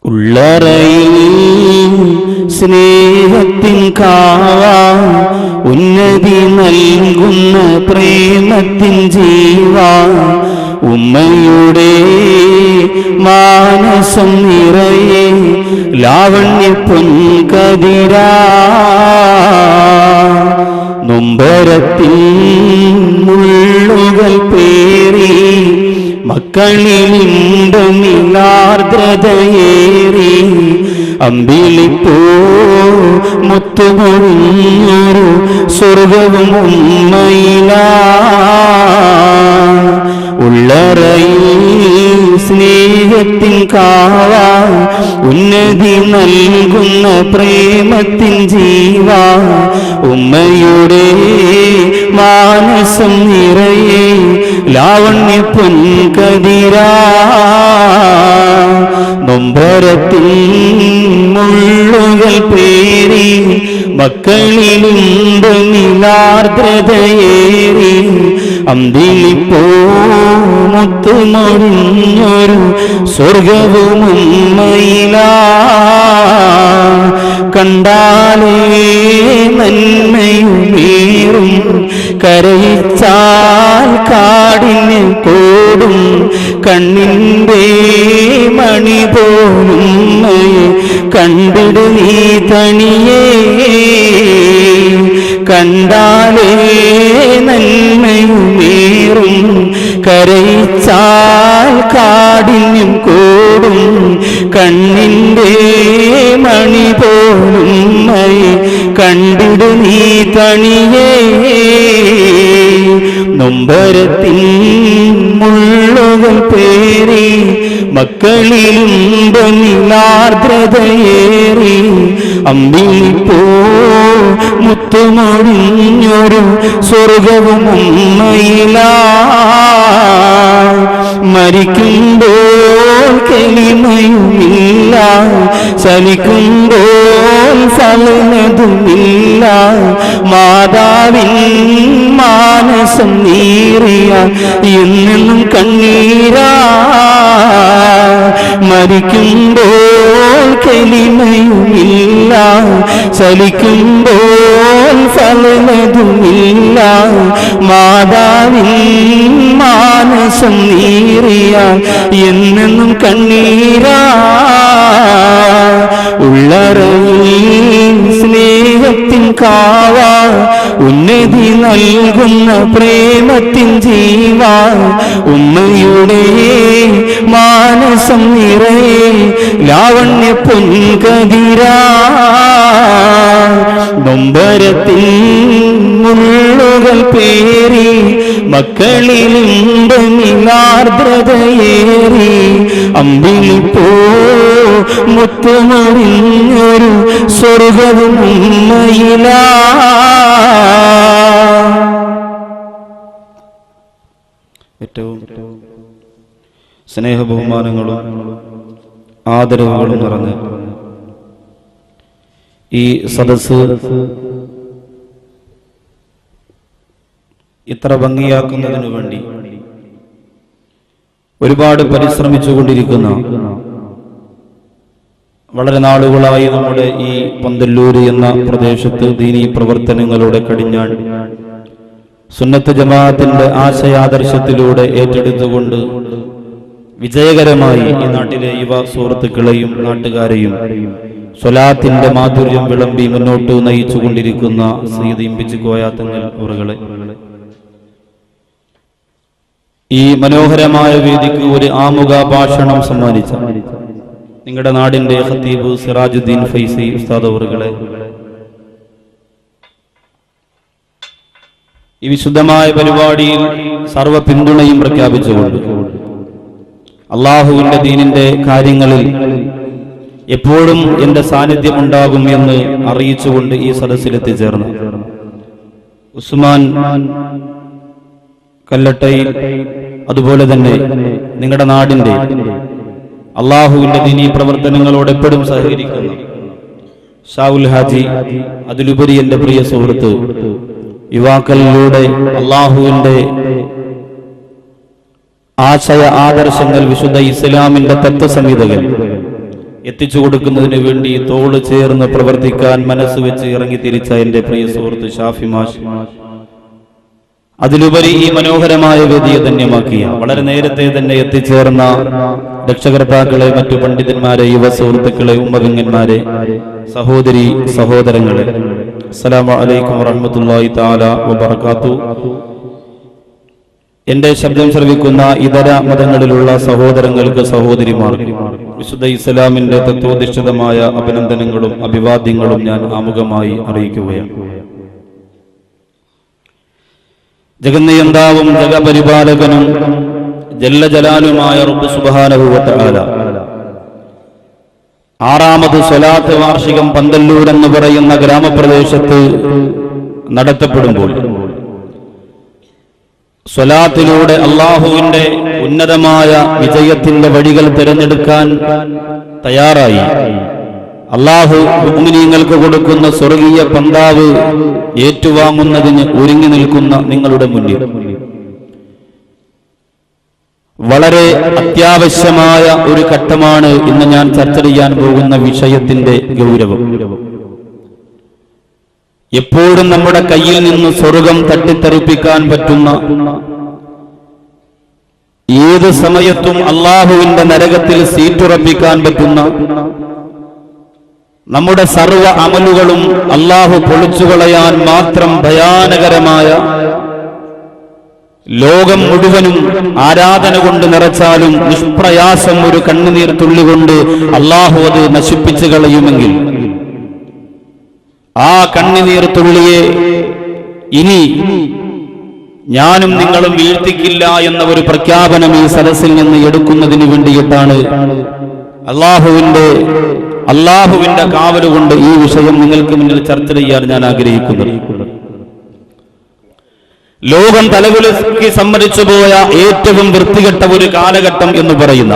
ഉള്ളറയിൽ സ്നേഹത്തിൻ കാവാ, ഉന്നതി നൽകുന്ന പ്രേമത്തിൻ ജീവാ, ഉമ്മയുടെ മാനസം നിറയെ ലാവണ്യ പൊൻകതിരാ, നൊമ്പരത്തിൽ മുള്ളുകൾ പേറി മക്കളിലിമ്പമിലാർദ്രതയേറി, അമ്പിളിപ്പൂ മുത്തുമൊഴിഞ്ഞൊരു സ്വർഗവും ഉമ്മയിലാ. ഉള്ളറയിൽ സ്നേഹത്തിൻ കാവാ, ഉന്നതി നൽകുന്ന പ്രേമത്തിൻ ജീവാ, ഉമ്മയുടെ മാനസം നിറയെ ലാവണ്യ പൊൻകതിരാ, നൊമ്പരത്തിൽ മുള്ളുകൾ പേറി മക്കളിലുണ്ടമിലാർദ്രതയേറി, അമ്പിളിപ്പൂ മുത്തുമൊഴിഞ്ഞൊരു സ്വർഗവും ഉമ്മയിലാ. കണ്ടാലേ നന്മയുമേറും, കരയിച്ചാൽ കാടിന് കോടും, കണ്ണിൻ്റെ മണി പോലുമ്മയെ കണ്ടിട് നീ തനിയേ. കണ്ടാലേ നന്മയുമേറും, കരയിച്ചാൽ കാടിനും കോടും, കണ്ണിൻ്റെ മണി പോലുമ്മയെ കണ്ടിട് നീ തനിയേ. നൊമ്പരത്തിൻ മുള്ളുകൾ പേറി മക്കളിലുണ്ടമിലാർദ്രതയേറി, അമ്പിളിപ്പൂ മുത്തുമൊഴിഞ്ഞൊരു സ്വർഗവും ഉമ്മയിലാ. മരിക്കുമ്പോൾ കെളിമയുമില്ല, ചലിക്കുമ്പോൾ ഫലനതുമില്ല, മാതാവിൻ മാനസം നീറിയ എന്നെന്നും കണ്ണീരാ. മരിക്കുമ്പോൾ കെളിമയുമില്ല, ചലിക്കുമ്പോൾ ഫലനതുമില്ല, മാതാവിൻ മാനസം നീറിയ എന്നെന്നും കണ്ണീരാ. ഉള്ളറയിൽ സ്നേഹത്തിൻ കാവാ, ഉന്നതി നൽകുന്ന പ്രേമത്തിൻ ജീവാ, ഉമ്മയുടെ മാനസം നിറയെ ലാവണ്യ പൊൻകതിരാ, നൊമ്പരത്തിൽ മുള്ളുകൾ പേറി മക്കളിലുണ്ടമിലാർദ്രതയേറി, അമ്പിളിപ്പൂ മുത്തുമൊഴിഞ്ഞൊരു സ്വർഗവും ഉമ്മയിലാ. ഏറ്റവും സ്നേഹബഹുമാനങ്ങളും ആദരവുകളും നിറഞ്ഞ് ഈ സദസ്സ് ഇത്ര ഭംഗിയാക്കുന്നതിനു വേണ്ടി ഒരുപാട് പരിശ്രമിച്ചുകൊണ്ടിരിക്കുന്ന, വളരെ നാളുകളായി നമ്മുടെ ഈ പന്തല്ലൂര് എന്ന പ്രദേശത്ത് ദീനീ പ്രവർത്തനങ്ങളുടെ കടിഞ്ഞാൺ സുന്നത്ത് ജമാഅത്തിന്റെ ആശയാദർശത്തിലൂടെ ഏറ്റെടുത്തുകൊണ്ട് വിജയകരമായി ഈ നാട്ടിലെ യുവ സുഹൃത്തുക്കളെയും നാട്ടുകാരെയും സ്വലാത്തിന്റെ മാധുര്യം വിളമ്പി മുന്നോട്ട് നയിച്ചുകൊണ്ടിരിക്കുന്ന സയ്യിദ് ഇമ്പിച്ച് കോയാത്തങ്ങൾ അവറുകളെ, ഈ മനോഹരമായ വേദിക്ക് ഒരു ആമുഖ ഭാഷണം സമ്മാനിച്ച നിങ്ങളുടെ നാടിന്റെ ഖത്തീബ് സിറാജുദ്ദീൻ ഫൈസി ഉസ്താദ് അവറുകളെ, ഈ വിശുദ്ധമായ പരിപാടിയിൽ സർവ്വ പിന്തുണയും പ്രഖ്യാപിച്ചുകൊണ്ട് അള്ളാഹുവിന്റെ ദീനിന്റെ കാര്യങ്ങളിൽ എപ്പോഴും എന്റെ സാന്നിധ്യം ഉണ്ടാകും എന്ന് അറിയിച്ചുകൊണ്ട് ഈ സദസ്സിലെത്തിച്ചേർന്നു ഉസ്മാൻ കല്ലട്ടയിൽ, അതുപോലെ തന്നെ നിങ്ങളുടെ നാടിന്റെ അള്ളാഹുവിന്റെ ദീനീ പ്രവർത്തനങ്ങളോട് എപ്പോഴും സഹകരിക്കുന്ന ഷാവുൽ ഹാജി, അതിലുപരി എന്റെ പ്രിയ സുഹൃത്ത്, യുവാക്കളിലൂടെ അള്ളാഹുവിന്റെ ആശയ ആദർശങ്ങൾ, വിശുദ്ധ ഇസ്ലാമിന്റെ തത്വസംഹിതകൾ എത്തിച്ചു കൊടുക്കുന്നതിന് വേണ്ടി തോള് ചേർന്ന് പ്രവർത്തിക്കാൻ മനസ്സുവെച്ച് ഇറങ്ങി തിരിച്ച എന്റെ പ്രിയ സുഹൃത്ത് ഷാഫി മാഷ്, അതിലുപരി ഈ മനോഹരമായ വേദിയെ ധന്യമാക്കിയ വളരെ നേരത്തെ തന്നെ എത്തിച്ചേർന്ന രക്ഷകർത്താക്കളെ, മറ്റു പണ്ഡിതന്മാരെ, യുവ സുഹൃത്തുക്കളെ, ഉമ്മവിങ്ങന്മാരെ, സഹോദരി സഹോദരങ്ങളെ, അസ്സലാമു അലൈക്കും വറഹ്മത്തുള്ളാഹി തആല വബറകാതുഹു. എന്റെ ശബ്ദം ശ്രവിക്കുന്ന ഇതര മതങ്ങളിലുള്ള സഹോദരങ്ങൾക്ക്, സഹോദരിമാർക്ക് വിശുദ്ധ ഇസ്ലാമിന്റെ തത്വോധിഷ്ഠിതമായ അഭിനന്ദനങ്ങളും അഭിവാദ്യങ്ങളും ഞാൻ ആമുഖമായി അറിയിക്കുകയാണ്. ജഗന്നിയന്താവും ജഗപരിപാലകനും ജല്ല ജലാലുമായ റബ്ബ് സുബ്ഹാനഹു വ തആല ആറാമത് സ്വലാത്ത് വാർഷികം പന്തല്ലൂർ എന്ന് പറയുന്ന ഗ്രാമപ്രദേശത്ത് നടത്തപ്പെടുമ്പോൾ സ്വലാത്തിലൂടെ അള്ളാഹുവിന്റെ ഉന്നതമായ വിജയത്തിന്റെ വഴികൾ തിരഞ്ഞെടുക്കാൻ തയ്യാറായി അള്ളാഹു മുഅ്മിനീങ്ങൾക്ക് കൊടുക്കുന്ന സ്വർഗീയ പന്താവ് ഏറ്റുവാങ്ങുന്നതിന് ഒരുങ്ങി നിൽക്കുന്ന നിങ്ങളുടെ മുന്നിൽ വളരെ അത്യാവശ്യമായ ഒരു ഘട്ടമാണ് ഇന്ന് ഞാൻ ചർച്ച ചെയ്യാൻ പോകുന്ന വിഷയത്തിന്റെ ഗൗരവം. എപ്പോഴും നമ്മുടെ കയ്യിൽ നിന്ന് സ്വർഗം തട്ടിത്തെറിപ്പിക്കാൻ പറ്റുന്ന, ഏത് സമയത്തും അള്ളാഹുവിന്റെ നരകത്തിൽ സീറ്റുറപ്പിക്കാൻ പറ്റുന്ന, നമ്മുടെ സർവ്വ അമലുകളും അള്ളാഹു പൊളിച്ചുകളയാൻ മാത്രം ഭയാനകരമായ, ലോകം മുഴുവനും ആരാധന കൊണ്ട് നിറച്ചാലും നിഷ്പ്രയാസം ഒരു കണ്ണുനീർ തുള്ളി കൊണ്ട് അള്ളാഹു അത് നശിപ്പിച്ചു കളയുമെങ്കിൽ, ആ കണ്ണുനീർ തുള്ളിയെ ഇനി ഞാനും നിങ്ങളും വീഴ്ത്തിക്കില്ല എന്ന ഒരു പ്രഖ്യാപനം ഈ സദസ്സിൽ നിന്ന് എടുക്കുന്നതിന് വേണ്ടിയിട്ടാണ് അള്ളാഹുവിന്റെ കാവലുകൊണ്ട് ഈ വിഷയം നിങ്ങൾക്ക് മുന്നിൽ ചർച്ച ചെയ്യാൻ ഞാൻ ആഗ്രഹിക്കുന്നത്. ലോകം തലകുലുക്കി സമ്മതിച്ചു പോയ ഏറ്റവും വൃത്തികെട്ട ഒരു കാലഘട്ടം എന്ന് പറയുന്ന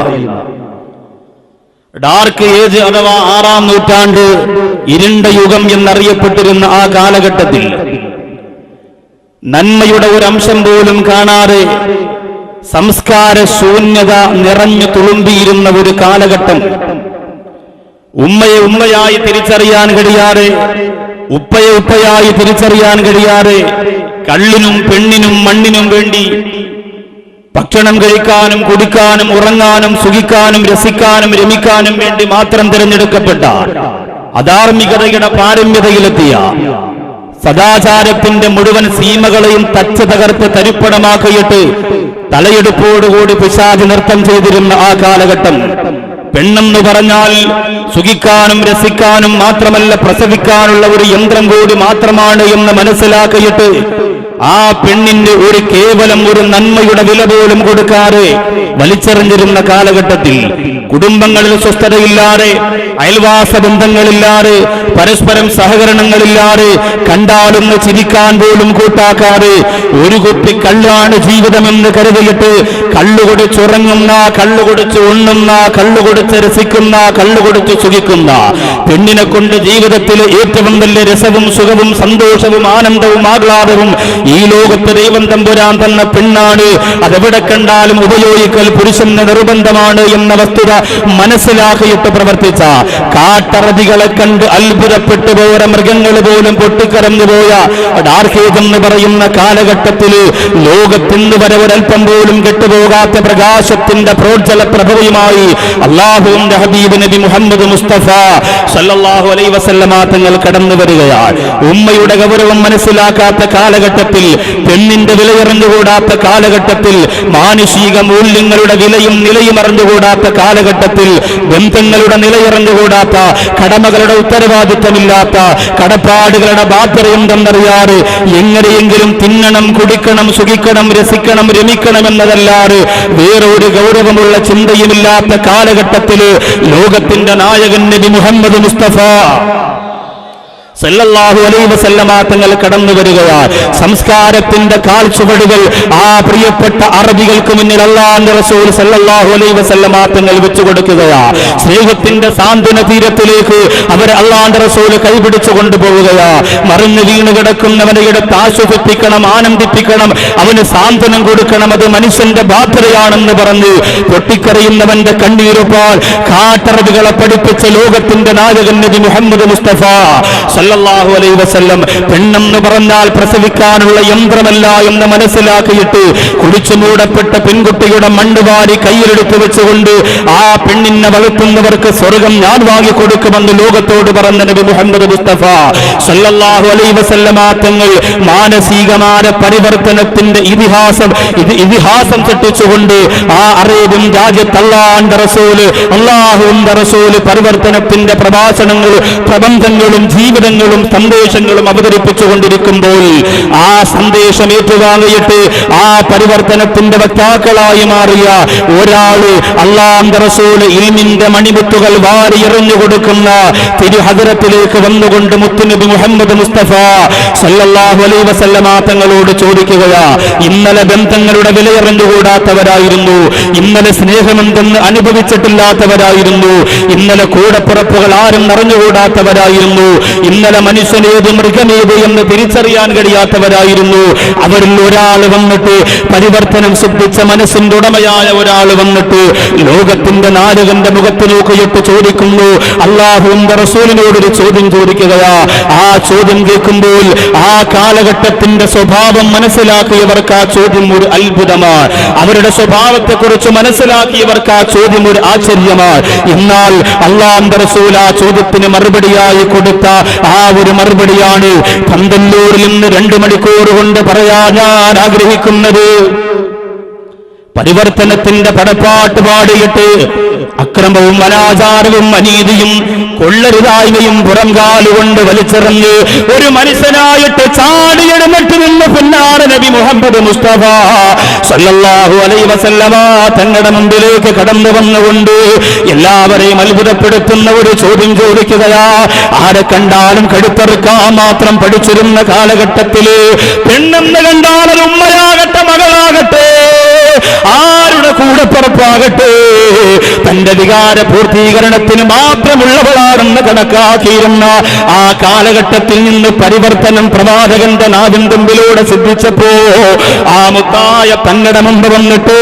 ഡാർക്ക് ഏജ് അഥവാ 6-ാം നൂറ്റാണ്ട് ഇരുണ്ട യുഗം എന്നറിയപ്പെട്ടിരുന്ന ആ കാലഘട്ടത്തിൽ നന്മയുടെ ഒരു അംശം പോലും കാണാതെ സംസ്കാര ശൂന്യത നിറഞ്ഞു തുളുമ്പിയിരുന്ന ഒരു കാലഘട്ടം, ഉമ്മയെ ഉമ്മയായി തിരിച്ചറിയാൻ കഴിയാതെ, ഉപ്പയെ ഉപ്പയായി തിരിച്ചറിയാൻ കഴിയാതെ, കള്ളിനും പെണ്ണിനും മണ്ണിനും വേണ്ടി ഭക്ഷണം കഴിക്കാനും കുടിക്കാനും ഉറങ്ങാനും സുഖിക്കാനും രസിക്കാനും രമിക്കാനും വേണ്ടി മാത്രം തിരഞ്ഞെടുക്കപ്പെട്ട അധാർമികതയുടെ പാരമ്യതയിലെത്തിയ സദാചാരത്തിന്റെ മുഴുവൻ സീമകളെയും തച്ച് തകർത്ത് തരിപ്പണമാക്കിയിട്ട് തലയെടുപ്പോടുകൂടി പിശാച് നൃത്തം ചെയ്തിരുന്ന ആ കാലഘട്ടം, പെണ്ണെന്ന് പറഞ്ഞാൽ സുഖിക്കാനും രസിക്കാനും മാത്രമല്ല പ്രസവിക്കാനുള്ള ഒരു യന്ത്രം കൂടി മാത്രമാണ് എന്ന് മനസ്സിലാക്കിയിട്ട് ആ പെണ്ണിന്റെ ഒരു കേവലം ഒരു നന്മയുടെ വില പോലും കൊടുക്കാതെ വലിച്ചെറിഞ്ഞിരുന്ന കാലഘട്ടത്തിൽ കുടുംബങ്ങളിൽ സ്വസ്ഥതയില്ലാതെ, അയൽവാസ ബന്ധങ്ങളില്ലാതെ, പരസ്പരം സഹകരണങ്ങളില്ലാതെ, കണ്ടാലൊന്ന് ചിരിക്കാൻ പോലും കൂട്ടാക്കാതെ, ഒരു കുപ്പി കള്ളാണ് ജീവിതമെന്ന് കരുതിയിട്ട് കള്ളുകുടിച്ചുറങ്ങുന്ന, കള്ളുകുടിച്ച് ഉണ്ണുന്ന, കള്ളുകുടിച്ച് രസിക്കുന്ന, കള്ളുകുടിച്ച് സുഖിക്കുന്ന പെണ്ണിനെ കൊണ്ട് ജീവിതത്തിലെ ഏറ്റവും വലിയ രസവും സുഖവും സന്തോഷവും ആനന്ദവും ആഹ്ലാദവും ഈ ലോകത്ത് ദൈവം തമ്പുരാൻ തന്ന പെണ്ണാണ്, അതെവിടെ കണ്ടാലും ഉപയോഗിക്കൽ പുരുഷന് നിർബന്ധമാണ് എന്ന വസ്തുത മനസ്സിലാക്കിയിട്ട് പ്രവർത്തിച്ച, കാട്ടറബികളെ കണ്ട് അത്ഭുതപ്പെട്ടു പോയ മൃഗങ്ങൾ പോലും പൊട്ടിക്കരഞ്ഞു പോയ ഡാർക്കേജ് എന്ന് പറയുന്ന കാലഘട്ടത്തിൽ ലോകത്തിന് വരെ ഒരൽപ്പം പോലും കെട്ടുപോകാത്ത പ്രകാശത്തിന്റെ പ്രോജ്വല പ്രഭവയുമായി അള്ളാഹുവിന്റെ ഹബീബ് നബി മുഹമ്മദ് മുസ്തഫ സല്ലല്ലാഹു അലൈഹി വസല്ലമ തങ്ങൾ കടന്നു വരികയാണ്. ഉമ്മയുടെ ഗൗരവം മനസ്സിലാക്കാത്ത കാലഘട്ടത്തിൽ, പെണ്ണിന്റെ വിലയറിഞ്ഞുകൂടാത്ത കാലഘട്ടത്തിൽ, മാനുഷിക മൂല്യങ്ങളുടെ വിലയും നിലയും അറിഞ്ഞുകൂടാത്ത കാലഘട്ടത്തിൽ, ബന്ധങ്ങളുടെ നിലയറിഞ്ഞുകൂടാത്ത, കടമകളുടെ ഉത്തരവാദിത്തമില്ലാത്ത, കടപ്പാടുകളുടെ ബാധ്യതയുണ്ടെന്നറിയാറ് എങ്ങനെയെങ്കിലും തിന്നണം, കുടിക്കണം, സുഖിക്കണം, രസിക്കണം, രമിക്കണം എന്നതല്ലാതെ വേറൊരു ഗൗരവമുള്ള ചിന്തയുമില്ലാത്ത കാലഘട്ടത്തിൽ ലോകത്തിന്റെ നായകൻ നബി മുഹമ്മദ് മുസ്തഫ സല്ലല്ലാഹു അലൈഹി വസല്ലമ തങ്ങൾ കടന്നു വരികയാണ്. സംസ്കാരത്തിന്റെ കാൽച്ചുവടുകൾ ആ പ്രിയപ്പെട്ട അറബികൾക്ക് മുന്നിൽ അല്ലാഹുവിന്റെ റസൂൽ സല്ലല്ലാഹു അലൈഹി വസല്ലമ തങ്ങൾ വെച്ചു കൊടുക്കുകയാണ്. സ്നേഹത്തിന്റെ സാന്ത്വന തീരത്തിലേക്ക് അവർ അല്ലാഹുവിന്റെ റസൂൽ കൈപിടിച്ചു കൊണ്ടുപോവുകയാണ്. മറിഞ്ഞു വീണ് കിടക്കുന്നവനെ എടുത്ത് ആശ്വസിപ്പിക്കണം, ആനന്ദിപ്പിക്കണം, അവന് സാന്ത്വനം കൊടുക്കണം, അത് മനുഷ്യന്റെ ബാധ്യതയാണെന്ന് പറഞ്ഞ് പൊട്ടിക്കറിയുന്നവന്റെ കണ്ണീരൊപ്പാൽ കാട്ടറബികളെ പഠിപ്പിച്ച ലോകത്തിന്റെ നായകൻ നബി മുഹമ്മദ് മുസ്തഫ സല്ലല്ലാഹു അലൈഹി വസല്ലം പെണ്ണെന്ന് പറഞ്ഞാൽ പ്രസവിക്കാനുള്ള യന്ത്രമല്ല എന്ന് മനസ്സിലാക്കിയിട്ട് കുടിച്ചു മൂടപ്പെട്ട പെൺകുട്ടിയുടെ മണ്ണുവാരി കയ്യിലെടുത്ത് വെച്ചുകൊണ്ട് ആ പെണ്ണിനെ വളർത്തുന്നവർക്ക് സ്വർഗം ഞാൻ വാങ്ങിക്കൊടുക്കുമെന്ന് ലോകത്തോട് പറഞ്ഞ നബി മുഹമ്മദ് മുസ്തഫ സല്ലല്ലാഹു അലൈഹി വസല്ലം തങ്ങൾ മാനസികമായ പരിവർത്തനത്തിന്റെ ഇതിഹാസം സൃഷ്ടിച്ചുകൊണ്ട് ആ അറേബ്യൻ രാജ്യത്ത് അല്ലാഹുവിന്റെ റസൂല് പരിവർത്തനത്തിന്റെ പ്രഭാഷണങ്ങളും പ്രബന്ധങ്ങളും ജീവിതങ്ങളും സന്ദേശങ്ങളും അവതരിപ്പിച്ചുകൊണ്ടിരിക്കുമ്പോൾ ആ സന്ദേശം ഏറ്റുവാങ്ങിയിട്ട് ആ പരിവർത്തനത്തിന്റെ വക്താക്കളായി മാറിയ ഒരാള് അല്ലാഹുവിന്റെ റസൂല് ഇൽമിന്റെ മണിമുത്തുകൾ വാരി എറിഞ്ഞു കൊടുക്കുന്ന തിരുഹദറത്തിലേക്ക് വന്നുകൊണ്ട് മുത്തുനബി മുഹമ്മദ് മുസ്തഫ സല്ലല്ലാഹു അലൈഹി വസല്ലമ തങ്ങളോട് ചോദിക്കുകയാ. ഇന്നലെ ബന്ധങ്ങളുടെ വിലയറിഞ്ഞുകൂടാത്തവരായിരുന്നു, ഇന്നലെ സ്നേഹമെന്തെന്ന് അനുഭവിച്ചിട്ടില്ലാത്തവരായിരുന്നു, ഇന്നലെ കൂടപ്പിറപ്പുകൾ ആരും അറിഞ്ഞുകൂടാത്തവരായിരുന്നു, ഇന്നലെ മനുഷ്യനേത് മൃഗമേത് എന്ന് തിരിച്ചറിയാൻ കഴിയാത്തവരായിരുന്നു. അവരിൽ ഒരാൾ വന്നിട്ട് പരിവർത്തനം സിദ്ധിച്ച മനസ്സിന്റെ ഉടമയായ ഒരാൾ വന്നിട്ട് ലോകത്തിന്റെ നായകന്റെ മുഖത്ത് നോക്കിയിട്ട് ചോദിക്കുന്നു, അല്ലാഹുവിന്റെ റസൂലിനോടൊരു ചോദ്യം ചോദിക്കുകയാ. ആ ചോദ്യം കേൾക്കുമ്പോൾ ആ കാലഘട്ടത്തിന്റെ സ്വഭാവം മനസ്സിലാക്കിയവർക്ക് ആ ചോദ്യം ഒരു അത്ഭുതമാണ്, അവരുടെ സ്വഭാവത്തെ കുറിച്ച് മനസ്സിലാക്കിയവർക്ക് ആ ചോദ്യം ഒരു ആശ്ചര്യമാണ്. എന്നാൽ അല്ലാഹുവിന്റെ റസൂൽ ആ ചോദ്യത്തിന് മറുപടിയായി കൊടുത്ത ആ ഒരു മറുപടിയാണ് പന്തല്ലൂരിൽ നിന്ന് 2 മണിക്കൂർ കൊണ്ട് പറയാൻ ഞാൻ ആഗ്രഹിക്കുന്നത്. പരിവർത്തനത്തിന്റെ പടപ്പാട്ട് പാടിയിട്ട് അക്രമവും അനാചാരവും അനീതിയും കൊള്ളരുതായ്മയും പുറംകാലുകൊണ്ട് വലിച്ചെറിഞ്ഞ് ഒരു മനുഷ്യനായിട്ട് ചാടിയെടുന്നിട്ട് നിന്ന് പിന്നാണ് നബി മുഹമ്മദ് മുസ്തഫ സല്ലല്ലാഹു അലൈഹി വസല്ലമ തങ്ങളുടെ മുമ്പിലേക്ക് കടന്നു വന്നുകൊണ്ട് എല്ലാവരെയും അത്ഭുതപ്പെടുത്തുന്ന ഒരു ചോദ്യം ചോദിക്കുകയാ. ആരെ കണ്ടാലും കടുത്തെറുക്കാൻ മാത്രം പഠിച്ചിരുന്ന കാലഘട്ടത്തില് പെണ്ണെന്ന് കണ്ടാൽ അത് ഉമ്മയാകട്ടെ മകളാകട്ടെ ആരുടെ കൂടപ്പിറപ്പാകട്ടെ തന്റെ വികാര പൂർത്തീകരണത്തിന് മാത്രമുള്ളവളാണെന്ന് കണക്കാക്കിയിരുന്ന ആ കാലഘട്ടത്തിൽ നിന്ന് പരിവർത്തനം പ്രവാചകന്റെ നാവിൻ തുമ്പിലൂടെ സിദ്ധിച്ചപ്പോ ആ മുത്തായ തങ്ങളുടെ മുമ്പ് വന്നിട്ട്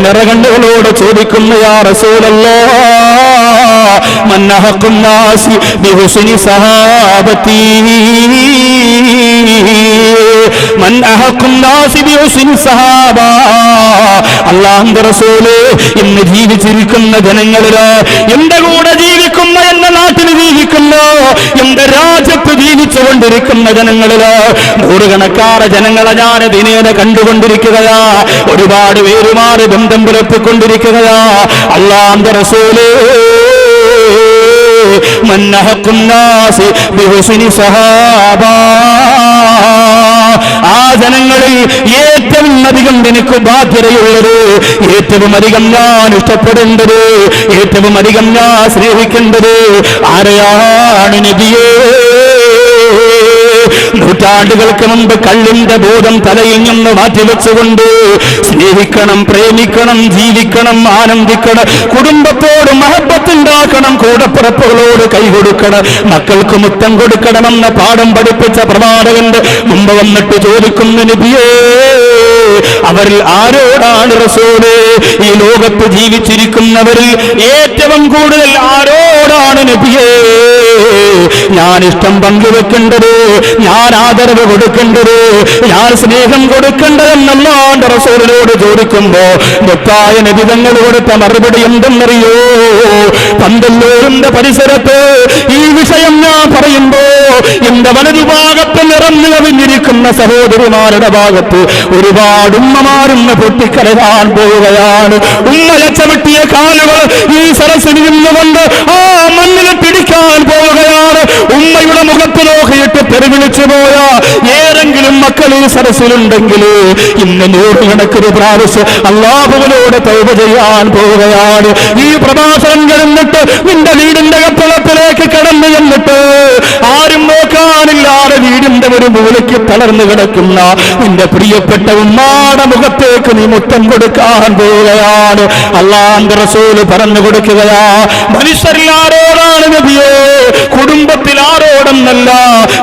നിറകണ്ണുകളോട് ചോദിക്കുന്ന യാ റസൂലല്ലാഹ് മൻ അഹഖുൻ നാസി ബിഹുസ്നി സഹാബതി മൻ അഹഖുൻ നാസി ബിഹുസ്നി സഹാബ. അല്ലാഹുവിന്റെ റസൂല് ഇന്ന് ജീവിച്ചിരിക്കുന്ന ജനങ്ങളില് എന്റെ കൂടെ ജീവിക്കുന്ന, എന്റെ നാട്ടിൽ ജീവിക്കുന്ന, എന്റെ രാജ്യത്ത് ജീവിച്ചുകൊണ്ടിരിക്കുന്ന ജനങ്ങളില് നൂറുകണക്കാറ് ജനങ്ങളെ ഞാൻ ദിനേന കണ്ടുകൊണ്ടിരിക്കുകയാ. ഒരുപാട് പേരുമാറി ബന്ധം പുലർത്തിക്കൊണ്ടിരിക്കുകയാ. അല്ലാഹുവിന്റെ റസൂല് മൻ അഹഖുൻ നാസി ബിഹുസ്നി സഹാബ. ആ ജനങ്ങളിൽ ഏറ്റവും അധികം എനിക്ക് ബാധ്യതയുള്ളത്, ഏറ്റവും അധികം ഞാൻ ഇഷ്ടപ്പെടേണ്ടത്, ഏറ്റവും അധികം ഞാൻ സ്നേഹിക്കേണ്ടത് ആരെയാണ് നബിയേ? നൂറ്റാണ്ടുകൾക്ക് മുമ്പ് കള്ളിന്റെ ബോധം തലയിൽ നിന്ന് മാറ്റിവെച്ചുകൊണ്ട് സ്നേഹിക്കണം, പ്രേമിക്കണം, ജീവിക്കണം, ആനന്ദിക്കണം, കുടുംബത്തോട് മഹബത്തുണ്ടാക്കണം, കൂടപ്പിറപ്പുകളോട് കൈകൊടുക്കണം, മക്കൾക്ക് മുത്തം കൊടുക്കണമെന്ന പാഠം പഠിപ്പിച്ച പ്രവാചകന്റെ മുമ്പ് വന്നിട്ട് ചോദിക്കുന്ന നബിയേ, അവരിൽ ആരോടാണ് റസൂല്? ഈ ലോകത്ത് ജീവിച്ചിരിക്കുന്നവരിൽ ഏറ്റവും കൂടുതൽ ആരോടാണ് നബിയേ ഞാൻ ഇഷ്ടം പങ്കുവെക്കേണ്ടത്, ഞാൻ ആദരവ് കൊടുക്കേണ്ടത്, ഞാൻ സ്നേഹം കൊടുക്കേണ്ടതെന്നല്ലാ റസൂലിനോട് ചോദിക്കുമ്പോ മുത്തായ നബി തങ്ങൾ കൊടുത്ത മറുപടി എന്തെന്നറിയോ? പന്തല്ലൂരിന്റെ പരിസരത്ത് ഈ വിഷയം ഞാൻ പറയുമ്പോ എന്റെ വലതുഭാഗത്ത് നിറഞ്ഞു കവിഞ്ഞിരിക്കുന്ന സഹോദരിമാരുടെ ഭാഗത്ത് ഒരുപാട് ഉമ്മമാരുന്ന് പൊട്ടിക്കരയാൻ പോവുകയാണ്. ഉമ്മല ചവിട്ടിയ കാലുകൾ ഈ സരസിൽ നിന്നുകൊണ്ട് ആ മണ്ണിൽ പിടിക്കാൻ പോവുകയാണ്. ഉമ്മയുടെ മുഖത്ത് നോക്കിയിട്ട് പെരുവിളിച്ചു പോയ ഏതെങ്കിലും മക്കൾ ഈ സരസിലുണ്ടെങ്കിൽ ഇന്ന് 100 കണക്കിന് പ്രാവശ്യം അല്ലാഹുവിനോട് തൗബ ചെയ്യാൻ പോവുകയാണ്. ഈ പ്രഭാഷണം കഴിഞ്ഞിട്ട് നിന്റെ വീടിന്റെ കപ്പളത്തിലേക്ക് കടന്നു ചെന്നിട്ട് ആരും നോക്കാൻ വീടിന്റെ ഒരു മൂലയ്ക്ക് തളർന്നു കിടക്കുന്ന നിന്റെ പ്രിയപ്പെട്ട ഉമ്മാടെ മുഖത്തേക്ക് നീ മുത്തം കൊടുക്കാൻ പോവുകയാണ്. അല്ലാഹുവിന്റെ റസൂൽ പറഞ്ഞു കൊടുക്കുകയാ, മനുഷ്യരിൽ ആരോടാണ് നബിയേ? കുടുംബത്തിൽ ആരോടെന്നല്ല,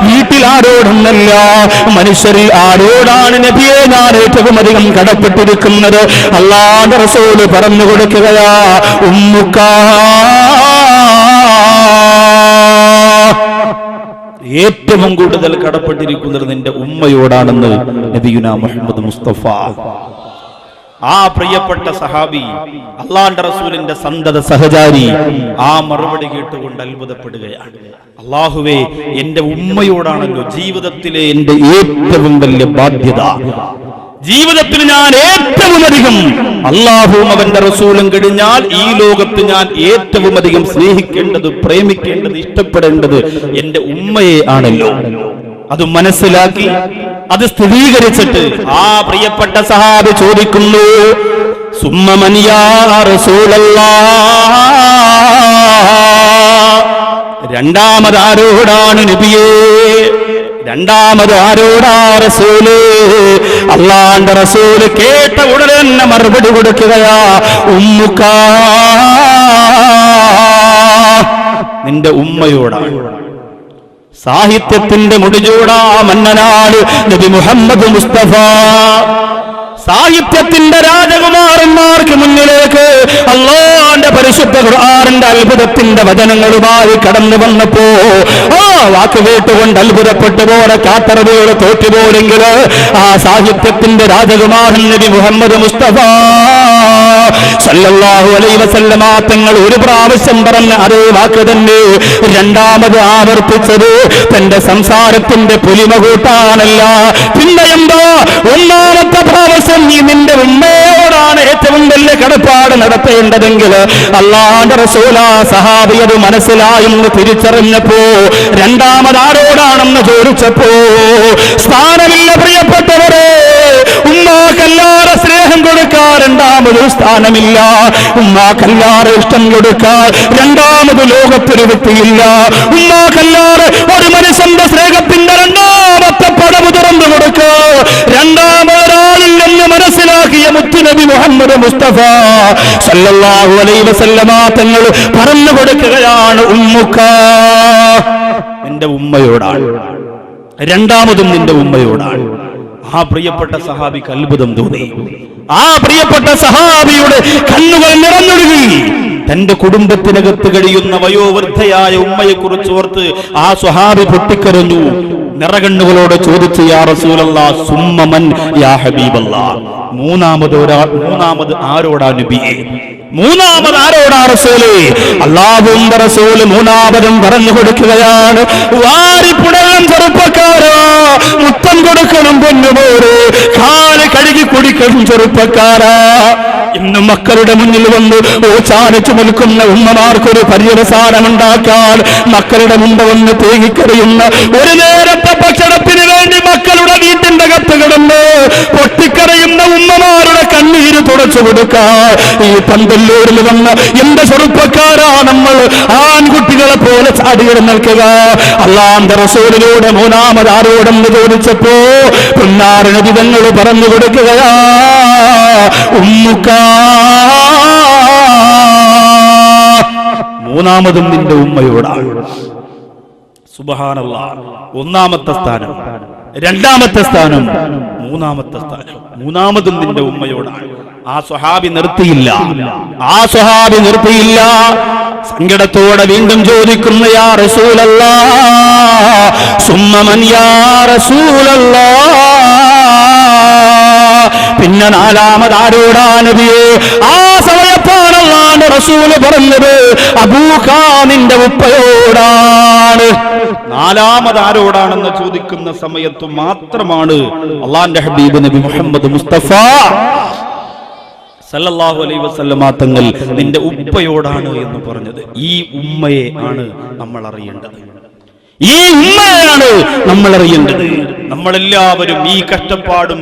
വീട്ടിൽ ആരോടെന്നല്ല, മനുഷ്യരിൽ ആരോടാണ് നബിയെ ഞാൻ ഏറ്റവും അധികം കടപ്പെട്ടിരിക്കുന്നത്? അല്ലാഹുവിന്റെ റസൂൽ പറഞ്ഞു കൊടുക്കുകയാ, ഉമ്മുക്ക. ഏറ്റവും കൂടുതൽ കടപ്പെട്ടിരിക്കുന്നത് നിന്റെ ഉമ്മയോടാണെന്ന് നബിയുനാ മുഹമ്മദ് മുസ്തഫ. ആ പ്രിയപ്പെട്ട സഹാബി, അല്ലാഹുവിന്റെ റസൂലിന്റെ സന്തത സഹചാരി, ആ മറുപടി കേട്ടുകൊണ്ട് അത്ഭുതപ്പെടുകയാണ്. അല്ലാഹുവേ, എന്റെ ഉമ്മയോടാണല്ലോ ജീവിതത്തിലെ എന്റെ ഏറ്റവും വലിയ ബാധ്യത. ജീവിതത്തിൽ ഞാൻ ഏറ്റവും അധികം അല്ലാഹുവും അവന്റെ റസൂലും കഴിഞ്ഞാൽ ഈ ലോകത്ത് ഞാൻ ഏറ്റവും അധികം സ്നേഹിക്കേണ്ടത്, പ്രേമിക്കേണ്ടത്, ഇഷ്ടപ്പെടേണ്ടത് എന്റെ ഉമ്മയെ ആണല്ലോ. അത് മനസ്സിലാക്കി അത് സ്ഥിരീകരിച്ചിട്ട് ആ പ്രിയപ്പെട്ട സഹാബി ചോദിക്കുന്നു, സുമ്മ മൻ യാ റസൂലല്ലാഹ്, രണ്ടാമത് ആരോടാണ് നബിയേ? രണ്ടാമത് ആരോടാ റസൂല്? അല്ലാഹുവിന്റെ റസൂല് കേട്ട ഉടനെ തന്നെ മറുപടി കൊടുക്കുകയാ, ഉമ്മുക, നിന്റെ ഉമ്മയോടാണ്. സാഹിത്യത്തിന്റെ മുടിചൂടാ മന്നനാണ് നബി മുഹമ്മദ് മുസ്തഫ. സാഹിത്യത്തിന്റെ രാജകുമാരന്മാർക്ക് മുന്നിലേക്ക് അല്ലാഹുവിന്റെ പരിശുദ്ധ ഖുർആനിന്റെ അത്ഭുതത്തിന്റെ വചനങ്ങളുമായി കടന്നു വന്നപ്പോ ആ വാക്ക് കേട്ടുകൊണ്ട് അത്ഭുതപ്പെട്ടു പോലെ കാത്തറവുകൾ തോറ്റുപോലെങ്കിൽ ആ സാഹിത്യത്തിന്റെ രാജകുമാരൻ നബി മുഹമ്മദ് മുസ്തഫ സല്ലല്ലാഹു അലൈഹി വസല്ലമ തങ്ങൾ ഒരു പ്രാവശ്യം പറഞ്ഞ അതേ വാക്ക് തന്നെ രണ്ടാമത് ആവർത്തിച്ചത് തന്റെ സംസാരത്തിന്റെ പൊലിമ കൂട്ടാനല്ല. പിന്നെ എന്താ? ഒന്നാമത്തെ പ്രാവശ്യം നീ നിന്റെ ഉമ്മയോടാണ് ഏറ്റവും വലിയ കടപ്പാട് നടത്തേണ്ടതെങ്കിൽ അല്ലാഹുവിന്റെ റസൂൽ സഹാബി അത് മനസ്സിലായെന്ന് തിരിച്ചറിഞ്ഞപ്പോ രണ്ടാമത് ആരോടാണെന്ന് ചോദിച്ചപ്പോ സ്ഥാനമില്ല പ്രിയപ്പെട്ടവരെ. ഉമ്മാക്കല്ലാതെ സ്നേഹം കൊടുക്കാൻ രണ്ടാമതൊരു സ്ഥാനമില്ല. ഉമ്മാക്കല്ലാതെ ഇഷ്ടം കൊടുക്കാൻ രണ്ടാമത് ലോകത്തൊരു വ്യക്തിയില്ല. ഉമ്മാക്കല്ലാതെ ഒരു മനുഷ്യന്റെ സ്നേഹത്തിന്റെ രണ്ടാമത്തെ പടവ് തുറന്നു കൊടുക്കുക രണ്ടാമതൊരാളില്ലെന്ന് മനസ്സിലാക്കിയ മുത്തുനബി മുഹമ്മദ് മുസ്തഫ സല്ലല്ലാഹു അലൈഹി വസല്ലമ തങ്ങൾ പറഞ്ഞു കൊടുക്കുകയാണ്, ഉമ്മുക, നിന്റെ ഉമ്മയോടാണ്. രണ്ടാമതും നിന്റെ ഉമ്മയോടാണ്. ആ പ്രിയപ്പെട്ട സഹാബിക്ക് അത്ഭുതം തോന്നി. ആ പ്രിയപ്പെട്ട സഹാബിയുടെ കണ്ണുകൾ നിറഞ്ഞൊഴുകി. തന്റെ കുടുംബത്തിനകത്ത് കഴിയുന്ന വയോവൃദ്ധയായ ഉമ്മയെ കുറിച്ച് ഓർത്ത് ആ സ്വഹാബി പൊട്ടിക്കരഞ്ഞു. നിറകണ്ണുകളോട് ചോദിച്ചു, യാ റസൂലല്ലാഹ്, സുമ്മ മൻ യാ ഹബീബല്ലാഹ്, മൂന്നാമത് ആരോടാ നബിയേ? മൂന്നാമത് ആരോടാ റസൂലേ? അല്ലാഹുവിന്റെ റസൂല് മൂന്നാമതും പറഞ്ഞു കൊടുക്കുകയാണ്, വാരിപ്പുടണം ചെറുപ്പക്കാരാ, മുത്തം കൊടുക്കണം പൊന്നുപോരെ, കാല് കഴുകി കുടിക്കണം ചെറുപ്പക്കാരാ. ഇന്ന് മക്കളുടെ മുന്നിൽ വന്ന് ഓച്ചാനിച്ചു നിൽക്കുന്ന ഉമ്മമാർക്കൊരു പര്യവസാനമുണ്ടാക്കാൻ മക്കളുടെ മുമ്പ് വന്ന് തേങ്ങിക്കറിയുന്ന ഒരു നേരത്തെ ഭക്ഷണത്തിന് വേണ്ടി മക്കളുടെ വീട്ടിന്റെ അകത്ത് കിടന്ന് പൊട്ടിക്കറിയുന്ന ഉമ്മമാരുടെ കണ്ണീര് തുടച്ചു കൊടുക്കാൻ ഈ പന്തല്ലൂരിൽ വന്ന എന്റെ ചെറുപ്പക്കാരാ നമ്മൾ ആൺകുട്ടികളെ പോലെ ചാടിയിട നിൽക്കുക. അല്ലാഹുവിന്റെ റസൂലിലൂടെ മൂന്നാമത് ആരോടെന്ന് ചോദിച്ചപ്പോ പുന്നാര നബി തങ്ങൾ പറഞ്ഞു കൊടുക്കുകയാ, ഉമ്മുക, മൂന്നാമതും നിന്റെ ഉമ്മയോടാണ്. സുബ്ഹാനല്ലാഹ്. ഒന്നാമത്തെ സ്ഥാനം, രണ്ടാമത്തെ സ്ഥാനം, മൂന്നാമത്തെ സ്ഥാനം, മൂന്നാമതും നിന്റെ ഉമ്മയോടാണ്. ആ സ്വഹാബി നിർത്തിയില്ല. സങ്കടത്തോടെ വീണ്ടും ചോദിക്കുന്നു, യാ റസൂലല്ലാഹ്, സുമ്മ മൻ യാ റസൂലല്ലാഹ്, പിന്നെ നാലാമത് ആരോടാ നബിയേ? ആ സമയത്താണ് അല്ലാഹുവിന്റെ റസൂല് പറഞ്ഞത്, അബൂക, നിന്റെ ഉപ്പയോടാണ്. നാലാമത് ആരോടാണെന്ന് ചോദിക്കുന്ന സമയത്ത് മാത്രമാണ് അല്ലാഹുവിന്റെ ഹബീബ് നബി മുഹമ്മദ് മുസ്തഫ സല്ലല്ലാഹു അലൈഹി വസല്ലമ തങ്ങൾ നിന്റെ ഉപ്പയോടാണ് എന്ന് പറഞ്ഞത്. ഈ ഉമ്മയെ ആണ് നമ്മൾ അറിയേണ്ടത്. ഈ ഉമ്മയാണ് നമ്മൾ അറിയേണ്ടത്. നമ്മളെല്ലാവരും ഈ കഷ്ടപ്പാടും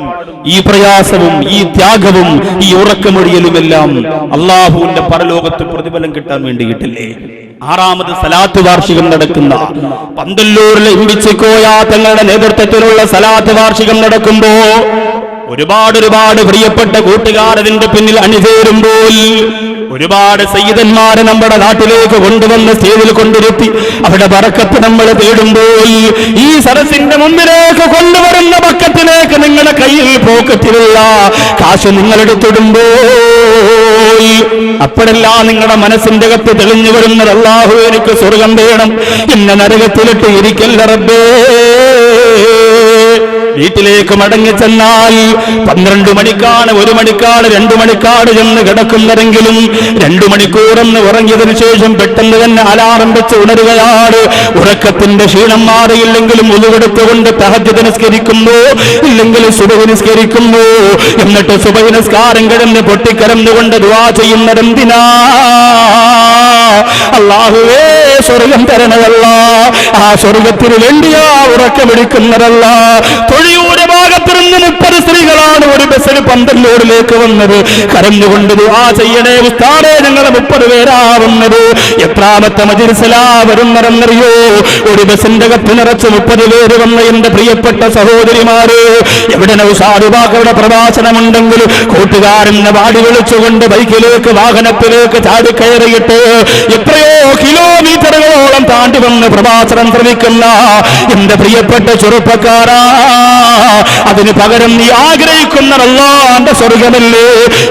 ഈ പ്രയാസവും ഈ ത്യാഗവും ഈ ഉറക്കമൊഴിയലുമെല്ലാം അല്ലാഹുവിന്റെ പരലോകത്ത് പ്രതിഫലം കിട്ടാൻ വേണ്ടിയിട്ടില്ലേ? 6ാമത് സലാത്ത് വാർഷികം നടക്കുന്ന പന്തല്ലൂരിലെ ഇമ്പിച്ചിക്കോയ തങ്ങളുടെ നേതൃത്വത്തിലുള്ള സലാത്ത് വാർഷികം നടക്കുമ്പോ ഒരുപാട് പ്രിയപ്പെട്ട കൂട്ടുകാർ അതിന്റെ പിന്നിൽ അണിചേരുമ്പോൾ ഒരുപാട് സയ്യിദന്മാരെ നമ്മുടെ നാട്ടിലേക്ക് കൊണ്ടുവന്ന് സ്റ്റേജിൽ കൊണ്ടിരുത്തി അവിടെ ബറക്കത്ത് നമ്മൾ തേടുമ്പോൾ ഈ സരസിന്റെ മുമ്പിലേക്ക് കൊണ്ടുവരുന്ന ബക്കത്തിലേക്ക് നിങ്ങളുടെ കയ്യിൽ പോക്കറ്റിലുള്ള കാശ് നിങ്ങളെടുത്തിടുമ്പോൾ അപ്പോഴെല്ലാം നിങ്ങളുടെ മനസ്സിന്റെ അകത്ത് തെളിഞ്ഞു വരുന്നത് അല്ലാഹു എനിക്ക് സ്വർഗം വേണം, എന്നെ നരകത്തിലിട്ട് ഇരിക്കല്ല റബ്ബേ. വീട്ടിലേക്ക് മടങ്ങി ചെന്നാൽ 12 മണിക്കാണ്, 1 മണിക്കാണ്, 2 മണിക്കാണ് ചെന്ന് കിടക്കുന്നതെങ്കിലും 2 മണിക്കൂറെന്ന് ഉറങ്ങിയതിനു ശേഷം പെട്ടെന്ന് തന്നെ അലാറം വെച്ച് ഉണരുകയാണ്. ഉറക്കത്തിന്റെ ക്ഷീണം മാറിയില്ലെങ്കിലും ഉളുവെടുത്തുകൊണ്ട് തഹജ്ജുദ് നിസ്കരിക്കുന്നു, ഇല്ലെങ്കിൽ സുബഹി നിസ്കരിക്കുന്നു. എന്നിട്ട് സുബഹി നിസ്കാരം കിടന്ന് പൊട്ടിക്കരന്നുകൊണ്ട് ദുആ ചെയ്യുന്നതെന്തിനാ? അല്ലാഹുവേ സ്വർഗം തരണമല്ല, ആ സ്വർഗത്തിന് വേണ്ടിയാ ഉറക്കമെടുക്കുന്നതല്ല. തൊഴിയുടെ ഭാഗത്ത് നിന്ന് 30 സ്ത്രീകളാണ് ഒരു ബസ്സിന് പന്തല്ലൂരിലേക്ക് വന്നത്. കരഞ്ഞുകൊണ്ട് ദുആ ചെയ്യണേ ഉസ്താദേ, ഞങ്ങൾ 30 പേരാ വന്നത്. എത്രാമത്തെ മജ്‌ലിസിലാ വരുന്നതെന്നറിയോ? ഒരു ബസ്സിന്റെ അകത്ത് നിറച്ച് 30 പേര് വന്ന എന്റെ പ്രിയപ്പെട്ട സഹോദരിമാര്, എവിടെ നൗസാദുബാക്കയുടെ പ്രഭാഷണമുണ്ടെങ്കിൽ കൂട്ടുകാരനെ വാടി വിളിച്ചുകൊണ്ട് ബൈക്കിലേക്ക് വാഹനത്തിലേക്ക് ചാടിക്കയറിയിട്ട് എത്രയോ കിലോമീറ്ററുകളോളം താണ്ടി വന്ന് പ്രഭാഷണം ശ്രമിക്കുന്ന എന്റെ പ്രിയപ്പെട്ട ചെറുപ്പക്കാരാ, അതിന് പകരം നീ ആഗ്രഹിക്കുന്ന അല്ലാഹുവിന്റെ സ്വർഗമല്ലേ?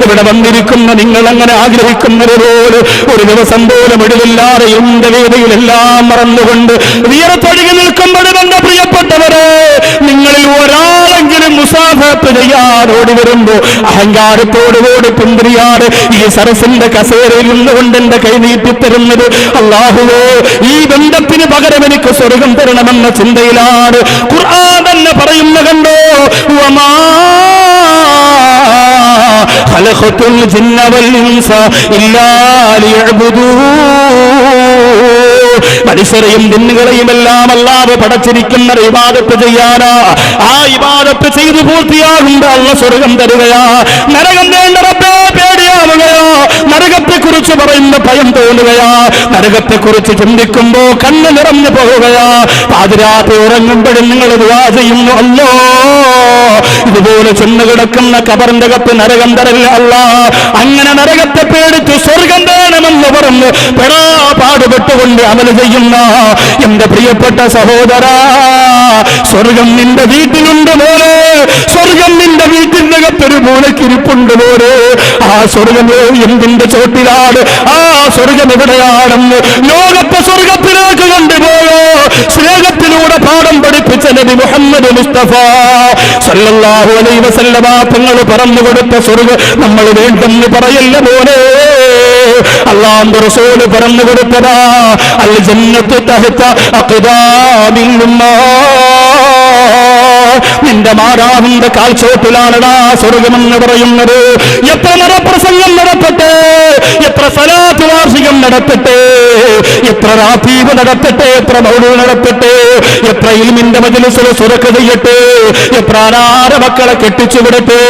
ഇവിടെ വന്നിരിക്കുന്ന നിങ്ങൾ അങ്ങനെ ആഗ്രഹിക്കുന്നത് പോലെ ഒരു ദിവസം പോലും ഇടവില്ലാതെ എന്റെ വേദിയിലെല്ലാം മറന്നുകൊണ്ട് വീരത്തൊഴുകി നിൽക്കുമ്പോഴും എന്റെ പ്രിയപ്പെട്ടവരെ, നിങ്ങളിൽ ഒരാളെങ്കിലും മുസാഫത്ത് ചെയ്യാൻ ഓടി വരുമ്പോ അഹങ്കാരത്തോടുകൂടി പിന്തിരിയാറ് ഈ സരസിന്റെ കസേരയിൽ നിന്നുകൊണ്ട് എന്റെ കൈ നീട്ടിത്തരുന്നത് അല്ലാഹുവേ, ഈ ബന്ധത്തിന് പകരം എനിക്ക് സ്വർഗം തരണമെന്ന ചിന്തയിലാണ്. ഖുർആൻ തന്നെ പറയുന്ന കണ്ടോ, വമാ ഖലഖതുൽ ജിന്ന വൽ ഇൻസ ഇല്ലാ ലിയഅ്ബുദൂൻ. മനുഷ്യരെയും ജിന്നുകളെയും എല്ലാം അല്ലാഹു പടച്ചിരിക്കുന്ന ഇബാദത്ത് ചെയ്യാനാ. ആ ഇബാദത്ത് ചെയ്തു പൂർത്തിയാകുമ്പോ അല്ലാഹു സ്വർഗം തരുകയാ. നരകം വേണ്ട റബ്ബേ പേടിയാവുകയാ. നരകത്തെ കുറിച്ച് പറയുന്ന ഭയം തോന്നുകയാ. നരകത്തെ കുറിച്ച് ചിന്തിക്കുമ്പോ കണ്ണ് നിറഞ്ഞു പോകുകയാ. പാതിരാത്രി ഉറങ്ങുമ്പോഴും നിങ്ങൾ ദുആ ചെയ്യുന്നു, അല്ലോ ഇതുപോലെ ചെന്ന് കിടക്കുന്ന ഖബറിന്റെ അകത്ത് നരകം തരല്ല അല്ലാ. അങ്ങനെ നരകത്തെ പേടിച്ച് സ്വർഗം വേണമെന്ന് പറഞ്ഞ് പെടാ പാടുപെട്ടുകൊണ്ട് അമൽ ചെയ്യുന്ന എന്റെ പ്രിയപ്പെട്ട സഹോദരാ, സ്വർഗം നിന്റെ വീട്ടിലുണ്ട് മോനെ. സ്വർഗം നിന്റെ വീട്ടിന്റെ അകത്തൊരു മൂലക്കിരിപ്പുണ്ട് മോനെ. ആ സ്വർഗം എന്തിന്റെ ചോട്ടിലാണ്? ആ സ്വർഗം എവിടെയാണെന്ന് ലോകത്തെ സ്വർഗത്തിലേക്ക് കൊണ്ടുപോയോ സ്നേഹത്തിലൂടെ പാഠം പഠിപ്പിച്ച നബി മുഹമ്മദ് മുസ്തഫ സല്ലല്ലാഹു അലൈഹി വസല്ലമ തങ്ങൾ പറഞ്ഞു കൊടുത്ത സ്വർഗം നമ്മൾ വേണ്ടെന്ന് പറയല്ല മോനെ. അല്ലാഹുവിന്റെ റസൂൽ പറഞ്ഞു കൊടുത്തതാ, അൽ ജന്നത്തു തഹ്ത അഖ്ദാമിൽ ഉമ്മ. നിന്റെ മാതാവിന്റെ കാൽച്ചോട്ടിലാണടാ സ്വർഗമെന്ന് പറയുന്നത്. എത്ര മതപ്രസംഗം നടത്തട്ടെ, എത്ര സലാത്ത് വാർഷികം നടത്തട്ടെ, എത്ര റാത്തീബ് നടത്തട്ടെ, എത്ര മൗലൂദ് നടത്തട്ടെ, എത്ര ഇൽമിന്റെ മജ്‌ലിസിൽ സുറക്ക് ചെയ്യട്ടെ, എത്ര അനാഥ മക്കളെ കെട്ടിച്ചു വിടട്ടെ,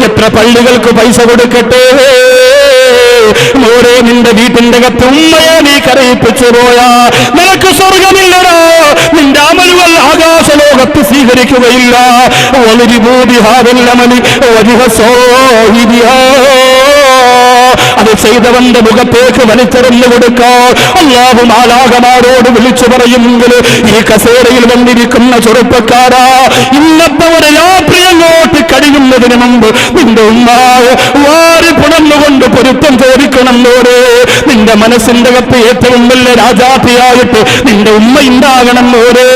എത്ര പള്ളികൾക്ക് പൈസ കൊടുക്കട്ടെ, മോരെ നിന്റെ വീട്ടിന്റെ അകത്ത് ഉമ്മയെ നീ കരയിപ്പിച്ചു പോയാ നിനക്ക് സ്വർഗമില്ലടാ. നിന്റെ അമലുകൾ ആകാശലോകത്ത് സ്വീകരിക്കുകയില്ല. അത് ചെയ്തവന്റെ മുഖത്തേക്ക് വലിച്ചെറിഞ്ഞു കൊടുക്കാൻ അല്ലാഹു മാലാഖമാരോട് വിളിച്ചു പറയുമെങ്കിൽ ഈ കസേരയിൽ വന്നിരിക്കുന്ന ചെറുപ്പക്കാരാ, ഇന്നത്തെ ഒരു രാത്രി അങ്ങോട്ട് കഴിയുന്നതിന് മുമ്പ് നിന്റെ ഉമ്മാവ് വാരി പുണർന്നുകൊണ്ട് പൊരുത്തം ചോദിക്കണം മോരെ. നിന്റെ മനസ്സിന്റെ അകത്ത് ഏറ്റവും വലിയ രാജാത്തിയായിട്ട് നിന്റെ ഉമ്മ ഉണ്ടാകണം മോരെ.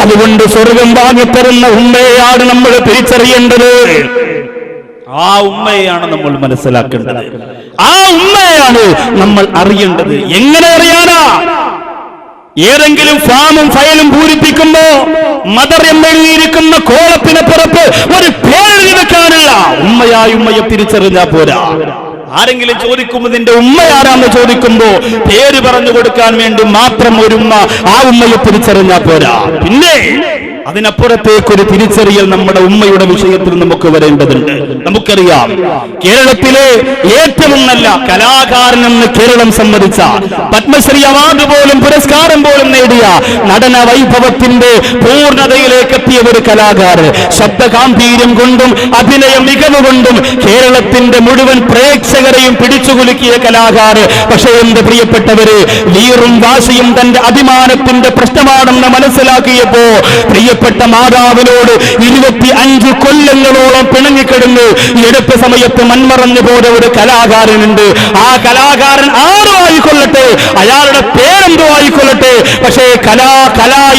അതുകൊണ്ട് സ്വർഗം വാങ്ങിത്തരുന്ന ഉമ്മയെയാണ് നമ്മൾ തിരിച്ചറിയേണ്ടത്. ആ ഉമ്മയെയാണ് നമ്മൾ മനസ്സിലാക്കേണ്ടത്. ആ ഉമ്മയെയാണ് നമ്മൾ അറിയേണ്ടത്. എങ്ങനെ അറിയാനാ? ഏതെങ്കിലും ഫാമും ഫയലും പൂരിപ്പിക്കുമ്പോ മദർ എന്നെഴുതിയിരിക്കുന്ന കോളത്തിന് പുറത്ത് ഒരു പേര് വെക്കാനുള്ള ഉമ്മയായി ഉമ്മയെ തിരിച്ചറിഞ്ഞാ പോരാ. ആരെങ്കിലും ചോദിക്കുമ്പോ നിന്റെ ഉമ്മയാരാന്ന് ചോദിക്കുമ്പോ പേര് പറഞ്ഞു കൊടുക്കാൻ വേണ്ടി മാത്രം ഒരു ഉമ്മ, ആ ഉമ്മയെ തിരിച്ചറിഞ്ഞാ പോരാ. പിന്നെ അതിനപ്പുറത്തേക്കൊരു തിരിച്ചറിയൽ നമ്മുടെ ഉമ്മയുടെ വിഷയത്തിൽ നമുക്ക് വരേണ്ടതുണ്ട്. നമുക്കറിയാം, കേരളത്തിലെ ഏറ്റവും നല്ല കലാകാരനെന്ന് കേരളം സമ്മതിച്ച, പത്മശ്രീ അവാർഡ് പോലും പുരസ്കാരം പോലും നേടിയ, നടന വൈഭവത്തിന്റെ പൂർണ്ണതയിലേക്ക് എത്തിയ ഒരു കലാകാരൻ, ശബ്ദഗാംഭീര്യം കൊണ്ടും അഭിനയ മികവ് കൊണ്ടും കേരളത്തിന്റെ മുഴുവൻ പ്രേക്ഷകരെയും പിടിച്ചുകുലുക്കിയ കലാകാരൻ. പക്ഷേ എന്റെ പ്രിയപ്പെട്ടവര്, വീറും വാശിയും തന്റെ അഭിമാനത്തിന്റെ പ്രശ്നമാണെന്ന് മനസ്സിലാക്കിയപ്പോ പ്രിയപ്പെട്ട മാതാവിനോട് 25 കൊല്ലങ്ങളോളം പിണങ്ങിക്കിടന്ന് എടുത്ത സമയത്ത് മൺമറഞ്ഞു പോയ ഒരു കലാകാരനുണ്ട്. ആ കലാകാരൻ ആരോ ആയിക്കൊള്ളട്ടെ, അയാളുടെ പേരെന്തോ ആയിക്കൊള്ളട്ടെ, പക്ഷേ കല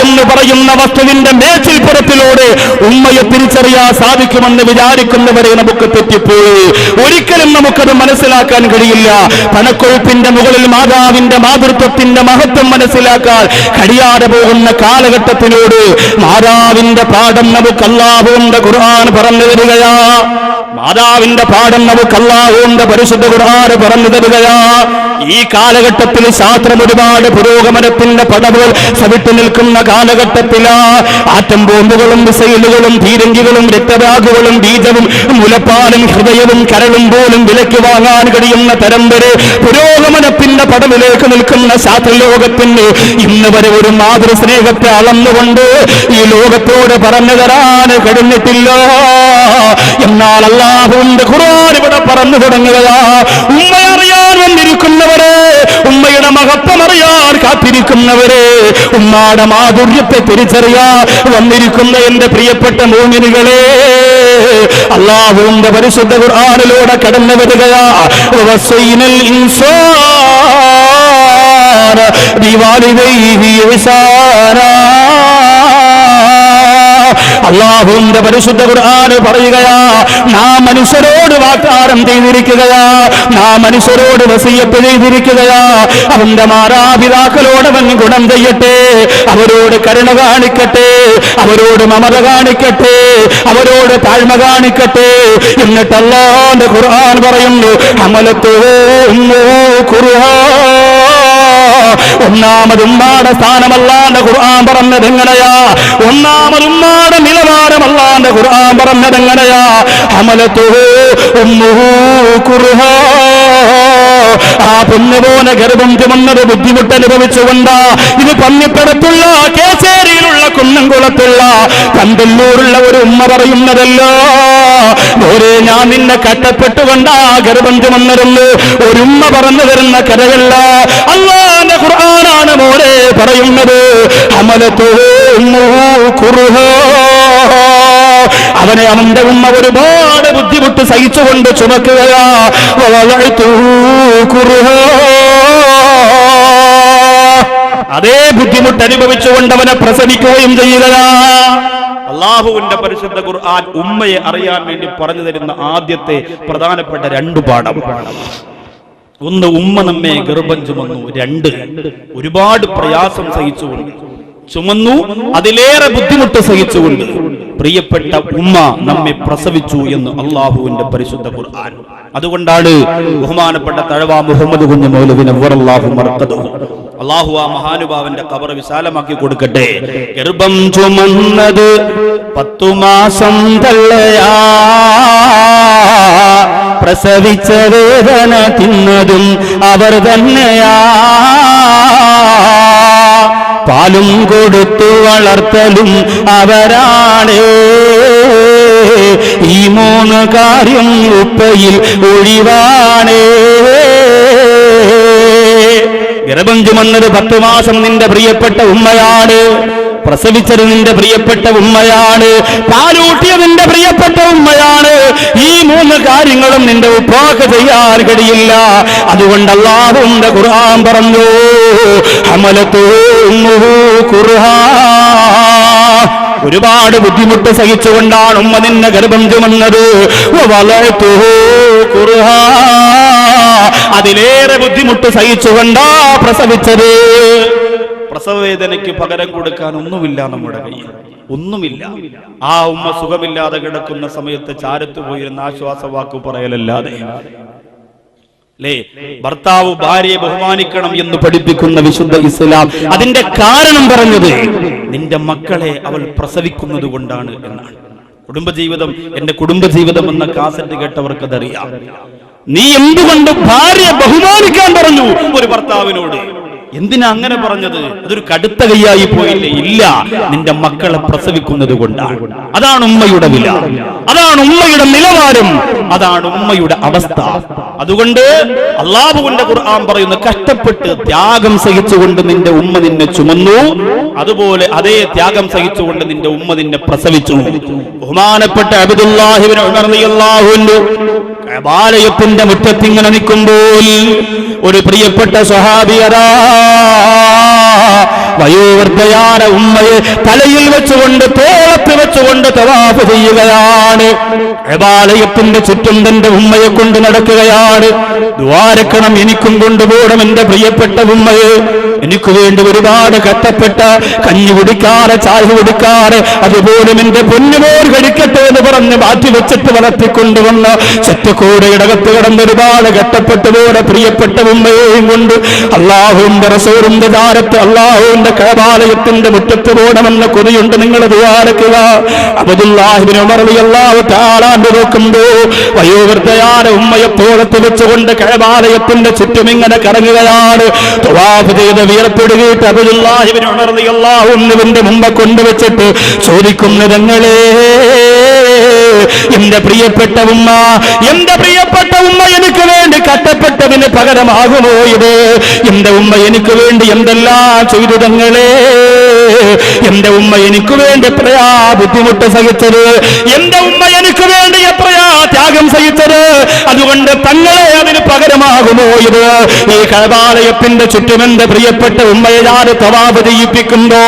എന്ന് പറയുന്ന വസ്തുവിന്റെ മേച്ചിൽപ്പുറത്തിലൂടെ ഉമ്മയെ തിരിച്ചറിയാൻ സാധിക്കുമെന്ന് വിചാരിക്കുന്നവരെ നമുക്ക് തെറ്റിപ്പോയി. ഒരിക്കലും നമുക്കത് മനസ്സിലാക്കാൻ കഴിയില്ല. പണക്കൊഴുപ്പിന്റെ മുകളിൽ മാതാവിന്റെ മാതൃത്വത്തിന്റെ മഹത്വം മനസ്സിലാക്കാൻ കഴിയാതെ പോകുന്ന കാലഘട്ടത്തിനോട് മാതാവിന്റെ പാഠം നമുക്ക് അല്ലാഹുവിന്റെ ഖുർആൻ പറഞ്ഞു തരികയാ. മാതാവിന്റെ പാഠം നമുക്ക് അല്ലാഹുവിന്റെ പരിശുദ്ധ ഖുർആൻ പറഞ്ഞു തരികയാ. ഈ കാലഘട്ടത്തിൽ ശാസ്ത്രം ഒരുപാട് പുരോഗമനത്തിന്റെ പടവുകൾ ചവിട്ടി നിൽക്കുന്ന കാലഘട്ടത്തിലാ. ആറ്റം ബോംബുകളും മിസൈലുകളും പീരങ്കികളും രക്തബാഗുകളും ബീജവും മുലപ്പാലും ഹൃദയവും കരളും പോലും വിലയ്ക്ക് വാങ്ങാൻ കഴിയുന്ന തരം വരെ പുരോഗമനത്തിന്റെ പടവിലേക്ക് നിൽക്കുന്ന ശാസ്ത്രലോകത്തിന് ഇന്ന് വരെ ഒരു മാതൃസ്നേഹത്തെ അളന്നുകൊണ്ട് ഈ ലോകത്തോട് പറഞ്ഞു തരാൻ കഴിഞ്ഞിട്ടില്ല. എന്നാൽ അല്ലാഹുവിന്റെ ഖുർആൻ ഇവിടെ പറഞ്ഞു തുടങ്ങുകയാ. ഉമ്മയറിയാൻ വന്നിരിക്കുന്നവരെ, ഉമ്മയുടെ മഹത്വം അറിയാൻ കാത്തിരിക്കുന്നവരെ, ഉമ്മാടെ മാധുര്യത്തെ തിരിച്ചറിയാൻ വന്നിരിക്കുന്ന എന്റെ പ്രിയപ്പെട്ട മോമിനികളെ, അല്ലാഹുവിന്റെ പരിശുദ്ധ ഖുർആനിലൂടെ കടന്നു വരികയാ. വസൈനൽ ഇൻസാന ബിവാലിദൈഹി ഇഹ്സാനാ. അല്ലാഹുവിന്റെ പരിശുദ്ധ ഖുർആൻ പറയുകയാ, നാം മനുഷ്യരോട് വാഗ്ദാനം ചെയ്തിരിക്കുകയാ, നാം മനുഷ്യരോട് വസിയ്യത്ത് ചെയ്തിരിക്കുകയാ. അവന്റെ മാതാപിതാക്കളോട് അവൻ ഗുണം ചെയ്യട്ടെ, അവരോട് കരുണ കാണിക്കട്ടെ, അവരോട് മമത കാണിക്കട്ടെ, അവരോട് താഴ്മ കാണിക്കട്ടെ. എന്നിട്ട് അല്ലാഹുവിന്റെ ഖുർആൻ പറയുന്നു, ഹമലത്തു ഉമ്മു ഖുർആൻ. ഒന്നാമത് ഉമ്മാടെ സ്ഥാനമല്ലാന്റെ ഖുർആൻ പറഞ്ഞത് എങ്ങനെയാ? ഒന്നാമത് ഉമ്മാടെ നിലവാരം അല്ലാന്റെ ഖുർആൻ പറഞ്ഞത് എങ്ങനെയാ? ഹമലത്തുഹു ഉമ്മുഹു ഖുർആ. ആ പൊന്നുപോലെ ഗർഭം ചുമന്നത് ബുദ്ധിമുട്ട് അനുഭവിച്ചുകൊണ്ടാ. ഇത് പന്നിപ്പടത്തുള്ള, കേച്ചേരിയിലുള്ള, കുന്നംകുളത്തുള്ള, കണ്ടല്ലൂരുള്ള ഒരു ഉമ്മ പറയുന്നതല്ലോ. ഓരേ ഞാൻ നിന്നെ കട്ടപ്പെട്ടുകൊണ്ടാ ഗർഭം ചുമന്നിരുന്നു ഒരു ഉമ്മ പറഞ്ഞു തരുന്ന കഥയല്ല, അല്ലാഹുവിന്റെ ഖുർആനാണ് മോനെ പറയുന്നത്. ഹമലത്തുഹു ഉമ്മുഹു ഖുർആ. അവനെ അവന്റെ ഉമ്മ ഒരുപാട് ബുദ്ധിമുട്ട് സഹിച്ചുകൊണ്ട് ചുമക്കുകയാ. അതേ ബുദ്ധിമുട്ട് അനുഭവിച്ചുകൊണ്ട് അവനെ പ്രസവിക്കുകയും ചെയ്യുകയാ. അല്ലാഹുവിന്റെ പരിശുദ്ധ ഖുർആൻ ഉമ്മയെ അറിയാൻ വേണ്ടി പറഞ്ഞു തരുന്ന ആദ്യത്തെ പ്രധാനപ്പെട്ട 2 പാഠം. ഒന്ന്, ഉമ്മ നമ്മെ ഗർഭം ചുമന്നു. 2, ഒരുപാട് പ്രയാസം സഹിച്ചുകൊണ്ട് ചുമന്നു, അതിലേറെ ബുദ്ധിമുട്ട് സഹിച്ചുകൊണ്ട് പ്രിയപ്പെട്ട ഉമ്മ നമ്മെ പ്രസവിച്ചു എന്ന് അല്ലാഹുവിന്റെ പരിശുദ്ധ ഖുർആൻ. അതുകൊണ്ടാണ് ബഹുമാനപ്പെട്ട തഴവ മുഹമ്മദ് കുഞ്ഞ് മൗലവി നവ്വറല്ലാഹു മർഖദഹു, അല്ലാഹു ആ മഹാനുഭാവന്റെ ഖബർ വിശാലമാക്കി കൊടുക്കട്ടെ, ഗർഭം ചുമന്നത് 10 മാസം തള്ളയാ, പ്രസവിച്ച വേദന തിന്നതും അവർ തന്നെയാ, പാലും കൊടുത്തു വളർത്തലും അവരാണ്. ഈ 3 കാര്യം ഉപ്പയിൽ ഒഴിവാണ്. ഗർഭം ചുമന്നത് 10 മാസം നിന്റെ പ്രിയപ്പെട്ട ഉമ്മയാണ്, പ്രസവിച്ചത് നിന്റെ പ്രിയപ്പെട്ട ഉമ്മയാണ്, പാലൂട്ടിയത് നിന്റെ പ്രിയപ്പെട്ട ഉമ്മയാണ്. ഈ 3 കാര്യങ്ങളും നിന്റെ ഉപ്പാക്ക് ചെയ്യാൻ കഴിയില്ല. അതുകൊണ്ട് അല്ലാഹുവിന്റെ ഖുർആൻ പറഞ്ഞു, ഹമലത്തു ഉമ്മുഹു ഖുർആൻ. ഒരുപാട് ബുദ്ധിമുട്ട് സഹിച്ചുകൊണ്ടാണ് ഉമ്മ നിന്നെ ഗർഭം ചുമന്നത്. വലഅതുഹു ഖുർആൻ. അതിലേറെ ബുദ്ധിമുട്ട് സഹിച്ചുകൊണ്ടാ പ്രസവിച്ചത്. പ്രസവവേദനയ്ക്ക് പകരം കൊടുക്കാൻ ഒന്നുമില്ല നമ്മുടെ കയ്യിൽ, ഒന്നുമില്ല. ആ ഉമ്മ സുഖമില്ലാതെ കിടക്കുന്ന സമയത്ത് ചാരത്ത് പോയിരുന്ന ആശ്വാസവാക്ക് പറയലല്ലാതെ, അല്ലേ, ഭർത്താവ് ഭാര്യയെ ബഹുമാനിക്കണം എന്ന് പഠിപ്പിക്കുന്ന വിശുദ്ധ ഇസ്ലാം അതിന്റെ കാരണം പറഞ്ഞത് നിന്റെ മക്കളെ അവൾ പ്രസവിക്കുന്നത് കൊണ്ടാണ് എന്നാണ്. കുടുംബജീവിതം, എന്റെ കുടുംബജീവിതം എന്ന കാസറ്റ് കേട്ടവർക്ക് അതറിയാം. നീ എന്തുകൊണ്ട് ഭാര്യ ബഹുമാനിക്കാൻ പറഞ്ഞു ഒരു ഭർത്താവിനോട്? എന്തിനാ അങ്ങനെ പറഞ്ഞത്? അതൊരു കടുത്ത കൈയായി പോയില്ലേ? ഇല്ല, നിന്റെ മക്കളെ പ്രസവിക്കുന്നത് കൊണ്ടാണ്. അതാണ് ഉമ്മയുടെ വില, അതാണ് ഉമ്മയുടെ നിലവാരം, അതാണ് ഉമ്മയുടെ അവസ്ഥ. അതുകൊണ്ട് അല്ലാഹുവിന്റെ ഖുർആൻ പറയുന്നു, കഷ്ടപ്പെട്ട് ത്യാഗം സഹിച്ചുകൊണ്ട് നിന്റെ ഉമ്മ നിന്നെ ചുമന്നു, അതുപോലെ അതേ ത്യാഗം സഹിച്ചുകൊണ്ട് നിന്റെ ഉമ്മ നിന്നെ പ്രസവിച്ചു. ബഹുമാനപ്പെട്ട അബ്ദുല്ലാഹി ഇബ്നു ഉമർ റളിയല്ലാഹു അൻഹു കഅബാലയത്തിന്റെ മുറ്റത്തിങ്ങനെ നിൽക്കുമ്പോൾ ഒരു പ്രിയപ്പെട്ട സ്വഹാബിയരാ വയോവൃദ്ധയായ ഉമ്മയെ തലയിൽ വെച്ചുകൊണ്ട് തോളത്ത് വെച്ചുകൊണ്ട് തവാഫ് ചെയ്യുകയാണ്. കഅബാലയത്തിന്റെ ചുറ്റും തന്റെ ഉമ്മയെ കൊണ്ട് നടക്കുകയാണ്. ദ്വാരക്കണം, എനിക്കും കൊണ്ടുപോകണം എന്റെ പ്രിയപ്പെട്ട ഉമ്മയെ. എനിക്ക് വേണ്ടി ഒരുപാട് കഷ്ടപ്പെട്ട, കഞ്ഞി കുടിക്കാറ്, ചായ കുടിക്കാറ്, അതുപോലും എന്റെ പൊന്നുമോർ കഴിക്കട്ടെ എന്ന് പറഞ്ഞ് മാറ്റി വെച്ചിട്ട് വളർത്തിക്കൊണ്ടുവന്ന ചെറ്റക്കോടയുടെ അകത്ത് കിടന്ന് ഒരുപാട് കഷ്ടപ്പെട്ടതോടെ പ്രിയപ്പെട്ട ഉമ്മയെയും കൊണ്ട് അല്ലാഹുവിന്റെ റസൂലിന്റെ ദാരത്ത് അല്ലാഹുവിന്റെ കഅബാലയത്തിന്റെ മുറ്റത്ത് പോകണമെന്ന കൊതിയുണ്ട്. നിങ്ങൾ ദ്വാരക്കുക. അബ്ദുല്ലാഹി ഇബ്നു ഉമർ റളിയല്ലാഹു തആല നോക്കുമ്പോ വയോവൃദ്ധയായ ഉമ്മയെ തോളത്ത് വെച്ചുകൊണ്ട് കഅബാലയത്തിന്റെ ചുറ്റും ഇങ്ങനെ കറങ്ങുകയാണ്. തവാഫ് ചെയ്ത് വിയർപ്പെടുകയിട്ട് അബ്ദുല്ലാഹി ഇബ്നു ഉമർ റളിയല്ലാഹു അൻഹുവിന്റെ മുമ്പ് കൊണ്ടുവച്ചിട്ട് ചോദിക്കുന്നു, തങ്ങളെ, എന്റെ പ്രിയപ്പെട്ട ഉമ്മ, എന്റെ പ്രിയപ്പെട്ട ഉമ്മ എനിക്ക് വേണ്ടി കഷ്ടപ്പെട്ടതിന് പകരമാകുമോ ഇത്? എന്റെ ഉമ്മ എനിക്ക് വേണ്ടി എന്തെല്ലാം ചെയ്തു തങ്ങളെ? എന്റെ ഉമ്മ എനിക്ക് വേണ്ടി എത്രയാ ബുദ്ധിമുട്ട് സഹിച്ചത്, എന്റെ ഉമ്മ എനിക്ക് വേണ്ടി എത്രയാ ത്യാഗം സഹിച്ചത്. അതുകൊണ്ട് തങ്ങളെ അതിന് പകരമാകുമോ ഇത്? ഈ കഅബാലയത്തിന്റെ ചുറ്റും എന്റെ പ്രിയപ്പെട്ട ഉമ്മയെ ഞാൻ തവാഫ് ചെയ്യിപ്പിക്കുമ്പോ,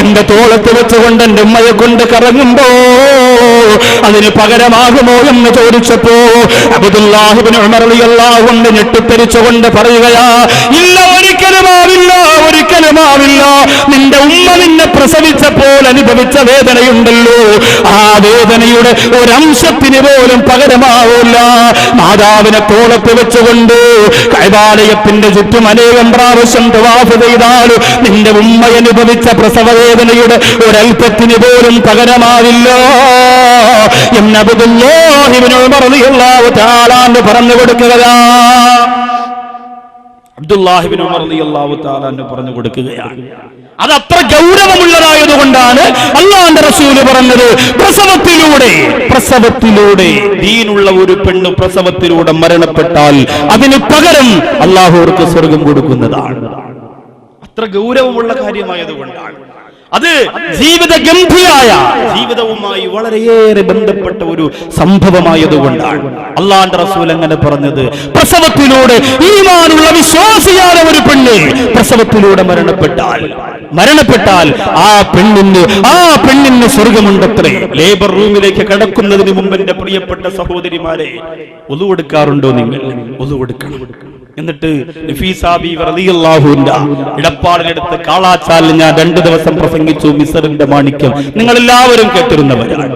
എന്റെ തോളത്ത് വെച്ചുകൊണ്ട് എന്റെ ഉമ്മയെ കൊണ്ട് കറങ്ങുമ്പോ അതിന് പകരമാകുമോ എന്ന് ചോദിച്ചപ്പോ അബ്ദുല്ലാഹി ഇബ്നു ഉമർ റളിയല്ലാഹു അൻഹു ഞെട്ടിത്തെറിച്ചുകൊണ്ട് പറയുകയാ, ഇല്ല, ഒരിക്കലുമാവില്ല, ഒരിക്കലുമാവില്ല. നിന്റെ ഉമ്മ നിന്നെ പ്രസവിച്ചപ്പോൾ അനുഭവിച്ച വേദനയുണ്ടല്ലോ, ആ വേദനയുടെ ഒരംശത്തിന് പോലും പകരമാവില്ല. മാതാവിനെ തോളത്ത് വെച്ചുകൊണ്ട് കഅബാലയത്തിന്റെ ചുറ്റും അനേകം പ്രാവശ്യം തവാഫ് ചെയ്താൽ നിന്റെ ഉമ്മ അനുഭവിച്ച പ്രസവ വേദനയുടെ ഒരൽപ്പത്തിന് പോലും പകരമാവില്ല എന്ന് അബ്ദുല്ലാഹി ഇബ്നു ഉമർ റളിയല്ലാഹു തആല പറഞ്ഞു കൊടുക്കുകയാ. അബ്ദുല്ലാഹി ഇബ്നു ഉമർ റളിയല്ലാഹു തആല പറഞ്ഞു കൊടുക്കുകയാണ്. അത് അത്ര ഗൗരവമുള്ളതായതുകൊണ്ടാണ് അല്ലാഹുവിന്റെ റസൂല് പറഞ്ഞത്, പ്രസവത്തിലൂടെ ദീനുള്ള ഒരു പെണ്ണ് പ്രസവത്തിലൂടെ മരണപ്പെട്ടാൽ അതിന് പകരം അല്ലാഹു അവർക്ക് സ്വർഗം കൊടുക്കുന്നതാണ്. അത്ര ഗൗരവമുള്ള കാര്യമായതുകൊണ്ടാണ്. അത് ജീവിതഗന്ധിയായ, ജീവിതവുമായി വളരെയേറെ ബന്ധപ്പെട്ട ഒരു സംഭവമായതുകൊണ്ടാണ് അല്ലാഹുവിന്റെ റസൂൽ അങ്ങനെ പറഞ്ഞത്. പ്രസവത്തിലൂടെ ഈമാനുള്ള വിശ്വാസിയായ ഒരു പെണ്ണ് പ്രസവത്തിലൂടെ മരണപ്പെട്ടാൽ ആ പെണ്ണിന് സ്വർഗമുണ്ടത്രേ. ലേബർ റൂമിലേക്ക് കടക്കുന്നതിന് മുമ്പ് എന്റെ പ്രിയപ്പെട്ട സഹോദരിമാരെ, ഒളു കൊടുക്കാറുണ്ടോ നിങ്ങൾ? ഒളു കൊടുക്കണം. എന്നിട്ട് നഫീസാ ബീവി റളിയല്ലാഹു അൻഹാ ഇടപ്പാടിനടുത്ത് കാളാച്ചാലിൽ ഞാൻ 2 ദിവസം പ്രസംഗിച്ചു. മിസ്റിന്റെ മാണിക്യം നിങ്ങൾ എല്ലാവരും കേട്ടിരുന്നവരാണ്.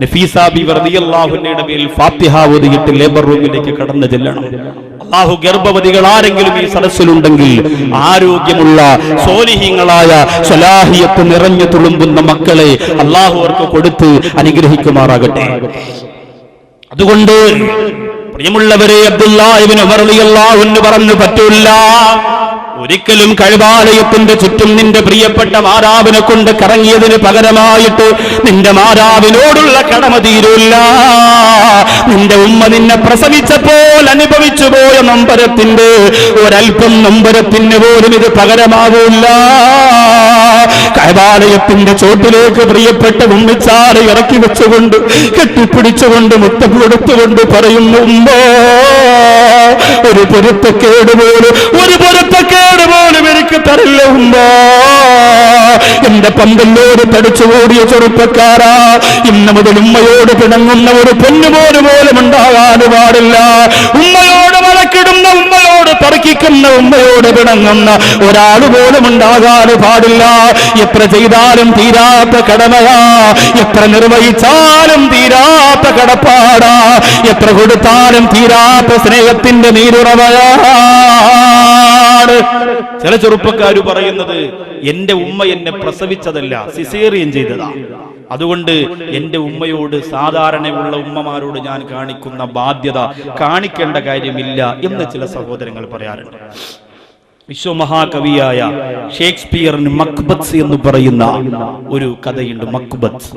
നഫീസാ ബീവി റളിയല്ലാഹു അൻഹയുടെ മേൽ ഫാത്തിഹ ഓതിയിട്ട് ലേബർ റൂമിലേക്ക് കടന്നു ചെല്ലണം. അല്ലാഹു ഗർഭവതികൾ ആരെങ്കിലും ഈ സദസ്സിലുണ്ടെങ്കിൽ ആരോഗ്യമുള്ള സ്വാലിഹീങ്ങളായ സ്വലാഹിയത്ത് നിറഞ്ഞു തുളുമ്പുന്ന മക്കളെ അല്ലാഹു അവർക്ക് കൊടുത്ത് അനുഗ്രഹിക്കുമാറാകട്ടെ. അതുകൊണ്ട് പ്രിയമുള്ളവരെ, അബ്ദുല്ലാഹി ഇബ്നു ഉമർ റളിയല്ലാഹു അൻഹു പറഞ്ഞു, പറ്റൂല, ഒരിക്കലും കഅബാലയത്തിന്റെ ചുറ്റും നിന്റെ പ്രിയപ്പെട്ട മാതാവിനെ കൊണ്ട് കറങ്ങിയതിന് പകരമായിട്ട് നിന്റെ മാതാവിനോടുള്ള കടമ തീരൂല്ല. നിന്റെ ഉമ്മ നിന്നെ പ്രസവിച്ചപ്പോൾ അനുഭവിച്ചു പോയ നൊമ്പരത്തിന്റെ ഒരൽപ്പം നൊമ്പരത്തിന് പോലും ഇത് പകരമാവൂല്ല. കഅബാലയത്തിന്റെ ചോട്ടിലേക്ക് പ്രിയപ്പെട്ട ഉമ്മിച്ചാറ് ഇറക്കി വെച്ചുകൊണ്ട് കെട്ടിപ്പിടിച്ചുകൊണ്ട് മുത്തം കൊടുത്തുകൊണ്ട് പറയുന്നു, ഒരു പൊരുത്തക്കേട് പോലും എനിക്ക് തരില്ല ഉമ്മ. എന്റെ പന്തല്ലോട് തടിച്ചുകൂടിയ ചെറുപ്പക്കാരാ, ഇന്ന് മുതൽ ഉമ്മയോട് പിണങ്ങുന്ന ഒരു പൊന്നുപോലും ഉണ്ടാകാൻ പാടില്ല. ഉമ്മയോട് വഴക്കിടുന്ന, ഉമ്മയോട് തർക്കിക്കുന്ന, ഉമ്മയോട് പിണങ്ങുന്ന ഒരാൾ പോലും ഉണ്ടാകാൻ പാടില്ല. എത്ര ചെയ്താലും തീരാത്ത കടമയാ, എത്ര നിർവഹിച്ചാലും തീരാത്ത കടപ്പാടാ, എത്ര കൊടുത്താലും തീരാത്ത സ്നേഹത്തിന്റെ നീരുറവയാണ്. ചില ചെറുപ്പക്കാര് പറയുന്നത്, എന്റെ ഉമ്മ എന്നെ പ്രസവിച്ചതല്ല, സിസേറിയൻ ചെയ്തതാ. അതുകൊണ്ട് എന്റെ ഉമ്മയോട്, സാധാരണയുള്ള ഉമ്മമാരോട് ഞാൻ കാണിക്കുന്ന ബാധ്യത കാണിക്കേണ്ട കാര്യമില്ല എന്ന് ചില സഹോദരങ്ങൾ പറയാറുണ്ട്. വിശ്വമഹാകവിയായ ഷേക്സ്പിയറിന് മക്ബത്ത് എന്ന് പറയുന്ന ഒരു കഥയുണ്ട്. മക്ബത്ത്.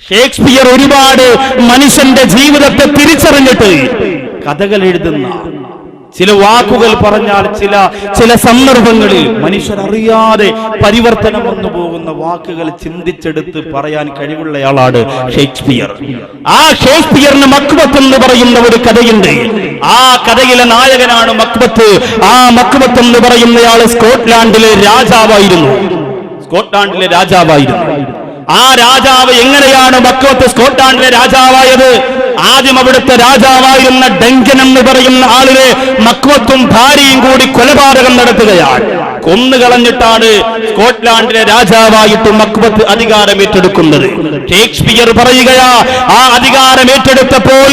ഷേക്സ്പിയർ ഒരുപാട് മനുഷ്യന്റെ ജീവിതത്തെ തിരിച്ചറിഞ്ഞിട്ട് കഥകൾ എഴുതുന്ന, ചില വാക്കുകൾ പറഞ്ഞാൽ ചില സന്ദർഭങ്ങളിൽ മനുഷ്യരറിയാതെ പരിവർത്തനം വന്നു പോകുന്ന വാക്കുകൾ ചിന്തിച്ചെടുത്ത് പറയാൻ കഴിവുള്ളയാളാണ് ഷേക്സ്പിയർ. ആ ഷേക്സ്പിയറിന് മക്ബത്ത് എന്ന് പറയുന്ന ഒരു കഥയുണ്ട്. ആ കഥയിലെ നായകനാണ് മക്ബത്ത്. ആ മക്ബത്ത് എന്ന് പറയുന്നയാള് സ്കോട്ട്ലാൻഡിലെ രാജാവായിരുന്നു. ആ രാജാവ് എങ്ങനെയാണ് മക്ബത്ത് സ്കോട്ട്ലാൻഡിലെ രാജാവായത്? ആദ്യം അവിടുത്തെ രാജാവായിരുന്ന ഡങ്കൻ എന്ന് പറയുന്ന ആളിനെ മക്ബത്തും ഭാര്യയും കൂടി കൊലപാതകം നടത്തുകയാണ്. കൊന്നുകളഞ്ഞിട്ടാണ് സ്കോട്ട്ലാൻഡിലെ രാജാവായിട്ട് മക്ബത്ത് അധികാരം ഏറ്റെടുക്കുന്നത്. ഷേക്സ്പിയർ പറയുകയാ, ആ അധികാരം ഏറ്റെടുത്തപ്പോൾ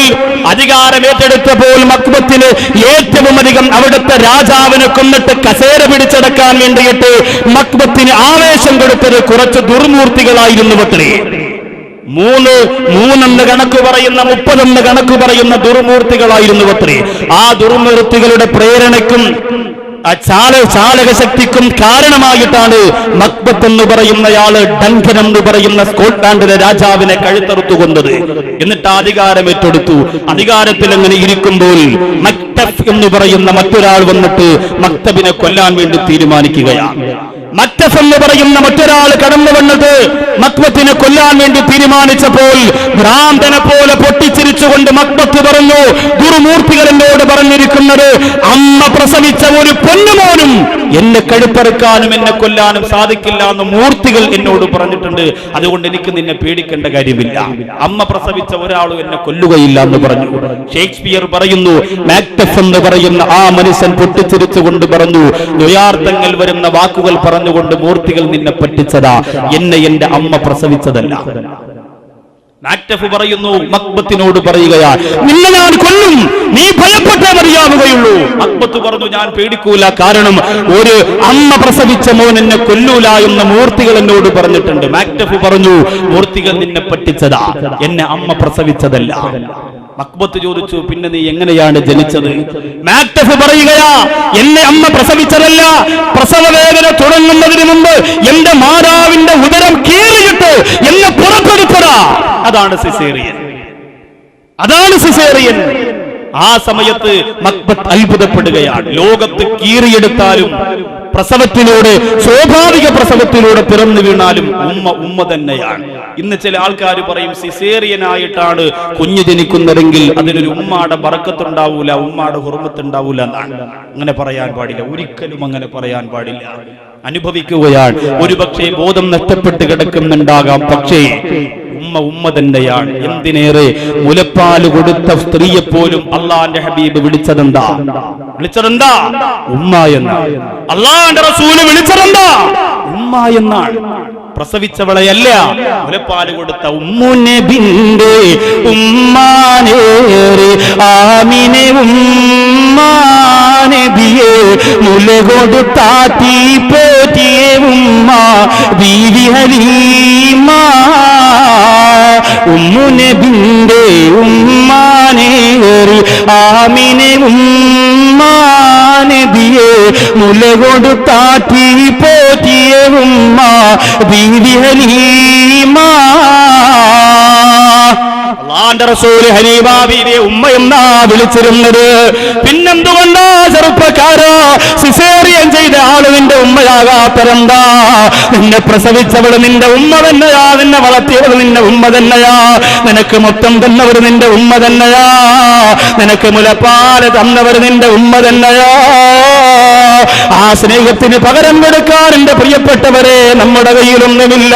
മക്ബത്തിന് ഏറ്റവും അധികം അവിടുത്തെ രാജാവിനെ കൊന്നിട്ട് കസേര പിടിച്ചടക്കാൻ വേണ്ടിയിട്ട് മക്ബത്തിന് ആവേശം കൊടുത്തത് കുറച്ച് ദുർമൂർത്തികളായിരുന്നു. മൂന്നെന്ന് കണക്ക് പറയുന്ന 30 കണക്ക് പറയുന്ന ദുർമൂർത്തികളായിരുന്നു അത്രേ. ആ ദുർമൂർത്തികളുടെ പ്രേരണയ്ക്കും ചാലകശക്തിക്കും കാരണമായിട്ടാണ് മക്ബത്ത് എന്ന് പറയുന്നയാള് ഡങ്കൻ എന്ന് പറയുന്ന സ്കോട്ട്ലാൻഡിലെ രാജാവിനെ കഴുത്തറുത്തു കൊന്നത്. എന്നിട്ട് അധികാരം ഏറ്റെടുത്തു. അധികാരത്തിൽ അങ്ങനെ ഇരിക്കുമ്പോൾ മക്തഫ് എന്ന് പറയുന്ന മറ്റൊരാൾ വന്നിട്ട് മക്തബിനെ കൊല്ലാൻ വേണ്ടി തീരുമാനിക്കുകയാണ്. മക്തഫ് എന്ന് പറയുന്ന മറ്റൊരാൾ കടന്നു വന്നത് മക്ബത്തിനെ കൊല്ലാൻ വേണ്ടി തീരുമാനിച്ചപ്പോൾ ഭ്രാന്തനെ പോലെ പൊട്ടിച്ചിരിച്ചുകൊണ്ട് മക്ബത്ത് പറഞ്ഞു, ദുർമൂർത്തികൾ എന്നോട് പറഞ്ഞിരിക്കുന്നത് അമ്മ പ്രസവിച്ച ഒരു പൊന്നുമോനും എന്നെ കഴുത്തറുക്കാനും എന്നെ കൊല്ലാനും സാധിക്കില്ല എന്ന് മൂർത്തികൾ എന്നോട് പറഞ്ഞിട്ടുണ്ട്. അതുകൊണ്ട് എനിക്ക് നിന്നെ പേടിക്കേണ്ട കാര്യമില്ല. അമ്മ പ്രസവിച്ച ഒരാളും എന്നെ കൊല്ലുകയില്ല എന്ന് പറഞ്ഞു. ഷേക്സ്പിയർ പറയുന്നു, മക്തഫ് എന്ന് പറയുന്ന ആ മനുഷ്യൻ പൊട്ടിച്ചിരിച്ചുകൊണ്ട് പറഞ്ഞു, ദ്വയാർത്ഥങ്ങൾ വരുന്ന വാക്കുകൾ പറഞ്ഞുകൊണ്ട് മൂർത്തികൾ നിന്നെ പറ്റിച്ചതാ, എന്നെ എന്റെ അമ്മ പ്രസവിച്ചതല്ല. മക്തഫ് പറയുന്നു, മക്ബത്തിനോട് പറയുകയാ, നിന്നെ ഞാൻ കൊല്ലും, നീ ഭയപ്പെട്ടേ മതിയാവുകയുള്ളൂ. മക്ബത്ത് പറഞ്ഞു, ഞാൻ പേടിക്കൂല, കാരണം ഒരു അമ്മ പ്രസവിച്ച മോൻ എന്നെ കൊല്ലൂല എന്ന് മൂർത്തികൾ എന്നോട് പറഞ്ഞിട്ടുണ്ട്. മക്തഫ് പറഞ്ഞു, മൂർത്തികൾ നിന്നെ പറ്റിച്ചതാ, എന്നെ അമ്മ പ്രസവിച്ചതല്ല. മക്ബത്ത് ചോദിച്ചു, പിന്നെ നീ എങ്ങനെയാണ് ജനിച്ചത്? മക്തഫ് പറയുകയാ, എന്നെ അമ്മ പ്രസവിച്ചതല്ല, പ്രസവ വേദന തുടങ്ങുന്നതിന് മുമ്പ് എന്റെ മാതാവിന്റെ ഉദരം കീറിയിട്ട് എന്നെ പുറപ്പെടുത്തതാ. അതാണ് സിസേറിയൻ. ആ സമയത്ത് മക്ബത്ത് അത്ഭുതപ്പെടുകയാണ്. ലോകത്ത് കീറിയെടുത്താലും പ്രസവത്തിലൂടെ, സ്വാഭാവിക പ്രസവത്തിലൂടെ പിറന്നു വീണാലും ഉമ്മ തന്നെയാണ്. ഇന്ന് ചില ആൾക്കാർ പറയും സിസേറിയനായിട്ടാണ് കുഞ്ഞ് ജനിക്കുന്നതെങ്കിൽ അതിനൊരു ഉമ്മാടെ ബറക്കത്തുണ്ടാവൂല, ഉമ്മാടെ ഹുർമത്തുണ്ടാവൂല എന്നാണ്. അങ്ങനെ പറയാൻ പാടില്ല, ഒരിക്കലും അങ്ങനെ പറയാൻ പാടില്ല. അനുഭവിക്കുകയാണ്. ഒരുപക്ഷെ ബോധം നഷ്ടപ്പെട്ട് കിടക്കുന്നുണ്ടാകാം, പക്ഷേ ഉമ്മ തന്നെയാണ്. എന്തിനേറെ മുലപ്പാല് കൊടുത്ത സ്ത്രീയെ പോലും അള്ളാന്റെ ഹബീബ് വിളിച്ചതെന്താ? ഉമ്മ എന്നാണ്. അള്ളാന്റെ റസൂല് വിളിച്ചതെന്താ? ഉമ്മ എന്നാണ്. പ്രസവിച്ചവളെയല്ല, മുലപ്പാല് കൊടുത്ത ഉമ്മുനബിന്റെ ഉമ്മാനേറെ ആമിനെ ഉമ്മാനബിയെ മുല കൊടുത്താറ്റി പോറ്റിയ ഉമ്മ ബീവി ഹലീമ. ഉമ്മുനബിന്റെ ഉമ്മാനേറെ ആമിനെ ഉമ്മാനബിയെ മുല കൊടുത്താറ്റി പോറ്റിയ ഉമ്മ ബീവി ഹലീമ. അല്ലാഹുവിന്റെ റസൂൽ ഹലീമ ബീവിയെ ഉമ്മ എന്നാ വിളിച്ചിരുന്നത്. പിന്നെന്തുകൊണ്ടാ ചെറുപ്പക്കാരാ സിസേറിയൻ ചെയ്ത ആള് നിന്റെ ഉമ്മയാകാത്തരെന്താ? നിന്നെ പ്രസവിച്ചവള് നിന്റെ ഉമ്മ തന്നെയാ, നിന്നെ വളർത്തിയവൾ നിന്റെ ഉമ്മ തന്നെയാ, നിനക്ക് മൊത്തം തന്നവർ നിന്റെ ഉമ്മ തന്നെയാ, നിനക്ക് മുലപ്പാല് തന്നവർ നിന്റെ ഉമ്മ തന്നെയാ. ആ സ്നേഹത്തിന് പകരം കൊടുക്കാൻ എന്റെ പ്രിയപ്പെട്ടവരെ നമ്മുടെ കയ്യിലൊന്നുമില്ല.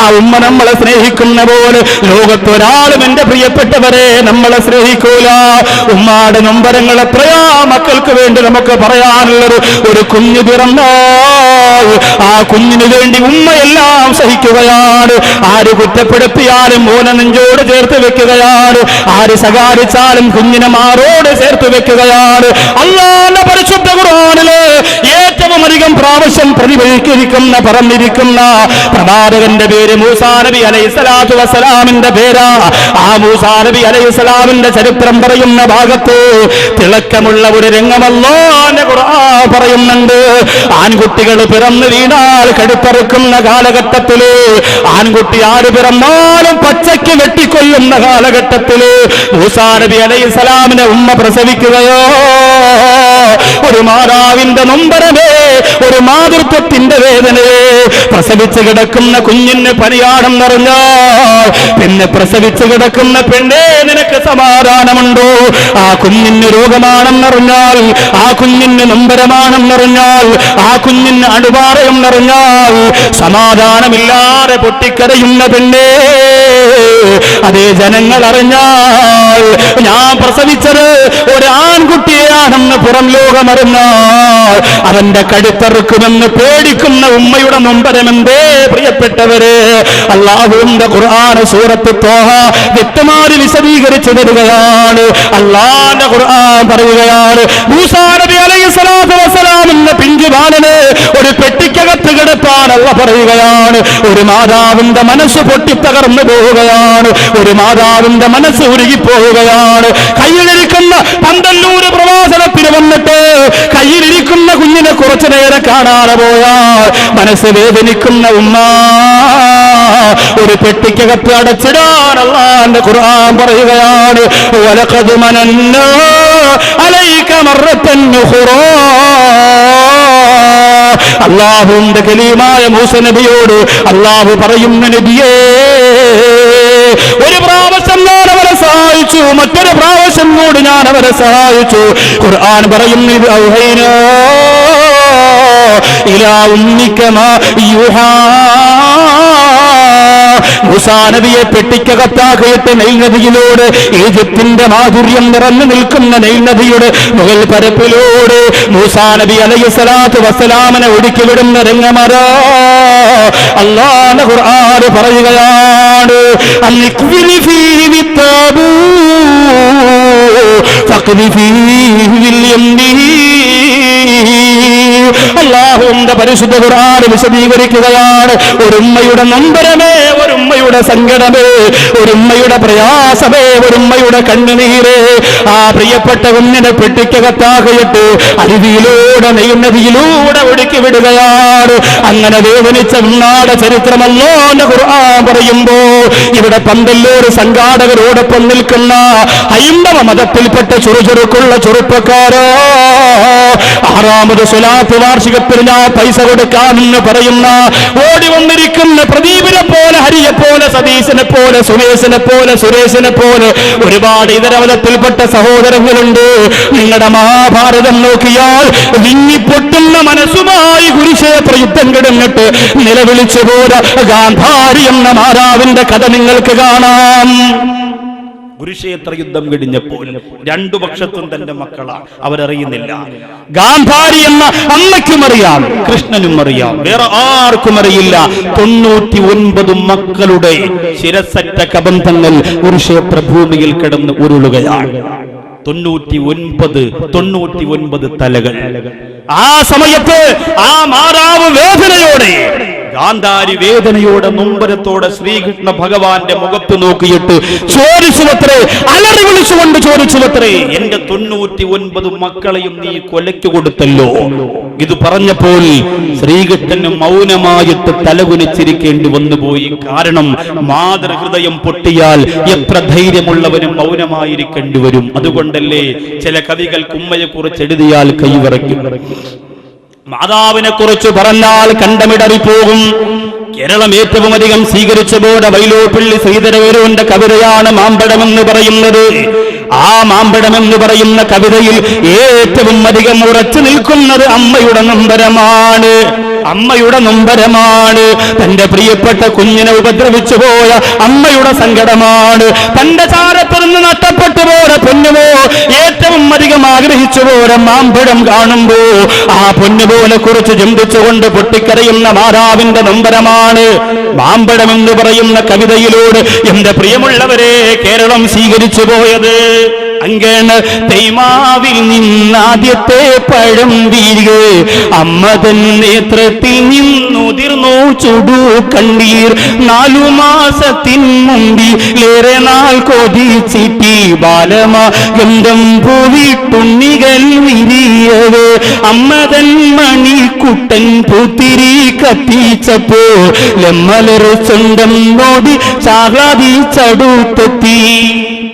ആ ഉമ്മ നമ്മളെ സ്നേഹിക്കുന്ന പോലെ ലോകത്തൊരാളും എന്റെ പ്രിയപ്പെട്ടവരെ നമ്മളെ സ്നേഹിക്കൂല. ഉമ്മാടെ നൊമ്പരങ്ങൾ എത്രയാ മക്കൾക്ക് വേണ്ടി നമുക്ക് പറയാനുള്ളത്. ഒരു കുഞ്ഞു പിറന്നാൽ ആ കുഞ്ഞിന് വേണ്ടി ഉമ്മയെല്ലാം സഹിക്കുകയാണ്. ആര് കുറ്റപ്പെടുത്തിയാലും മോനെ നെഞ്ചോട് ചേർത്ത് വെക്കുകയാണ്. ആര് ശകാരിച്ചാലും കുഞ്ഞിനെ മാറോട് ചേർത്ത് വെക്കുകയാണ്. അല്ലാഹുവിന്റെ പരിശുദ്ധ ഖുർആനിലെ ഏറ്റവും അധികം പ്രാവശ്യം പ്രതിഫലിക്കുന്ന പറഞ്ഞിരിക്കുന്ന പ്രവാചകന്റെ പേര് മൂസാ നബി അലൈഹിസ്സലാത്തു വസ്സലാമിന്റെ പേരാ. ആ മൂസാ നബി അലൈഹിസ്സലാമിന്റെ ചരിത്രം പറയുന്ന ഭാഗത്ത് തിളക്കമുള്ള ഒരു രംഗം അല്ലാഹുവിന്റെ ഖുർആൻ പറയുന്നുണ്ട്. ആൺകുട്ടികൾ പിറന്നു വീണാൽ കടുപ്പറുക്കുന്ന കാലഘട്ടത്തില്, ആൺകുട്ടി ആര് പിറന്നാലും പച്ചയ്ക്ക് വെട്ടിക്കൊല്ലുന്ന കാലഘട്ടത്തില് മൂസാ നബി അലൈഹിസ്സലാമിനെ ഉമ്മ പ്രസവിക്കുകയോ, ഒരു മാതാവിന്റെ നൊമ്പരമേ, ഒരു മാതൃത്വത്തിന്റെ വേദനയെ, പ്രസവിച്ച് കിടക്കുന്ന കുഞ്ഞിന് പനിയാണെന്നറിഞ്ഞാൽ പിന്നെ പ്രസവിച്ച് കിടക്കുന്ന പെണ്ണേ നിനക്ക് സമാധാനമുണ്ടോ? ആ കുഞ്ഞിന് രോഗമാണെന്നറിഞ്ഞാൽ, ആ കുഞ്ഞിന് നൊമ്പരമാണെന്നറിഞ്ഞാൽ, ആ കുഞ്ഞിന് അണുപാറയെന്നറിഞ്ഞാൽ സമാധാനമില്ലാതെ പൊട്ടിക്കരയുന്ന പെണ്ണേ, അതേ ജനങ്ങൾ അറിഞ്ഞാൽ ഞാൻ പ്രസവിച്ചത് ഒരു ആൺകുട്ടിയെയാണെന്ന് പുറം ലോകമറിഞ്ഞാൽ അവന്റെ കഴുത്തറുക്കുമെന്ന് പേടിക്കുന്ന ഉമ്മയുടെ നൊമ്പരമെന്തേ പ്രിയപ്പെട്ടവരെ? അല്ലാഹുവിന്റെ ഖുർആൻ സൂറത്ത് ത്വാഹ വ്യക്തമായി വിശദീകരിച്ചു തരികയാണ്. അല്ലാഹുവിന്റെ ഖുർആൻ പറയുകയാണ്, മൂസാ നബി അലൈഹിസ്സലാത്തു വസ്സലാമിന്റെ പിഞ്ചുബാലനെ ഒരു പെട്ടിക്കകത്ത് കിടപ്പാൻ അല്ലാഹു പറയുകയാണ്. ഒരു മാതാവിന്റെ മനസ്സ് പൊട്ടിത്തകർന്നു പോവുകയാണ്, ഒരു മാതാവിന്റെ മനസ്സ് ഉരുകിപ്പോവുകയാണ്. കയ്യിലിരിക്കുന്ന പന്തല്ലൂർ പ്രവാസനത്തിന് വന്നിട്ട് കയ്യിലിരിക്കുന്ന കുഞ്ഞിനെ കുറച്ചു നേരം കാണാതെ പോയാൽ മനസ്സ് വേദനിക്കുന്ന ഉമ്മ ഒരു പെട്ടിക്കകത്ത് അടച്ചിടാൻ അല്ലാഹുവിന്റെ ഖുർആൻ പറയുകയാണ്. വലഖദ് മനന്നാ അലൈക മറത്തൻ ഉഖ്റാ. അല്ലാഹുവിന്റെ കലീമായ മൂസ നബിയോട് അല്ലാഹു പറയുന്ന നബിയേ, ഒരു പ്രാവശ്യം ഞാൻ അവരെ സഹായിച്ചു, മറ്റൊരു പ്രാവശ്യം കൂടി ഞാൻ അവരെ സഹായിച്ചു. ഖുർആൻ പറയുന്നു, ഔഹൈനാ ഇലാ ഉമ്മിക മാ യൂഹാ. മൂസാ നബിയെ പെട്ടിക്കകത്താക്കിയിട്ട് നൈൽ നദിയിലൂടെ, ഈജിപ്തിന്റെ മാധുര്യം നിറഞ്ഞു നിൽക്കുന്ന നൈൽ നദിയുടെ മുകൾ പരപ്പിലൂടെ മൂസാ നബി അലൈഹിസ്സലാത്തു വസ്സലാമിനെ ഒഴുക്കിവിടുന്ന രംഗമരാ അല്ലാഹുവിന്റെ ഖുർആൻ പറയുകയാണ്. അൽഖ്വിനി ഫീഹി ബിത്താബൂ ഫഖ്ദി ഫീഹി ബിൽ യംനി. അല്ലാഹുവിന്റെ പരിശുദ്ധ ഖുർആൻ വിശദീകരിക്കുകയാണ്. ഒരു ഉമ്മയുടെ നൊമ്പരമേ, ഒരു ഉമ്മയുടെ സങ്കടമേ, ഒരു ഉമ്മയുടെ പ്രയാസമേ, ഒരു ഉമ്മയുടെ കണ്ണുനീരേ, ആ പ്രിയപ്പെട്ട കുഞ്ഞിനെ പെട്ടിക്കകത്താകിയിട്ട് അരുവിയിലൂടെ നെയ്യുന്നതിയിലൂടെ ഒഴുക്കി വിടുകയാണ്. അങ്ങനെ വേദനിച്ച ഉമ്മാടെ ചരിത്രമല്ലോ ഖുർആൻ പറയുമ്പോ ഇവിടെ പന്തല്ലൂർ സംഘാടകരോടൊപ്പം നിൽക്കുന്ന ഹൈന്ദവ മതത്തിൽപ്പെട്ട ചുറുചുറുക്കുള്ള ചെറുപ്പക്കാരോ, 6ാമത് സ്വലാത്ത് വാർഷികത്തിന് ഞാൻ പൈസ കൊടുക്കാമെന്ന് പറയുന്ന ഓടി വന്നിരിക്കുന്ന പ്രദീപിനെ പോലെ, ഹരിയെ പോലെ, സതീശനെ പോലെ, സുമേശനെ പോലെ, സുരേശനെ പോലെ ഒരുപാട് ഇതര മതത്തിൽപ്പെട്ട സഹോദരങ്ങളുണ്ട്. നിങ്ങളുടെ മഹാഭാരതം നോക്കിയാൽ വിങ്ങിപ്പൊട്ടുന്ന മനസ്സുമായി കുരുക്ഷേത്ര യുദ്ധം കിടന്നിട്ട് നിലവിളിച്ചു പോര ഗാന്ധാരി എന്ന മാതാവിന്റെ കഥ നിങ്ങൾക്ക് കാണാം. കുരുക്ഷേത്ര യുദ്ധം കഴിഞ്ഞപ്പോൾ രണ്ടു പക്ഷത്തും തന്റെ മക്കളാണ്, അവരറിയുന്നില്ല. ഗാന്ധാരി എന്ന അമ്മയ്ക്കും അറിയാം, കൃഷ്ണനും അറിയാം, വേറെ ആർക്കും അറിയില്ല. 99 മക്കളുടെ ശിരസറ്റ കബന്ധങ്ങൾ കുരുക്ഷേത്ര ഭൂമിയിൽ കിടന്ന് ഉരുളുകയാണ്. 99 തലകൾ. ആ സമയത്ത് ആ മാതാവ് വേദനയോടെ, ഗാന്ധാരി വേദനയോടെ, നൊമ്പരത്തോടെ ശ്രീകൃഷ്ണ ഭഗവാന്റെ മുഖത്ത് നോക്കിയിട്ട് ചോദിച്ചുവത്രേ, അലറി വിളിച്ചുകൊണ്ട് ചോദിച്ചുവത്രേ, എന്റെ 99 മക്കളെയും നീ കൊലയ്ക്ക് കൊടുത്തല്ലോ. ഇത് പറഞ്ഞപ്പോൾ ശ്രീകൃഷ്ണന് മൗനമായിട്ട് തലകുനിച്ചിരിക്കേണ്ടി വന്നുപോയി. കാരണം മാതൃഹൃദയം പൊട്ടിയാൽ എത്ര ധൈര്യമുള്ളവനും മൗനമായിരിക്കേണ്ടി വരും. അതുകൊണ്ടല്ലേ ചില കവികൾ ഉമ്മയെ കുറിച്ച് എഴുതിയാൽ കൈവിറയ്ക്കും. മാതാവിനെ കുറിച്ച് പറഞ്ഞാൽ കണ്ടമിടറിപ്പോകും. കേരളം ഏറ്റവും അധികം സ്വീകരിച്ചതോടെ വൈലോപ്പിള്ളി ശ്രീധരഗുരുവിന്റെ കവിതയാണ് മാമ്പഴമെന്ന് പറയുന്നത്. ആ മാമ്പഴമെന്ന് പറയുന്ന കവിതയിൽ ഏറ്റവും അധികം ഉറച്ചു നിൽക്കുന്നത് അമ്മയുടെ നൊമ്പരമാണ്. അമ്മയുടെ നൊമ്പരമാണ്. തന്റെ പ്രിയപ്പെട്ട കുഞ്ഞിനെ ഉപദ്രവിച്ചു പോയ അമ്മയുടെ സങ്കടമാണ്. തന്റെ ചാരത്തിൽ നിന്ന് നഷ്ടപ്പെട്ടു പോയ പൊന്നുമോ ഏറ്റവും അധികം ആഗ്രഹിച്ചു പോയ മാമ്പഴം കാണുമ്പോ ആ പൊന്നുപോലെ കുറിച്ച് ചിന്തിച്ചുകൊണ്ട് പൊട്ടിക്കരയുന്ന മാതാവിന്റെ നൊമ്പരമാണ് മാമ്പഴം എന്ന് പറയുന്ന കവിതയിലൂടെ എന്റെ പ്രിയമുള്ളവരെ കേരളം സ്വീകരിച്ചു പോയത്. അങ്ങനെ തൈമാവിൽ നിന്നാദ്യത്തെ പഴം വീഴുക അമ്മതൻ നേത്രത്തിൽ നിന്നുതിർന്നു ചുടു കണ്ണീർ 4 മാസത്തിൻ മുമ്പിലേറെ നാൾ കൊതിച്ചിട്ടി ബാലമ ഗന്ധം പൂവിട്ടുണ്ണികൾ വിരിയവേ അമ്മതൻ മണിക്കുട്ടൻ പൂത്തിരി കത്തിച്ചപ്പോ ലെമ്മലർ സ്വന്തം നോടി ചാഹ്ലാദിച്ചടുത്തെത്തി.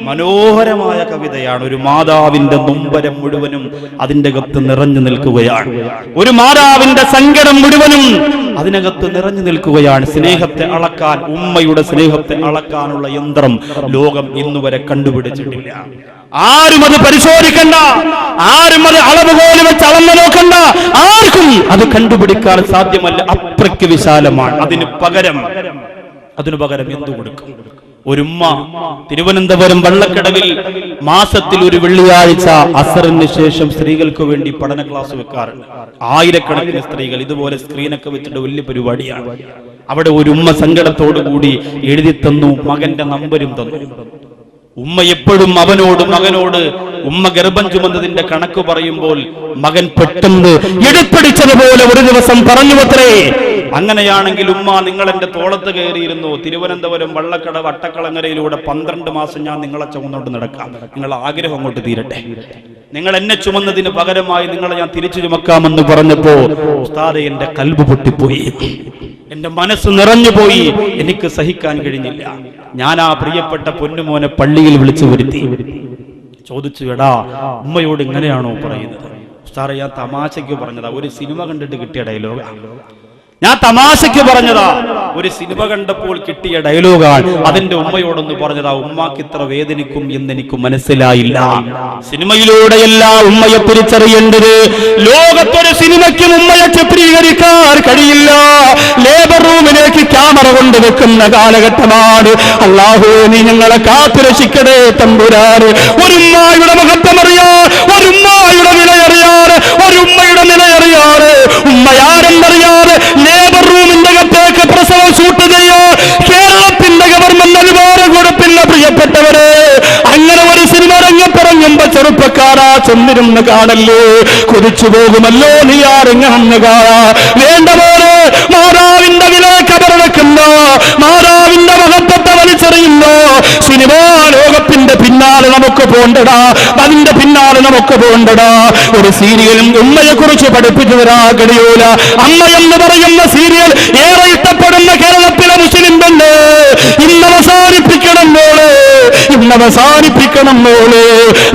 മനോഹരമായ കവിതയാണ്. ഒരു മാതാവിന്റെ നൊമ്പരം മുഴുവനും അതിന്റെ അകത്ത് നിറഞ്ഞു നിൽക്കുകയാണ്. ഒരു മാതാവിന്റെ സങ്കടം മുഴുവനും അതിനകത്ത് നിറഞ്ഞു നിൽക്കുകയാണ്. സ്നേഹത്തെ അളക്കാൻ, ഉമ്മയുടെ സ്നേഹത്തെ അളക്കാനുള്ള യന്ത്രം ലോകം ഇന്നുവരെ കണ്ടുപിടിച്ചിട്ടില്ല. ആരും അത് പരിശോധിക്കണ്ട, ആരും അത് അളവുകോല് വെച്ച് അളന്നു നോക്കണ്ട, ആർക്കും അത് കണ്ടുപിടിക്കാൻ സാധ്യമല്ല. അത്രയ്ക്ക് വിശാലമാണ്. അതിനു പകരം എന്തു കൊടുക്കും? ഒരുമ്മ തിരുവനന്തപുരം വള്ളക്കടവിൽ മാസത്തിൽ ഒരു വെള്ളിയാഴ്ച അസറിന് ശേഷം സ്ത്രീകൾക്ക് വേണ്ടി പഠന ക്ലാസ് വെക്കാറുണ്ട്. 1000കണക്കിന് സ്ത്രീകൾ ഇതുപോലെ സ്ക്രീനൊക്കെ വെച്ചിട്ട് വലിയ പരിപാടിയാണ്. അവിടെ ഒരു ഉമ്മ സങ്കടത്തോടു കൂടി എഴുതി തന്നു, മകന്റെ നമ്പരും തന്നു. ഉമ്മ എപ്പോഴും മകനോട് ഉമ്മ ഗർഭം ചുമന്നതിന്റെ കണക്ക് പറയുമ്പോൾ മകൻ പെട്ടെന്ന് എടുപ്പിടിച്ചതുപോലെ ഒരു ദിവസം പറഞ്ഞുവത്രേ, അങ്ങനെയാണെങ്കിൽ ഉമ്മ നിങ്ങൾ എന്റെ തോളത്ത് കയറിയിരുന്നു, തിരുവനന്തപുരം വള്ളക്കടവ് അട്ടക്കളങ്ങരയിലൂടെ 12 മാസം ഞാൻ നിങ്ങളെ ചുമന്നുകൊണ്ട് നടക്കാം, നിങ്ങളെ ആഗ്രഹം അങ്ങോട്ട് തീരട്ടെ, നിങ്ങൾ എന്നെ ചുമന്നതിന് പകരമായി നിങ്ങളെ ഞാൻ തിരിച്ചു ചുമക്കാമെന്ന് പറഞ്ഞപ്പോ ഉസ്താദേ എന്റെ കൽബ് പൊട്ടിപ്പോയി, എന്റെ മനസ്സ് നിറഞ്ഞുപോയി, എനിക്ക് സഹിക്കാൻ കഴിഞ്ഞില്ല. ഞാൻ ആ പ്രിയപ്പെട്ട പൊന്നുമോനെ പള്ളിയിൽ വിളിച്ചു വരുത്തി, ചോദിച്ചു, എടാ ഉമ്മയോട് ഇങ്ങനെയാണോ പറയുന്നത്? ഉസ്താദേ ഞാൻ തമാശയ്ക്ക് പറഞ്ഞതാ, ഒരു സിനിമ കണ്ടിട്ട് കിട്ടിയ ഡയലോഗ, ഞാൻ തമാശയ്ക്ക് പറഞ്ഞതാ, ഒരു സിനിമ കണ്ടപ്പോൾ കിട്ടിയ ഡയലോഗാണ്. അതിന്റെ ഉമ്മയോടൊന്ന് പറഞ്ഞതാ, ഉമ്മാക്ക് ഇത്ര വേദനിക്കും എന്നെനിക്ക് മനസ്സിലായില്ല. സിനിമയിലൂടെയല്ല ഉമ്മയെ തിരിച്ചറിയേണ്ടത്. ലോകത്തൊരു സിനിമയ്ക്കും ഉമ്മയെ ചിത്രീകരിക്കാൻ കഴിയില്ല. ലേബർ റൂമിലേക്ക് ക്യാമറ കൊണ്ട് വെക്കുന്ന കാലഘട്ടമാണ്. അല്ലാഹു നീ ഞങ്ങളെ കാത്തുരക്ഷിക്കണേ തമ്പുരാന്. ഒരു ഉമ്മയുടെ മഹത്വമറിയാൻ, ഒരു ഉമ്മയുടെ വിലയറിയാൻ, ഒരു ഉമ്മയുടെ നിലയറിയാൻ, ഉമ്മയാരെന്നറിയാതെ ലേബർ റൂമിന്റെ അകത്തേക്ക് പ്രസവം ഷൂട്ട് ചെയ്യാൻ കേരളത്തിന്റെ ഗവൺമെന്റ് അനുവാദം കൊടുപ്പില്ല. പ്രിയപ്പെട്ടവരെ, അങ്ങനെ ഒരു സിനിമ രംഗത്തിറങ്ങുമ്പോ ചെറുപ്പക്കാരാ ചെന്നിരുന്ന് കാണല്ലേ, കൊതിച്ചു പോകുമല്ലോ നീ ആരെങ്ങനെന്ന് കാണാ. വേണ്ട പോലെ മാതാവിന്റെ വില കബറടക്കുന്ന, മാതാവിന്റെ മഹത്വത്തെ വലിച്ചെറിയുന്ന സിനിമാ ലോകത്തിന്റെ പിന്നാലെ നമുക്ക് പോണ്ടടാ, അതിന്റെ പിന്നാലെ നമുക്ക് പോണ്ടടാ. ഒരു സീരിയലും ഉമ്മയെ കുറിച്ച് പഠിപ്പിച്ചു തരാ കഴിയൂല. അമ്മ എന്ന് പറയുന്ന സീരിയൽ ഏറെ ഇഷ്ടപ്പെടുന്ന കേരളത്തിലെ മുസ്ലിം പെണ്ണ് ഇന്നവസാനിപ്പിക്കണം മോളെ, ഇന്നവസാനിപ്പിക്കണം മോളെ.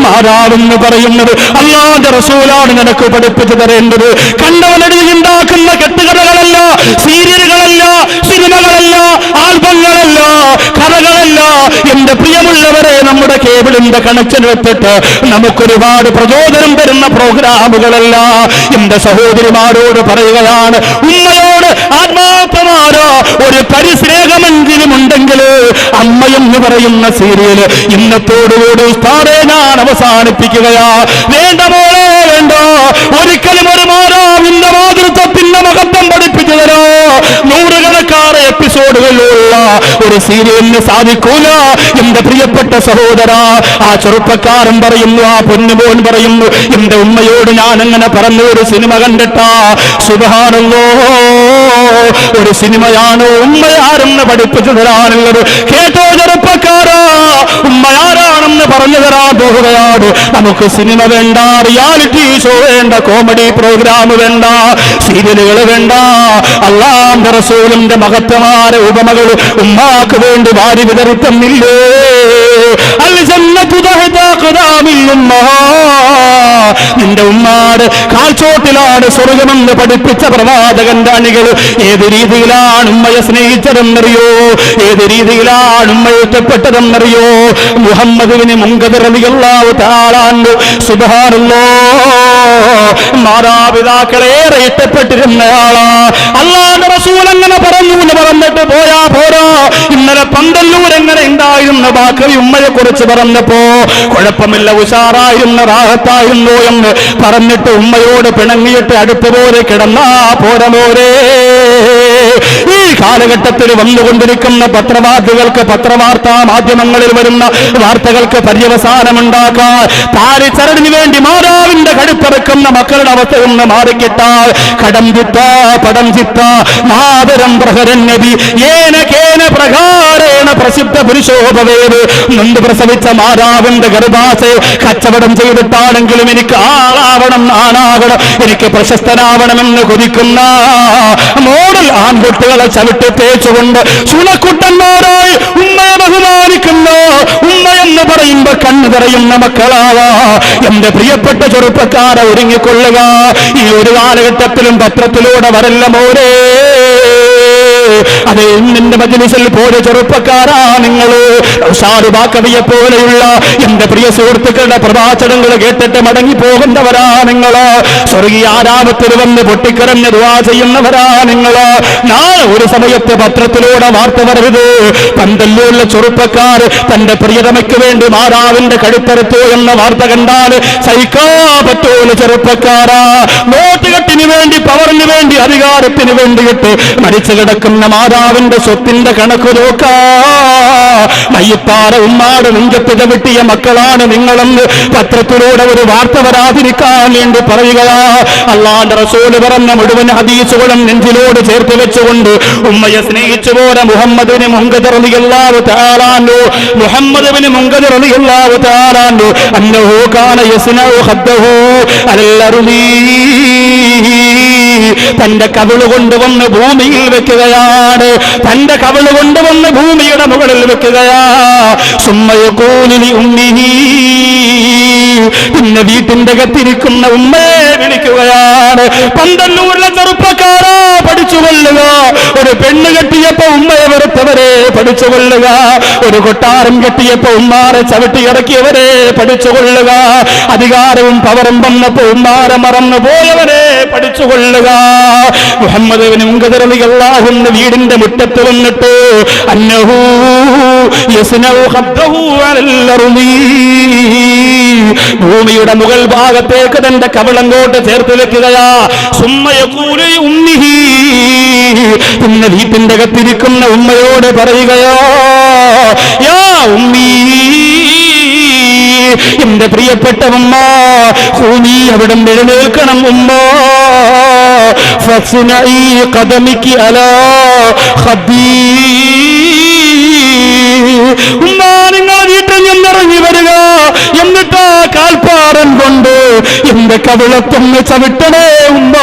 മാതാവെന്ന് പറയുന്നത് അല്ലാഹുവിന്റെ റസൂലാണ് നിനക്ക് പഠിപ്പിച്ചു തരേണ്ടത്. കണ്ടവനടിയിൽ ഉണ്ടാക്കുന്ന കെട്ടുകഥകളല്ല, സീരിയലുകളല്ല, സിനിമകളല്ല, ആൽബങ്ങളല്ല, കഥകളല്ല. എന്റെ പ്രിയമുള്ളവരെ, നമ്മുടെ കേബിളിന്റെ കണക്ഷൻ വെച്ചിട്ട് നമുക്കൊരുപാട് പ്രചോദനം തരുന്ന പ്രോഗ്രാമുകളല്ല. എന്റെ സഹോദരിമാരോട് പറയുകയാണ്, ഉമ്മയോട് ആത്മാർത്ഥമായ ഒരു പരിസ്നേഹമെങ്കിലും ഉണ്ടെങ്കിൽ അമ്മയെന്ന് പറയുന്ന സീരിയൽ ഇന്നത്തോടുകൂടി ഉസ്താദേ ഞാൻ അവസാനിപ്പിക്കുകയാ. വേണ്ട മോളെ വേണ്ട, ഒരിക്കലും ഒരു മാതാവിന്റെ മാതൃത്വത്തിന്റെ മഹത്വം പഠിപ്പിച്ചു തരാ 100കണക്കാറ് എപ്പിസോഡുകളുള്ള ഒരു സീരിയലിന് സാധിക്കൂല. എന്റെ പ്രിയപ്പെട്ട സഹോദര, ആ ചെറുപ്പക്കാരൻ പറയുന്നു, ആ പൊന്നുമോൻ പറയുന്നു, എന്റെ ഉമ്മയോട് ഞാൻ അങ്ങനെ പറഞ്ഞു ഒരു സിനിമ കണ്ടിട്ടാ. സുബ്ഹാനല്ലാഹ്, ഒരു സിനിമയാണ് ഉമ്മയാരെന്ന് പഠിപ്പിച്ചു തരാനുള്ളത്. കേട്ടോ ചെറുപ്പക്കാരാ, ഉമ്മയാരാണെന്ന് പറഞ്ഞു തരാൻ പോവുകയാണ്. നമുക്ക് സിനിമ വേണ്ട, റിയാലിറ്റി ഷോ വേണ്ട, കോമഡി പ്രോഗ്രാം വേണ്ട, സീരിയലുകൾ വേണ്ട. അല്ലാഹുവിന്റെ റസൂലിന്റെ മഹത്വമായ ഉപമകൾ ഉമ്മാക്ക് വേണ്ടി വാരി വിതറിത്തന്നില്ലേ. അൽ ജന്നത്തു തഹ്താ ഖദാമിൽ ഉമ്മ, നിന്റെ ഉമ്മാട് കാൽച്ചോട്ടിലാണ് സ്വർഗമെന്ന് പഠിപ്പിച്ച പ്രവാചകന്റെ അണികൾ ഏത് രീതിയിലാണ് ഉമ്മയെ സ്നേഹിച്ചതെന്നറിയോ, ഏത് രീതിയിലാണ് ഉമ്മയെ ഇഷ്ടപ്പെട്ടതെന്നറിയോ? മുഹമ്മദ് ഇബ്നു മുൻകദിർ റളിയല്ലാഹു തആല അൻഹു, സുബ്ഹാനല്ലാഹ്, മാതാപിതാക്കളേറെ ഇഷ്ടപ്പെട്ടിരുന്നയാളാ. അല്ലാഹുവിന്റെ റസൂൽ അങ്ങനെ പറഞ്ഞു എന്ന് പറഞ്ഞിട്ട് പോരാ പോരാ. ഇന്നലെ പന്തല്ലൂർ എങ്ങനെ ഉണ്ടായിരുന്ന ബാക്കി ഉമ്മയെ കുറിച്ച് പറഞ്ഞപ്പോ കുഴപ്പമില്ല, ഉഷാറായിരുന്ന റാഹത്തായിരുന്നു എന്ന് പറഞ്ഞിട്ട് ഉമ്മയോട് പിണങ്ങിയിട്ട് അടുപ്പ് പോലെ കിടന്നാ പോരമോരേ. ഈ കാലഘട്ടത്തിൽ വന്നുകൊണ്ടിരിക്കുന്ന പത്രവാർത്തകൾക്ക്, പത്രവാർത്താ മാധ്യമങ്ങളിൽ വരുന്ന വാർത്തകൾക്ക് പര്യവസാനമുണ്ടാക്കാൻ താലിച്ചരടിന് വേണ്ടി മാതാവിന്റെ കഴുത്തിറക്കുന്ന മക്കളുടെ അവസ്ഥയൊന്ന് മാറിക്കിട്ടാൽ കടം ചിത്ത പടം ചിത്ത മാതരം പ്രഹരൻ നബി ഏന കേന പ്രകാരേണ പ്രസിദ്ധ പുരുഷോപവേത് നൊന്ത് പ്രസവിച്ച മാതാവിന്റെ ഗർഭാശയ കച്ചവടം ചെയ്തിട്ടാണെങ്കിലും എനിക്ക് ആളാവണം, ആണാകണം, എനിക്ക് പ്രശസ്തനാവണമെന്ന് കൊതിക്കുന്ന മോഡൽ ആൺകുട്ടികളെ ചവിട്ടി തേച്ചുകൊണ്ട് ചുണക്കുട്ടന്മാരായി ഉമ്മയെ ബഹുമാനിക്കുന്ന ഉമ്മയെന്ന് പറയുമ്പോ കണ്ണു പറയുന്ന മക്കളാവാ എന്റെ പ്രിയപ്പെട്ട ചെറുപ്പക്കാരെ ഒരുങ്ങിക്കൊള്ളുക. ഈ ഒരു കാലഘട്ടത്തിലും പത്രത്തിലൂടെ വരല്ല മോരേ. അതെ, നിന്റെ മജ്‌ലിസിൽ പോയ ചെറുപ്പക്കാരാ നിങ്ങള്, ഷാറുബാക്കവിയെ പോലെയുള്ള എന്റെ പ്രിയ സുഹൃത്തുക്കളുടെ പ്രഭാഷണങ്ങൾ കേട്ടിട്ട് മടങ്ങി പോകുന്നവരാ നിങ്ങള്, സ്വർഗീയ ആരാമത്തിൽ വന്ന് പൊട്ടിക്കരഞ്ഞ് ദുആ ചെയ്യുന്നവരാ നിങ്ങള്. നാളെ ഒരു സമയത്ത് പത്രത്തിലൂടെ വാർത്ത വരരുത്, പന്തല്ലൂരിലെ ചെറുപ്പക്കാർ തന്റെ പ്രിയതമയ്ക്ക് വേണ്ടി മാതാവിന്റെ കഴുത്തറുത്തു എന്ന വാർത്ത കണ്ടാൽ സഹിക്കാ പറ്റൂല ചെറുപ്പക്കാരാ. നോട്ടുകെട്ടിന് വേണ്ടി, പവറിന് വേണ്ടി, അധികാരത്തിന് വേണ്ടിയിട്ട് മരിച്ചു കിടക്കുന്ന മാതാവിന്റെ സ്വത്തിന്റെ കണക്ക് നോക്കാ മയ്യത്താറ ഉമ്മാട് നെഞ്ചത്ത് ചവിട്ടിയ മക്കളാണ് നിങ്ങളെന്ന് പത്രത്തിലൂടെ ഒരു വാർത്ത വരാതിരിക്കാൻ വേണ്ടി പറയുകയാ. അല്ലാഹുവിന്റെ റസൂൽ പറഞ്ഞ മുഴുവൻ ഹദീസുകളും നെഞ്ചിലോട് ചേർത്ത് വെച്ചുകൊണ്ട് ഉമ്മയെ സ്നേഹിച്ചു പോലെ മുഹമ്മദ് ബിൻ മുൻകദിർ റളിയല്ലാഹു തആല അൻഹു, മുഹമ്മദ് ബിൻ മുൻകദിർ റളിയല്ലാഹു തആല അൻഹു അന്നഹു കാന യസ്നഉ ഖദ്ദഹു അലൽ അർളി, തന്റെ കവിള് കൊണ്ടുവന്ന് ഭൂമിയിൽ വെക്കുകയാണ്, തന്റെ കവിള് കൊണ്ടുവന്ന് ഭൂമിയുടെ മുകളിൽ വെക്കുകയാ. സുമ്മയഖൂലി ഉമ്മിഹി, പിന്നെ വീട്ടിന്റെ അകത്തിരിക്കുന്ന ഉമ്മയെ വിളിക്കുകയാണ്. പന്തല്ലൂരിലെ ചെറുപ്പക്കാരാ പഠിച്ചുകൊള്ളുക, ഒരു പെണ്ണ് കെട്ടിയപ്പോ ഉമ്മയെ വെറുത്തവരെ പഠിച്ചുകൊള്ളുക, ഒരു കൊട്ടാരം കെട്ടിയപ്പോ ഉമ്മാരെ ചവിട്ടിയിറക്കിയവരെ പഠിച്ചുകൊള്ളുക, അധികാരവും പവറും വന്നപ്പോ ഉമ്മാരെ മറന്നു പോയവരെ പഠിച്ചുകൊള്ളുക. മുഹമ്മദ് ബിൻ മുൻകദിർ റളിയല്ലാഹു അൻഹു വീടിന്റെ മുറ്റത്ത് വന്നിട്ട് അന്നഹു യസ്നഉ ഖദ്ദഹു അലൽ അർളി, ഭൂമിയുടെ മുകൾ ഭാഗത്തേക്ക് തന്റെ കവിളങ്ങോട്ട് ചേർത്ത് വെക്കുകയാ. സുമ്മയഖൂലു ഉമ്മിഹി, പിന്നെ വീട്ടിന്റെ അകത്തിരിക്കുന്ന ഉമ്മയോട് പറയുകയോ യാ ഉമ്മീ, എന്റെ പ്രിയപ്പെട്ട ഉമ്മ, ഖൂമി, അവിടെ എഴുന്നേൽക്കണം ഉമ്മ, ഫസ്നഈ ഖദമികി അലാ ഖദ്ദീ, ഉമ്മ നിങ്ങൾ വീട്ടിൽ നിന്നിറങ്ങി വരിക, എന്നിട്ട് കാൽപ്പാറൻ കൊണ്ട് എന്റെ കവിളത്തൊന്ന് ചവിട്ടണേ ഉമ്മ.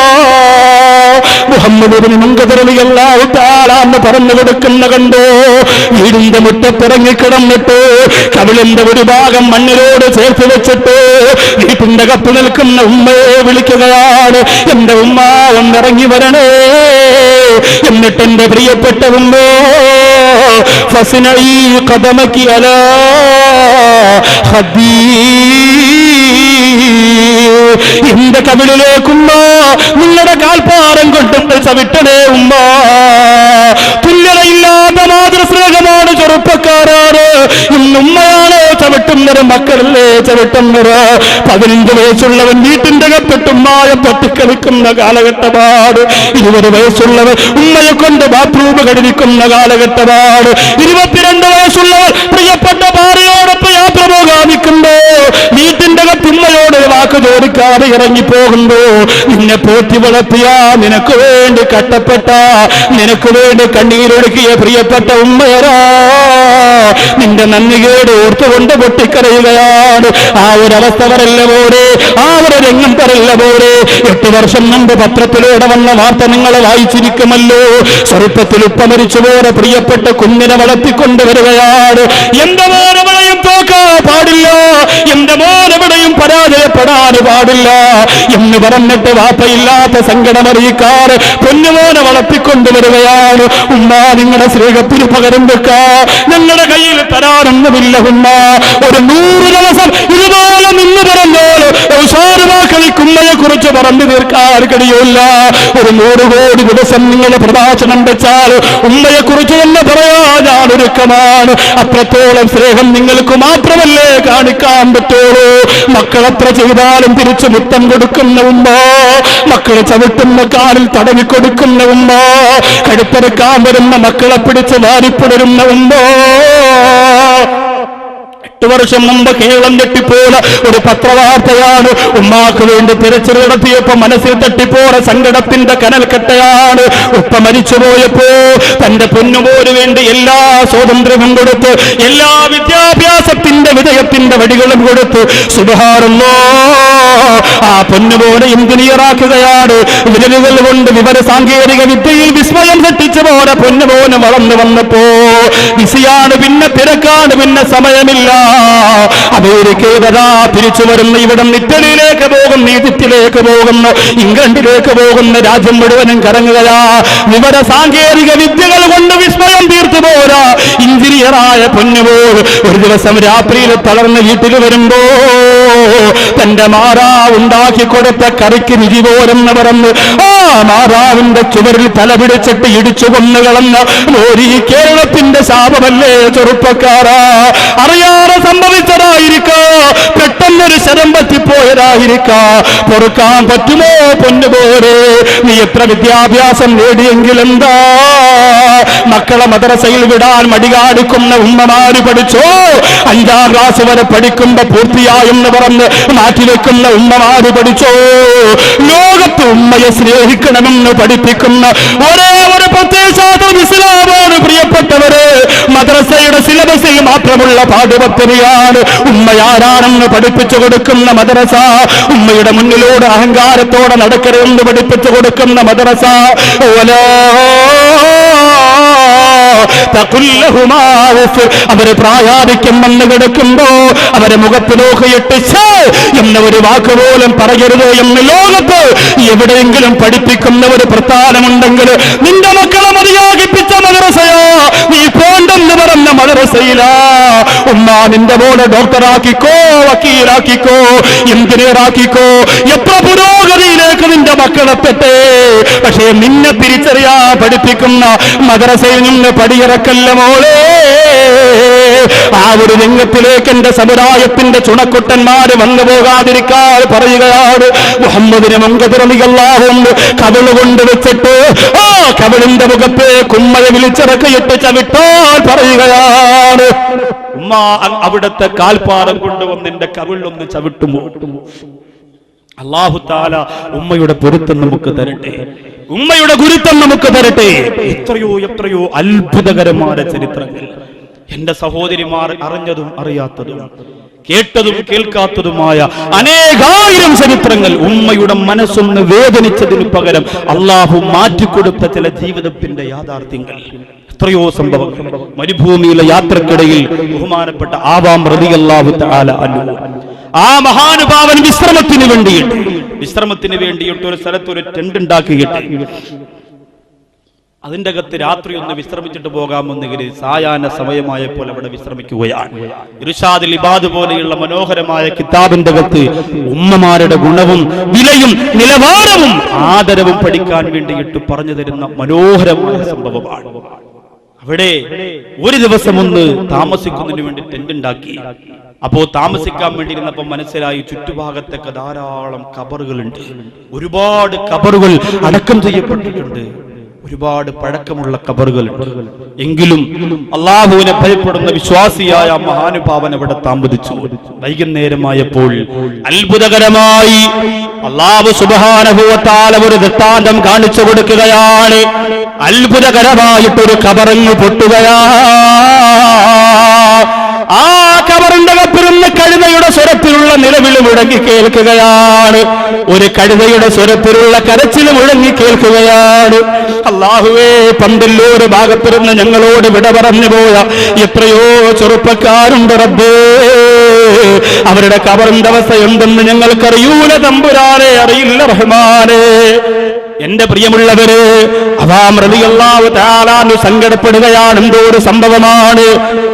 മുഹമ്മദ് ബിൻ മുൻകദിർ റളിയല്ലാഹു തആല എന്ന് പറഞ്ഞു കൊടുക്കുന്ന കണ്ടോ, വീടിന്റെ മുറ്റത്തിറങ്ങി കിടന്നിട്ട് കവിളിന്റെ ഒരു ഭാഗം മണ്ണിലോട് ചേർത്ത് വെച്ചിട്ട് വീട്ടിന്റെ കത്ത് നിൽക്കുന്ന ഉമ്മയെ വിളിക്കുകയാണ്. എന്റെ ഉമ്മ ഒന്നിറങ്ങി വരണേ. എന്നിട്ട് എന്റെ പ്രിയപ്പെട്ട ഉമ്മ ഫസ്നഈ ഖദമകി അലാ ഖദ്ദീ, എന്റെ കവിളിലേക്കുമ്മ നിങ്ങളുടെ കാൽപ്പാറം കൊണ്ടുണ്ട് ചവിട്ടണേ ഉമ്മ. തുല്യതയില്ലാത്ത മാതൃസ്നേഹമാണ് ചെറുപ്പക്കാരാണ്. ഇന്നുമ്മയാണോ ചവിട്ടുന്നത്, മക്കളല്ലേ ചവിട്ടുന്നത്? 15 വയസ്സുള്ളവൻ വീട്ടിന്റെ അകപ്പെട്ടുമ്മായ തട്ടിക്കളിക്കുന്ന കാലഘട്ടമാണ്. 20 വയസ്സുള്ളവൻ ഉമ്മയെ കൊണ്ട് ബാത്റൂം കടിരിക്കുന്ന കാലഘട്ടമാണ്. 22 വയസ്സുള്ളവർ പ്രിയപ്പെട്ട ഭാര്യയോടൊപ്പം യാത്ര പോകാതിരിക്കുമ്പോ വീട്ടിന്റെ അകത്തുമ്മയോട് വാക്ക് ചോദിക്കാതെ ഇറങ്ങിപ്പോകുന്നു. നിന്നെ പോറ്റി വളർത്തിയ, നിനക്ക് വേണ്ടി കട്ടപ്പെട്ട, നിനക്ക് വേണ്ടി കണ്ണീരൊഴുക്കിയ പ്രിയപ്പെട്ട ഉമ്മയരാ, നിന്റെ നന്ദികേട് ഓർത്തുകൊണ്ട് പൊട്ടിക്കരയുകയാണ്. ആ ഒരു അവസ്ഥ വരല്ല പോരെ, ആ ഒരു രംഗം തരല്ല പോരെ. 8 വർഷം മുമ്പ് പത്രത്തിലൂടെ വന്ന വാർത്ത നിങ്ങൾ വായിച്ചിരിക്കുമല്ലോ. ചെറുപ്പത്തിൽ ഉപ്പ മരിച്ചു പോലെ പ്രിയപ്പെട്ട കുഞ്ഞിനെ വളർത്തിക്കൊണ്ടുവരികയാണ്. എന്റെ മോനെവിടെയും തോക്കാൻ പാടില്ല, എന്റെ മോനെവിടെയും പരാജയപ്പെടാൻ പാടില്ല എന്ന് പറഞ്ഞിട്ട് വാപ്പയില്ലാത്ത സങ്കടമറിയിക്കാറ് പൊന്നുമോനെ വളർത്തിക്കൊണ്ടുവരികയാണ്. ഉമ്മ, നിങ്ങളുടെ സ്നേഹത്തിന് പകരം വെക്കാ ഞങ്ങളുടെ കയ്യിൽ തരാനൊന്നുമില്ല ഉമ്മ. ഒരു 100 ദിവസം ഇതുപോലെ നിന്ന് പറഞ്ഞാൽ ഉമ്മയെ കുറിച്ച് പറഞ്ഞു തീർക്കാൻ കഴിയില്ല. ഒരു 100 കോടി ദിവസം നിങ്ങൾ പ്രഭാഷണം വെച്ചാൽ ഉമ്മയെ കുറിച്ച് തന്നെ പറയാൻ ഞാൻ ഒരുക്കമാണ്. അത്രത്തോളം സ്നേഹം നിങ്ങൾക്ക് മാത്രമല്ലേ കാണിക്കാൻ പറ്റുള്ളൂ. മക്കളെത്ര ചെയ്താലും തിരിച്ചു മുത്തം കൊടുക്കുന്ന ഉമ്മ, മക്കളെ ചവിട്ടുന്ന കാലിൽ തടവി കൊടുക്കുന്ന ഉമ്മ, കഴുത്തറുക്കാൻ വരുന്ന മക്കളെ പിടിച്ച് വാരിപ്പിടരുന്ന ഉമ്മ. 8 വർഷം മുമ്പ് കേരളം ഞെട്ടിപ്പോല ഒരു പത്രവാർത്തയാണ്. ഉമ്മാക്ക് വേണ്ടി തിരച്ചിൽ നടത്തിയപ്പോ മനസ്സിൽ തട്ടിപ്പോല സങ്കടത്തിന്റെ കനൽക്കട്ടയാണ്. ഉപ്പ മരിച്ചുപോയപ്പോ തന്റെ പൊന്നുപോന് വേണ്ടി എല്ലാ സ്വാതന്ത്ര്യവും കൊടുത്ത്, എല്ലാ വിദ്യാഭ്യാസത്തിന്റെ വിജയത്തിന്റെ വടികളും കൊടുത്ത് സുബ്ഹാനല്ലാഹ് ആ പൊന്നുപോനെ എഞ്ചിനീയറാക്കുകയാണ്. വിരലുകൾ കൊണ്ട് വിവര സാങ്കേതിക വിദ്യയിൽ വിസ്മയം സൃഷ്ടിച്ചു പോലെ പൊന്നുപോന് വളർന്നു വന്നപ്പോ ബിസിയാണ്, പിന്നെ തിരക്കാണ്, പിന്നെ സമയമില്ല. അമേരിക്കയിലതാ തിരിച്ചു വരുന്ന, ഇവിടെ ഇറ്റലിയിലേക്ക് പോകുന്ന, ഈജിപ്തിലേക്ക് പോകുന്ന, ഇംഗ്ലണ്ടിലേക്ക് പോകുന്ന, രാജ്യം മുഴുവനും കറങ്ങുകയാ. വിവര സാങ്കേതിക വിദ്യകൾ കൊണ്ട് വിസ്മയം തീർത്തു പോരാ എഞ്ചിനീയറായ പൊന്നുപോൽ ഒരു ദിവസം രാത്രിയിൽ തളർന്ന് വീട്ടിൽ വരുമ്പോ തന്റെ മാറാവ് ഉണ്ടാക്കി കൊടുത്ത കറിക്ക് രുചി പോരെന്ന് പറഞ്ഞ് ആ മാറാവിന്റെ ചുവരിൽ തലപിടിച്ചിട്ട് ഇടിച്ചു കൊന്നുകളഞ്ഞ ഈ കേരളത്തിന്റെ ശാപമല്ലേ ചെറുപ്പക്കാരാ? അറിയാതെ സംഭവിച്ചതായിരിക്കാ, പെട്ടെന്നൊരു ശരം പറ്റിപ്പോയതായിരിക്കാ. പൊറുക്കാൻ പറ്റുമോ പൊന്നുപോലെ? നീ എത്ര വിദ്യാഭ്യാസം നേടിയെങ്കിലെന്താ? മക്കളെ മദ്രസയിൽ വിടാൻ മടികാടിക്കുന്ന ഉമ്മമാര് പഠിച്ചോ? 5ാം ക്ലാസ് വരെ പഠിക്കുമ്പോ പൂർത്തിയായെന്ന് പറഞ്ഞ് മാറ്റിവെക്കുന്ന ഉമ്മമാര് പഠിച്ചോ? ലോകത്ത് ഉമ്മയെ സ്നേഹിക്കണമെന്ന് പഠിപ്പിക്കുന്ന ഒരേ ഒരു പ്രത്യയശാസ്ത്രം ഇസ്ലാമാണ് പ്രിയപ്പെട്ടവര്. മദ്രസയുടെ സിലബസിൽ മാത്രമുള്ള പാഠ്യപദ്ധതിയാണ് ഉമ്മയാരാണെന്ന് പഠിപ്പിച്ചു കൊടുക്കുന്ന മദ്രസ. ഉമ്മയുടെ മുന്നിലൂടെ അഹങ്കാരത്തോടെ നടക്കരുതെന്ന് പഠിപ്പിച്ചു കൊടുക്കുന്ന മദ്രസ. അവര് പ്രായാധിക്യം വന്ന് കിടക്കുമ്പോ അവരെ മുഖത്ത് നോക്കിയിട്ട് എന്ന ഒരു വാക്ക് പോലും പറയരുത് എന്ന് ലോകത്ത് എവിടെയെങ്കിലും പഠിപ്പിക്കുന്ന ഒരു പ്രസ്ഥാനമുണ്ടെങ്കിൽ നിന്റെ മക്കളെ മതിയാകിപ്പിച്ച മദ്രസയോ, നീ പോണ്ടെന്ന് പറഞ്ഞ മദ്രസയിലാ. ഉമ്മ നിന്റെ മോനെ ഡോക്ടറാക്കിക്കോ, വക്കീലാക്കിക്കോ, എഞ്ചിനീയറാക്കിക്കോ, എത്ര പുരോഗതിയിലേക്ക് നിന്റെ മക്കളെത്തട്ടെ. പക്ഷേ നിന്നെ തിരിച്ചറിയാ പഠിപ്പിക്കുന്ന മദ്രസയിൽ നിന്ന് പടിയിറക്കല്ല മോളെ. ആ ഒരു രംഗത്തിലേക്ക് എന്റെ സമുദായത്തിന്റെ ചുണക്കുട്ടന്മാര് വന്നു പോകാതിരിക്കാൻ പറയുകയാണ്. മുഹമ്മദിനെ മങ്കതിറങ്ങിയല്ലാഹുണ്ട് കവിള് കൊണ്ട് വെച്ചിട്ട് ആ കവിളിന്റെ മുഖത്തെ കുമ്മയെ വിളിച്ചിറക്കിയിട്ട് ചവിട്ടാൻ പറയുകയാണ്. ഉമ്മ അവിടുത്തെ കാൽപ്പാറം കൊണ്ടുവന്ന് എന്റെ കവിളൊന്ന് ചവിട്ടുമോ? അല്ലാഹു തആല ഉമ്മയുടെ പൊരുത്തം നമുക്ക് തരട്ടെ, ഉമ്മയുടെ ഗുരുത്വം നമുക്ക് തരട്ടെ. എത്രയോ എത്രയോ അത്ഭുതകരമായ ചരിത്രങ്ങൾ എന്റെ സഹോദരിമാർ അറിഞ്ഞതും അറിയാത്തതും കേട്ടതും കേൾക്കാത്തതുമായ അനേകായിരം ചരിത്രങ്ങൾ. ഉമ്മയുടെ മനസ്സൊന്ന് വേദനിച്ചതിന് പകരം അള്ളാഹു മാറ്റിക്കൊടുത്ത ചില ജീവിതത്തിന്റെ യാഥാർത്ഥ്യങ്ങൾ, എത്രയോ സംഭവങ്ങൾ. മരുഭൂമിയിലെ യാത്രക്കിടയിൽ ബഹുമാനപ്പെട്ട ആവാം റളിയല്ലാഹു തആല അൻഹു ആ മഹാനുഭാവൻ വിശ്രമത്തിന് വേണ്ടിയിട്ട് ഒരു സ്ഥലത്ത് ഒരു ടെന്റ് ഉണ്ടാക്കിയിട്ട് അതിന്റെ അകത്ത് രാത്രി ഒന്ന് വിശ്രമിച്ചിട്ട് പോകാമെന്ന് സായാഹ്ന സമയമായപ്പോൾ അവിടെ വിശ്രമിക്കുകയാണ്. ഇർഷാദുൽ ഇബാദ് പോലെയുള്ള മനോഹരമായ കിതാബിന്റെ അകത്ത് ഉമ്മമാരുടെ ഗുണവും വിലയും നിലവാരവും ആദരവും പഠിക്കാൻ വേണ്ടിയിട്ട് പറഞ്ഞു തരുന്ന മനോഹരമായ സംഭവമാണ്. അവിടെ ഒരു ദിവസം ഒന്ന് താമസിക്കുന്നതിന് വേണ്ടി ടെന്റ് ഉണ്ടാക്കി. അപ്പോ താമസിക്കാൻ വേണ്ടി ഇരുന്നപ്പോ മനസ്സിലായി ചുറ്റുഭാഗത്തൊക്കെ ധാരാളം ഖബറുകളുണ്ട്. ഒരുപാട് ഖബറുകൾ അടക്കം ചെയ്യപ്പെട്ടിട്ടുണ്ട്, ഒരുപാട് പഴക്കമുള്ള ഖബറുകളുണ്ട്. എങ്കിലും അള്ളാഹുവിനെ ഭയപ്പെടുന്ന വിശ്വാസിയായ മഹാനുഭാവൻ അവിടെ താമസിച്ചു. വൈകുന്നേരമായപ്പോൾ അത്ഭുതകരമായി അല്ലാഹു സുബ്ഹാനഹു വ തആല ഒരു ദൃഷ്ടാന്തം കാണിച്ചു കൊടുക്കുകയാണ്. അത്ഭുതകരമായിട്ടൊരു ഖബറങ്ങ് പൊട്ടുകയാണ്. ആ ഖബറിന്റെ കപ്പിരുന്ന് കഴുതയുടെ സ്വരത്തിലുള്ള നിലവിളി മുഴങ്ങി കേൾക്കുകയാണ്. ഒരു കഴുതയുടെ സ്വരത്തിലുള്ള കരച്ചിൽ മുഴങ്ങി കേൾക്കുകയാണ്. അല്ലാഹുവേ, പന്തല്ലൂർ ഭാഗത്തിരുന്ന് ഞങ്ങളോട് വിട പറഞ്ഞു പോയ എത്രയോ ചെറുപ്പക്കാരുണ്ട് റബ്ബേ. അവരുടെ ഖബറിന്റെ അവസ്ഥ എന്തെന്ന് ഞങ്ങൾക്കറിയൂല തമ്പുരാനെ, അറിയില്ല റഹ്മാനെ. എന്റെ പ്രിയമുള്ളവര്, അഫാം റളിയല്ലാഹു തആല അൻഹു സങ്കടപ്പെടുകയാണ്. എന്തോ ഒരു സംഭവമാണ്.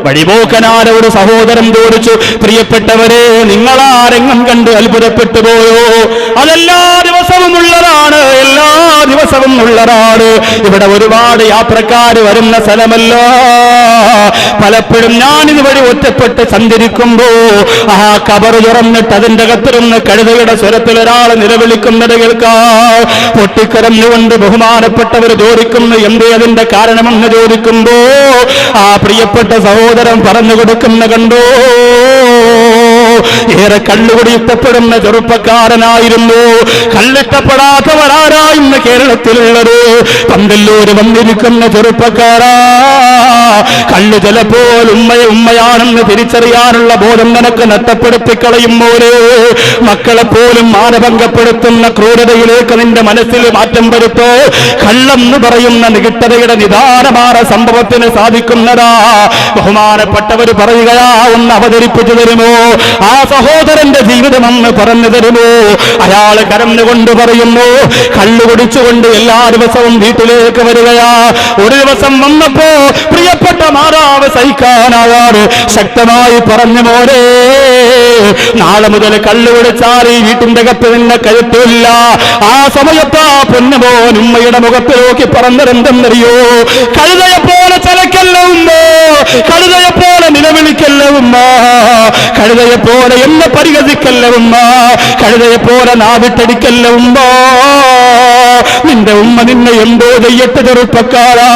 വഴിപോക്കനായ ഒരു സഹോദരൻ ചോദിച്ചു, പ്രിയപ്പെട്ടവരെ, നിങ്ങൾ ആ രംഗം കണ്ട് അത്ഭുതപ്പെട്ടു പോയോ? അതെല്ലാ ദിവസവും ഉള്ളതാണ്, എല്ലാ ദിവസവും ഉള്ളതാണ്. ഇവിടെ ഒരുപാട് യാത്രക്കാർ വരുന്ന സ്ഥലമല്ല. പലപ്പോഴും ഞാനിതുവഴി ഒറ്റപ്പെട്ട് സഞ്ചരിക്കുമ്പോ ആ കബർ തുറന്നിട്ട് അതിന്റെ അകത്തിരുന്ന് കഴുതയുടെ സ്വരത്തിൽ ഒരാൾ നിലവിളിക്കുന്നത് കേൾക്കാം. പൊട്ടിക്കരഞ്ഞുകൊണ്ട് ബഹുമാനപ്പെട്ടവർ ചോദിക്കുന്നു, എന്തേ അതിന്റെ കാരണമെന്ന് ചോദിക്കുമ്പോ ആ പ്രിയപ്പെട്ട സഹോദരൻ പറഞ്ഞു കൊടുക്കുന്ന കണ്ടോ, ഏറെ കള്ളുകുടി ഇഷ്ടപ്പെടുന്ന ചെറുപ്പക്കാരനായിരുന്നു. കള്ളിഷ്ടപ്പെടാത്തവരാരാ ഇന്ന് കേരളത്തിലുള്ളത്? പന്തല്ലൂര് വന്നിരിക്കുന്ന ചെറുപ്പക്കാരാ, കള്ളു ചിലപ്പോൾ ഉമ്മയാണെന്ന് തിരിച്ചറിയാനുള്ള ബോധം നിനക്ക് നഷ്ടപ്പെടുത്തി കളയുമ്പോൾ മക്കളെപ്പോലും മാനഭംഗപ്പെടുത്തുന്ന ക്രൂരതയിലേക്ക് നിന്റെ മനസ്സിൽ മാറ്റം വരുത്തോ. കള്ളെന്ന് പറയുന്ന നികിട്ടതയുടെ നിദാനമായ സംഭവത്തിന് സാധിക്കുന്നതാ. ബഹുമാനപ്പെട്ടവർ പറയുകയാ, ഒന്ന് അവതരിപ്പിച്ചു തരുമോ? ആ സഹോദരന്റെ ജീവിതമെന്ന് പറഞ്ഞു തരുമോ? അയാൾ കരഞ്ഞുകൊണ്ട് പറയുന്നു, കള്ളു കുടിച്ചുകൊണ്ട് എല്ലാ ദിവസവും വീട്ടിലേക്ക് വരികയാ. ഒരു ദിവസം വന്നപ്പോ പ്രിയപ്പെട്ട മാതാവ് സഹിക്കാനാകാതെ ശക്തമായി പറഞ്ഞു, മോനെ, നാളെ മുതൽ കള്ളു കുടിച്ചാൽ ഈ വീട്ടിന്റെ അകത്ത് നിന്നെ കരുത്തില്ല. ആ സമയത്ത് ആ പൊന്നുമോൻ ഉമ്മയുടെ മുഖത്ത് നോക്കി പറഞ്ഞതെന്തെന്നറിയോ? കഴുതയെപ്പോലെ ചലക്കല്ല ഉമ്മ, കഴുതയെപ്പോലെ നിലവിളിക്കല്ല ഉമ്മ, കഴുതയെപ്പോലെ എന്നെ പരിഹസിക്കല്ല ഉമ്മ, കഴുതയെപ്പോലെ നാവിട്ടടിക്കല്ല ഉമ്മ. നിന്റെ ഉമ്മ നിന്നെ എന്തോ ചെയ്യട്ടെ ചെറുപ്പക്കാരാ,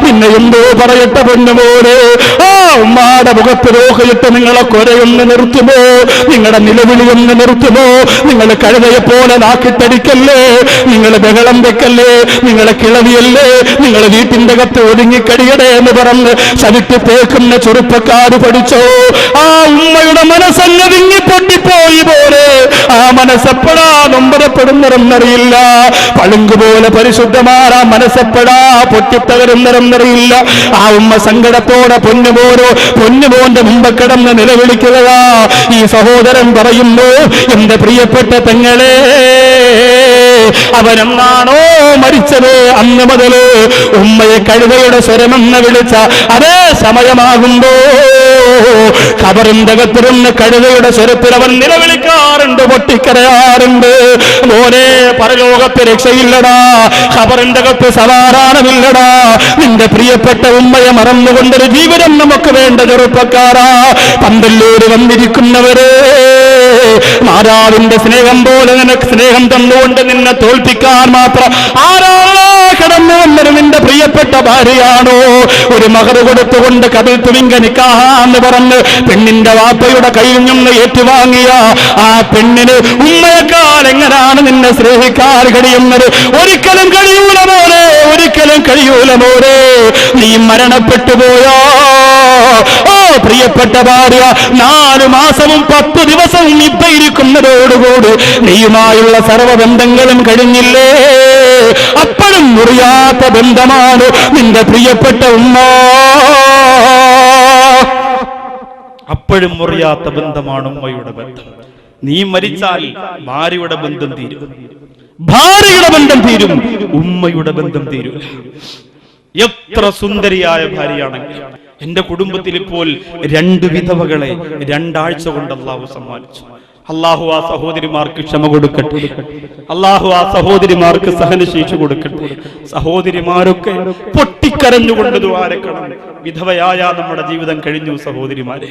നിന്നെ എന്തോ പറയട്ടെ പൊന്നുമോനെ. ആ ഉമ്മാടെ മുഖത്ത് നോക്കിയിട്ട് നിങ്ങളെ കൊരയൊന്ന് നിർത്തുമോ? നിങ്ങളുടെ നിലവിളിയൊന്ന് നിർത്തുമോ? നിങ്ങൾ കഴുതയെപ്പോലെ നാക്കിട്ടടിക്കല്ലേ, നിങ്ങൾ ബഹളം വെക്കല്ലേ, നിങ്ങളെ കിളവിയല്ലേ, നിങ്ങൾ വീട്ടിന്റെ അകത്ത് ഒതുങ്ങിക്കടിയടേ എന്ന് പറഞ്ഞ് ചവിട്ടി തേക്കുന്ന ചെറുപ്പക്കാര് പഠിച്ചോ? ആ ഉമ്മയുടെ മനസ്സങ്ങ് വിങ്ങിപ്പൊട്ടിപ്പോയി പോലെ ആ മനസ്സെപ്പോഴാ നൊമ്പരപ്പെടുന്നതെന്നറിയില്ല. പളുങ്കുപോലെ പരിശുദ്ധമാറാ മനസ്സെപ്പോഴാ പൊട്ടിത്തകരുന്നതെന്നറിയില്ല. ആ ഉമ്മ സങ്കടത്തോടെ പൊന്നുമോന്റെ മുമ്പ് കിടന്ന് നിലവിളിക്കുക. ഈ സഹോദരൻ പറയുന്നു, എന്റെ പ്രിയപ്പെട്ട പെങ്ങളെ, അവനെന്നാണോ മരിച്ചത് അന്ന് മുതല് ഉമ്മയെ കഴുതയുടെ സ്വരമെന്ന് വിളിച്ച അതേ സമയമാകുമ്പോ ഖബറിന്റെ അകത്തിരുന്ന് കഴുതയുടെ സ്വരത്തിൽ അവൻ നിലവിളിക്കാറുണ്ട്, പൊട്ടിക്കരയാറുണ്ട്. മോനെ, പരലോകത്ത് രക്ഷയില്ലടാ, ഖബറിന്റെ അകത്ത് സമാധാനമില്ലടാ. നിന്റെ പ്രിയപ്പെട്ട ഉമ്മയെ മറന്നുകൊണ്ടൊരു ജീവിതം നമുക്ക് വേണ്ട ചെറുപ്പക്കാരാ. പന്തല്ലൂര് വന്നിരിക്കുന്നവരെ, മാതാവിന്റെ സ്നേഹം പോലെ നിനക്ക് സ്നേഹം തന്നുകൊണ്ട് നിന്നെ തോൽപ്പിക്കാൻ മാത്രം ആരാളോ കടന്നു വന്നത് നിന്റെ പ്രിയപ്പെട്ട ഭാര്യയാണോ? ഒരു മഹർ കൊടുത്തുകൊണ്ട് കതിൽ തുവിങ്ക നിക്കാഹാന്ന് പറഞ്ഞ് പെണ്ണിന്റെ വാപ്പയുടെ കയ്യിൽ നിന്ന് ഏറ്റുവാങ്ങിയ ആ പെണ്ണിന് ഉമ്മയെക്കാൾ എങ്ങനെയാണ് നിന്നെ സ്നേഹിക്കാൻ കഴിയുന്നത്? ഒരിക്കലും കഴിയൂല മോനെ, ഒരിക്കലും കഴിയൂല മോനെ. നീ മരണപ്പെട്ടു പോയോ? ഓ പ്രിയപ്പെട്ട ഭാര്യ, 4 മാസവും 10 ദിവസവും ഇപ്പൊ ഇരിക്കുന്നതോടുകൂടി നീയുമായുള്ള സർവ്വബന്ധങ്ങളും കഴിഞ്ഞില്ലേ? അപ്പോഴും മുറിയാത്ത ബന്ധമാണ് നിന്റെ പ്രിയപ്പെട്ട ഉമ്മ. അപ്പോഴും മുറിയാത്ത ബന്ധമാണ് ഉമ്മയുടെ ബന്ധം. നീ മരിച്ചാൽ ഭാര്യയുടെ ബന്ധം തീരും, ഭാര്യയുടെ ബന്ധം തീരും, ഉമ്മയുടെ ബന്ധം തീരും. എത്ര സുന്ദരിയായ ഭാര്യയാണെങ്കിൽ. എന്റെ കുടുംബത്തിൽ ഇപ്പോൾ 2 വിധവകളെ 2 ആഴ്ച കൊണ്ട് അള്ളാഹു സമ്മാനിച്ചു. അള്ളാഹു ആ സഹോദരിമാർക്ക് ക്ഷമ കൊടുക്കട്ടെ, അള്ളാഹു ആ സഹോദരിമാർക്ക് സഹനശേഷി കൊടുക്കട്ടെ. സഹോദരിമാരൊക്കെ പൊട്ടിക്കരഞ്ഞുകൊണ്ട് ദ്വാരക്കണം. വിധവയായ നമ്മുടെ ജീവിതം കഴിഞ്ഞു സഹോദരിമാരെ.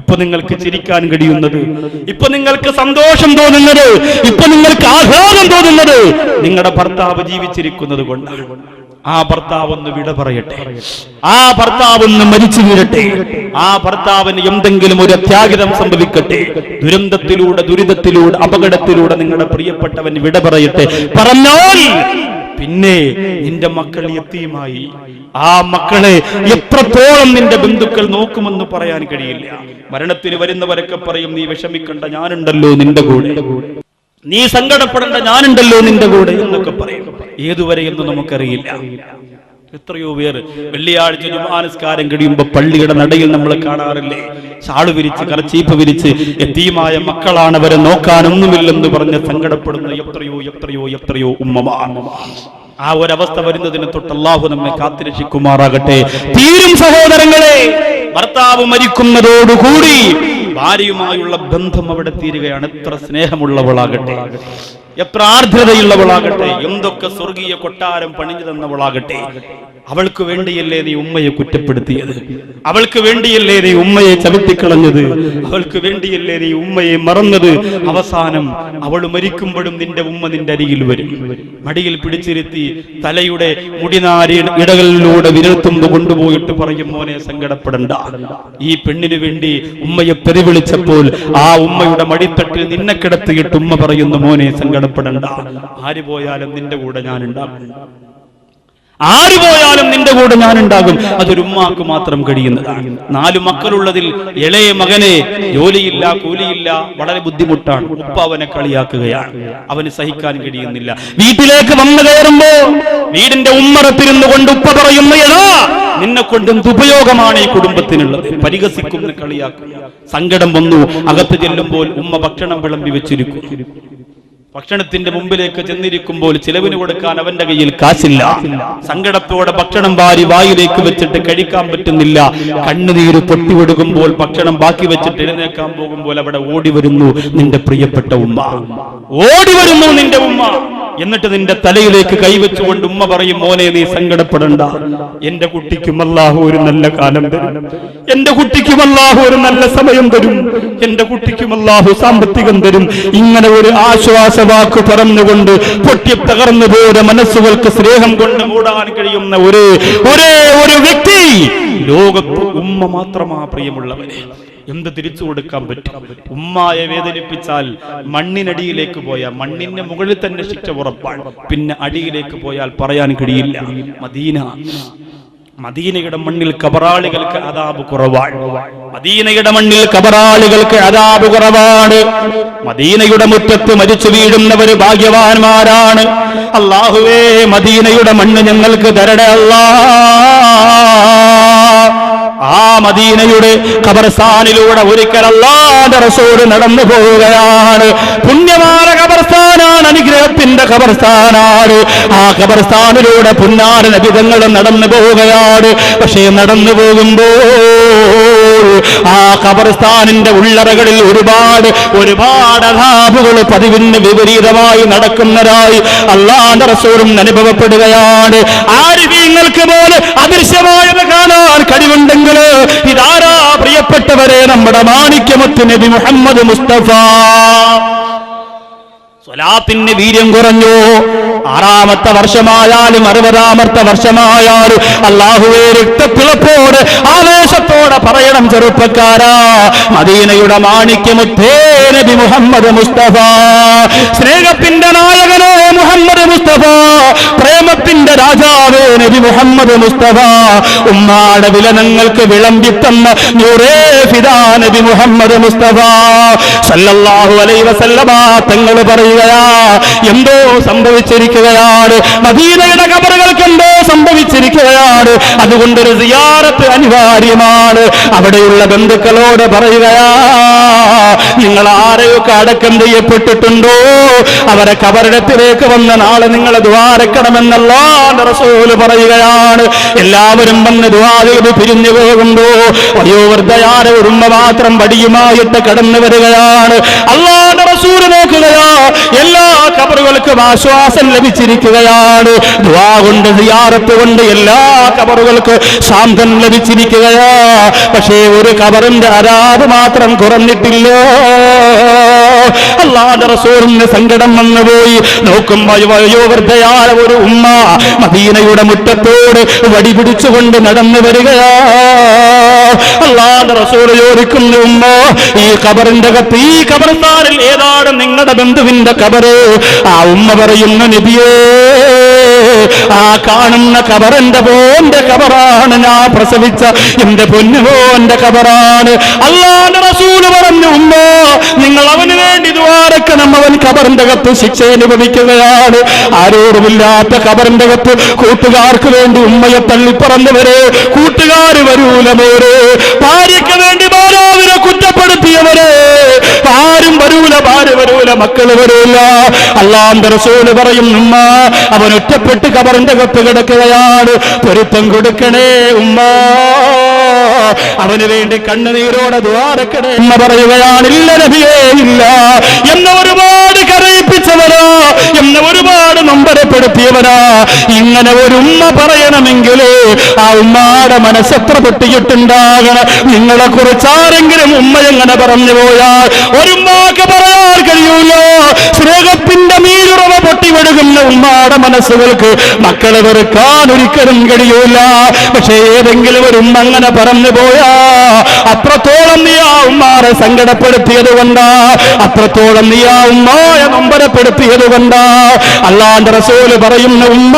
ഇപ്പൊ നിങ്ങൾക്ക് ചിരിക്കാൻ കഴിയുന്നത്, ഇപ്പൊ നിങ്ങൾക്ക് സന്തോഷം തോന്നുന്നത്, ഇപ്പൊ നിങ്ങൾക്ക് ആഹ്ലാദം തോന്നുന്നത് നിങ്ങളുടെ ഭർത്താവ് ജീവിച്ചിരിക്കുന്നത് കൊണ്ടാണ്. ആ ഭർത്താവ് ഒന്ന് വിട പറയട്ടെ, ആ ഭർത്താവ് ഒന്ന് മരിച്ചു വീഴട്ടെ, ആ ഭർത്താവിന് എന്തെങ്കിലും ഒരു അത്യാഹിതം സംഭവിക്കട്ടെ, ദുരിതത്തിലൂടെ അപകടത്തിലൂടെ നിങ്ങളുടെ പ്രിയപ്പെട്ടവൻ വിട പറയട്ടെ. പറഞ്ഞാൽ പിന്നെ നിന്റെ മക്കൾ യതീമായി. ആ മക്കളെ എത്രത്തോളം നിന്റെ ബന്ധുക്കൾ നോക്കുമെന്ന് പറയാൻ കഴിയില്ല. മരണത്തിന് വരുന്നവരൊക്കെ പറയും, നീ വിഷമിക്കണ്ട, ഞാനുണ്ടല്ലോ നിന്റെ കൂടെ, നീ സങ്കടപ്പെടേണ്ട, ഞാനുണ്ടല്ലോ നിന്റെ കൂടെ എന്നൊക്കെ പറയും. ഏതുവരെ എന്ന് നമുക്കറിയില്ല. എത്രയോ പേർ വെള്ളിയാഴ്ച ജുമാ നിസ്കാരം കഴിയുമ്പോ പള്ളിയുടെ നടയിൽ നമ്മൾ കാണാറില്ലേ, ഷാള് വിരിച്ച് കർച്ചീപ്പ് വിരിച്ച് യതീമായ മക്കളാണ്, അവരെ നോക്കാനൊന്നുമില്ലെന്ന് പറഞ്ഞ് സങ്കടപ്പെടുന്ന എത്രയോ എത്രയോ എത്രയോ ഉമ്മമാർ. ആ ഒരവസ്ഥ വരുന്നതിന് തൊട്ട് അല്ലാഹു നമ്മെ കാത്തുരക്ഷിക്കുമാറാകട്ടെ. തീരും സഹോദരങ്ങളെ, ഭർത്താവ് മരിക്കുന്നതോടുകൂടി ഭാര്യയുമായുള്ള ബന്ധം അവിടെ തീരുകയാണ്. എത്ര സ്നേഹമുള്ളവളാകട്ടെ, എത്ര ആർദ്രതയുള്ളവളാകട്ടെ, എന്തൊക്കെ സ്വർഗീയ കൊട്ടാരം പണിഞ്ഞു തന്നവളാകട്ടെ, അവൾക്ക് വേണ്ടിയല്ലേ നീ ഉമ്മയെ കുറ്റപ്പെടുത്തിയത്? അവൾക്ക് വേണ്ടിയല്ലേ നീ ഉമ്മയെ ചവിട്ടിക്കളഞ്ഞത്? അവൾക്ക് വേണ്ടിയല്ലേ നീ ഉമ്മയെ മറന്നത്? അവസാനം അവൾ മരിക്കുമ്പോഴും നിന്റെ ഉമ്മ നിന്റെ അരികിൽ വരും, മടിയിൽ പിടിച്ചിരുത്തി തലയുടെ മുടിനാരി ഇടകളിലൂടെ വിരൽത്തുമ്പ് കൊണ്ടുപോയിട്ട് പറയും, മോനെ സങ്കടപ്പെടണ്ട. ഈ പെണ്ണിന് വേണ്ടി ഉമ്മയെ പെരുവിളിച്ചപ്പോൾ ആ ഉമ്മയുടെ മടിത്തട്ടിൽ നിന്നെ കിടത്തിയിട്ട് ഉമ്മ പറയുന്നു, മോനെ സങ്കടപ്പെടണ്ട, ആര് പോയാലും നിന്റെ കൂടെ ഞാനുണ്ടാകും, ആര് പോയാലും നിന്റെ കൂടെ ഞാനുണ്ടാകും. അതൊരു ഉമ്മാക്ക് മാത്രം കഴിയുന്നതാണ്. 4 മക്കളുള്ളതിൽ ഇളയ മകനെ ജോലിയില്ല, കൂലിയില്ല, വളരെ ബുദ്ധിമുട്ടാണ്. ഉപ്പ അവനെ കളിയാക്കുകയാണ്, അവന് സഹിക്കാൻ കഴിയുന്നില്ല. വീട്ടിലേക്ക് വന്നു കയറുമ്പോ വീടിന്റെ ഉമ്മറത്തിരുന്നു കൊണ്ട് ഉപ്പ പറയുന്നു, ഏതാ നിന്നെ കൊണ്ട് ഉപയോഗമാണ് ഈ കുടുംബത്തിനുള്ളത്, പരിഹസിക്കുന്ന, കളിയാക്കും. സങ്കടം വന്നു, അകത്ത് ചെല്ലുമ്പോൾ ഉമ്മ ഭക്ഷണം വിളമ്പി വെച്ചിരിക്കും. ഭക്ഷണത്തിന്റെ മുമ്പിലേക്ക് ചെന്നിരിക്കുമ്പോൾ ചിലവിന് കൊടുക്കാൻ അവന്റെ കയ്യിൽ കാശില്ല. സങ്കടത്തോടെ ഭക്ഷണം വാരി വായിലേക്ക് വെച്ചിട്ട് കഴിക്കാൻ പറ്റുന്നില്ല. കണ്ണുനീര് പൊട്ടിവിടുകുമ്പോൾ ഭക്ഷണം ബാക്കി വെച്ചിട്ട് എഴുന്നേക്കാൻ പോകുമ്പോൾ അവിടെ ഓടി വരുന്നു നിന്റെ പ്രിയപ്പെട്ട ഉമ്മ, ഓടി വരുന്നു നിന്റെ ഉമ്മ. എന്നിട്ട് നിന്റെ തലയിലേക്ക് കൈവച്ചുകൊണ്ട് ഉമ്മ പറയും, മോനെ നീ സങ്കടപ്പെടണ്ട, എന്റെ കുട്ടിക്കും അല്ലാഹു ഒരു നല്ല കാലം തരും, എന്റെ കുട്ടിക്കും അല്ലാഹു ഒരു നല്ല സമയം തരും, എന്റെ കുട്ടിക്കും അല്ലാഹു സാമ്പത്തികം തരും. ഇങ്ങനെ ഒരു ആശ്വാസവാക്ക് പറഞ്ഞുകൊണ്ട് പൊട്ടിത്തകർന്നു പോയ മനസ്സുകൾക്ക് സ്നേഹം കൊണ്ട് മൂടാൻ കഴിയുന്ന ഒരേ ഒരു വ്യക്തി ലോകത്ത് ഉമ്മ മാത്രമാ. പ്രിയമുള്ളവരെ, എന്ത് തിരിച്ചു കൊടുക്കാൻ പറ്റും? ഉമ്മായെ വേദനിപ്പിച്ചാൽ മണ്ണിനടിയിലേക്ക് പോയാൽ മണ്ണിന്റെ മുകളിൽ തന്നെ ശിക്ഷ ഉറപ്പാണ്. പിന്നെ അടിയിലേക്ക് പോയാൽ പറയാൻ കഴിയില്ല. മദീനയുടെ മണ്ണിൽ കബറാളികൾക്ക് അദാബ് കുറവാണ്. മദീനയുടെ മണ്ണിൽ കബറാളികൾക്ക് അദാബ് കുറവാണ്. മദീനയുടെ മുറ്റത്ത് മരിച്ചു വീഴുന്നവര് ഭാഗ്യവാന്മാരാണ്. അല്ലാഹുവേ, മദീനയുടെ മണ്ണ് ഞങ്ങൾക്ക് തരണേ അല്ലാ. ആ മദീനയുടെ ഖബർസ്ഥാനിലൂടെ ഒരിക്കൽ അല്ലാഹുവിന്റെ റസൂൽ നടന്നു പോവുകയാണ്. പുണ്യമായ ഖബർസ്ഥാനാണ്, അനുഗ്രഹത്തിന്റെ ഖബർസ്ഥാനാണ്. ആ ഖബർസ്ഥാനിലൂടെ പുന്നാര നബിതങ്ങളും നടന്നു പോവുകയാണ്. പക്ഷേ നടന്നു പോകുമ്പോൾ ആ ഖബർസ്ഥാനിന്റെ ഉള്ളറകളിൽ ഒരുപാട് അദാബുകൾ പതിവിന് വിപരീതമായി നടക്കുന്നതായി അല്ലാഹുവിന്റെ റസൂലും അനുഭവപ്പെടുകയാണ്. ആരിഫീങ്ങൾക്ക് പോലും അദൃശ്യമായത് കാണാൻ കഴിവുണ്ടെങ്കിൽ ഇതാരാ പ്രിയപ്പെട്ടവരെ? നമ്മുടെ മാണിക്യമുത്ത് നബി മുഹമ്മദ് മുസ്തഫ. സ്വലാത്തിന്റെ വീര്യം കുറഞ്ഞു. 6ാമത്തെ വർഷമായാലും 60ാമത്തെ വർഷമായാലും അല്ലാഹുവേ, രക്തത്തിളപ്പോടെ ആവേശത്തോടെ പറയണം, ചെറുപ്പക്കാരാ, മദീനയുടെ മാണിക്യമുത്തേ നബി മുഹമ്മദ് മുസ്തഫ, സ്നേഹത്തിന്റെ നായകനോ മുഹമ്മദ് മുസ്തഫ, പ്രേമത്തിന്റെ രാജാവേ നബി മുഹമ്മദ് മുസ്തഫ, ഉമ്മാടെ വിലനങ്ങൾക്ക് വിളമ്പിത്തന്ന നൂറേ ഫിദാ നബി മുഹമ്മദ് മുസ്തഫ സല്ലല്ലാഹു അലൈഹി വസല്ലമ തങ്ങൾ പറയുകയാ, എന്തോ സംഭവിച്ചിരിക്കുകയാണ്, മദീനയുടെ ഖബറുകൾക്ക് എന്തോ സംഭവിച്ചിരിക്കുകയാണ്. അതുകൊണ്ടൊരു സിയാറത്ത് അനിവാര്യമാണ്. അവിടെയുള്ള ബന്ധുക്കളോട് പറയുകയാ, നിങ്ങൾ ആരെയൊക്കെ അടക്കം ചെയ്യപ്പെട്ടിട്ടുണ്ടോ അവരെ ഖബറിടത്തിലേക്ക് വന്ന നാളെ നിങ്ങൾ ദ്വാരക്കണമെന്നല്ല റസൂൽ പറയുകയാണ്. എല്ലാവരും വന്ന് ദുആ ചെയ്ത് പിരിഞ്ഞു പോകുമ്പോ വയോവൃദ്ധയായ ഒരു ഉമ്മ മാത്രം വടിയുമായിട്ട് കടന്നു വരികയാണ്. അല്ലാഹുവിന്റെ റസൂൽ നോക്കുകയാ, എല്ലാ ഖബറുകൾക്കും ആശ്വാസം ലഭിച്ചിരിക്കുകയാണ്. ദുആ കൊണ്ട്, സിയാറത്ത് കൊണ്ട് എല്ലാ ഖബറുകൾക്കും ശാന്തം ലഭിച്ചിരിക്കുകയാ. പക്ഷേ ഒരു ഖബറിന്റെ അരാത് മാത്രം കുറഞ്ഞിട്ടില്ല. അല്ലാഹുവിന്റെ റസൂലിന് സങ്കടം വന്നുപോയി. നോക്കുമ്പോ വയോവൃദ്ധയായ ഒരു ഉമ്മ മദീനയുടെ മുറ്റത്തോട് വടി പിടിച്ചുകൊണ്ട് നടന്നു വരികയാ. അല്ലാഹുവിന്റെ റസൂൽ ചോദിക്കുന്നു, ഉമ്മ, ഈ ഖബറിന്റെ അകത്ത്, ഈ ഖബർസ്ഥാനിൽ ഏതാണ് നിങ്ങളുടെ ബന്ധുവിന്റെ ഖബറ്? ആ ഉമ്മ പറയുന്നു, നബിയേ, ആ കാണുന്ന ഖബറിന്റെ മോന്റെ ഖബറാണ്, ഞാൻ പ്രസവിച്ച എന്റെ പൊന്നുമോന്റെ ഖബറാണ്. അല്ലാഹുവിന്റെ റസൂൽ പറഞ്ഞു, ഉമ്മ, നിങ്ങൾ അവന് വേണ്ടി ദ്വാരക്കണം, അവൻ ഖബറിന്റെ അകത്ത് ശിക്ഷ അനുഭവിക്കുകയാണ്. ആരോടുമില്ലാത്ത ഖബറിന്റെ അകത്ത് കൂട്ടുകാർക്ക് വേണ്ടി ഉമ്മയെ തള്ളിപ്പറന്നവരെ, കൂട്ടുകാര് വരൂല മോരെ, ഭാര്യയ്ക്ക് വേണ്ടി മാതാവിനെ കുറ്റപ്പെടുത്തിയവരെ, ആരും വരൂല വരൂല, ഭാര്യ വരൂല, മക്കള് വരൂല. അല്ലാഹുവിന്റെ റസൂല് പറയും, ഉമ്മ അവൻ ഒറ്റപ്പെട്ട് ഖബറിന്റെ അകത്ത് കിടക്കുകയാണ്, പൊരുത്തം കൊടുക്കണേ ഉമ്മ, അവന് വേണ്ടി കണ്ണുനീരോടെ ദ്വാരക്കണേ എന്ന് പറയുകയാണ്. ഇല്ല നബിയേ, ഇല്ല. എന്നെ ഒരുപാട് കരയിപ്പിച്ചവരാ, എന്നെ ഒരുപാട് നൊമ്പരപ്പെടുത്തിയവരാ. ഇങ്ങനെ ഒരു ഉമ്മ പറയണമെങ്കിൽ ആ ഉമ്മാടെ മനസ്സെത്ര പൊട്ടിയിട്ടുണ്ടാകണം. നിങ്ങളെ കുറിച്ച് ആരെങ്കിലും ഉമ്മ എങ്ങനെ പറഞ്ഞു പോയാൽ ഒരു ഉമ്മാക്ക് പറയാൻ കഴിയൂല. സ്നേഹത്തിന്റെ മീരുറവ പൊട്ടിവെടുക്കുന്ന ഉമ്മാടെ മനസ്സുകൾക്ക് മക്കളെ വെറുക്കാൻ ഒരിക്കലും കഴിയൂല. പക്ഷേ ഏതെങ്കിലും ഒരു ഉമ്മ അങ്ങനെ പറഞ്ഞു പോയാ അത്രത്തോളം നീ ആ ഉമ്മാരെ സങ്കടപ്പെടുത്തിയത് കൊണ്ടാ, അത്രത്തോളം നീ ആ ഉമ്മായ നൊമ്പരപ്പെടുത്തിയത് കൊണ്ടാ. അല്ലാഹുവിന്റെ റസൂല് പറയുന്ന ഉമ്മ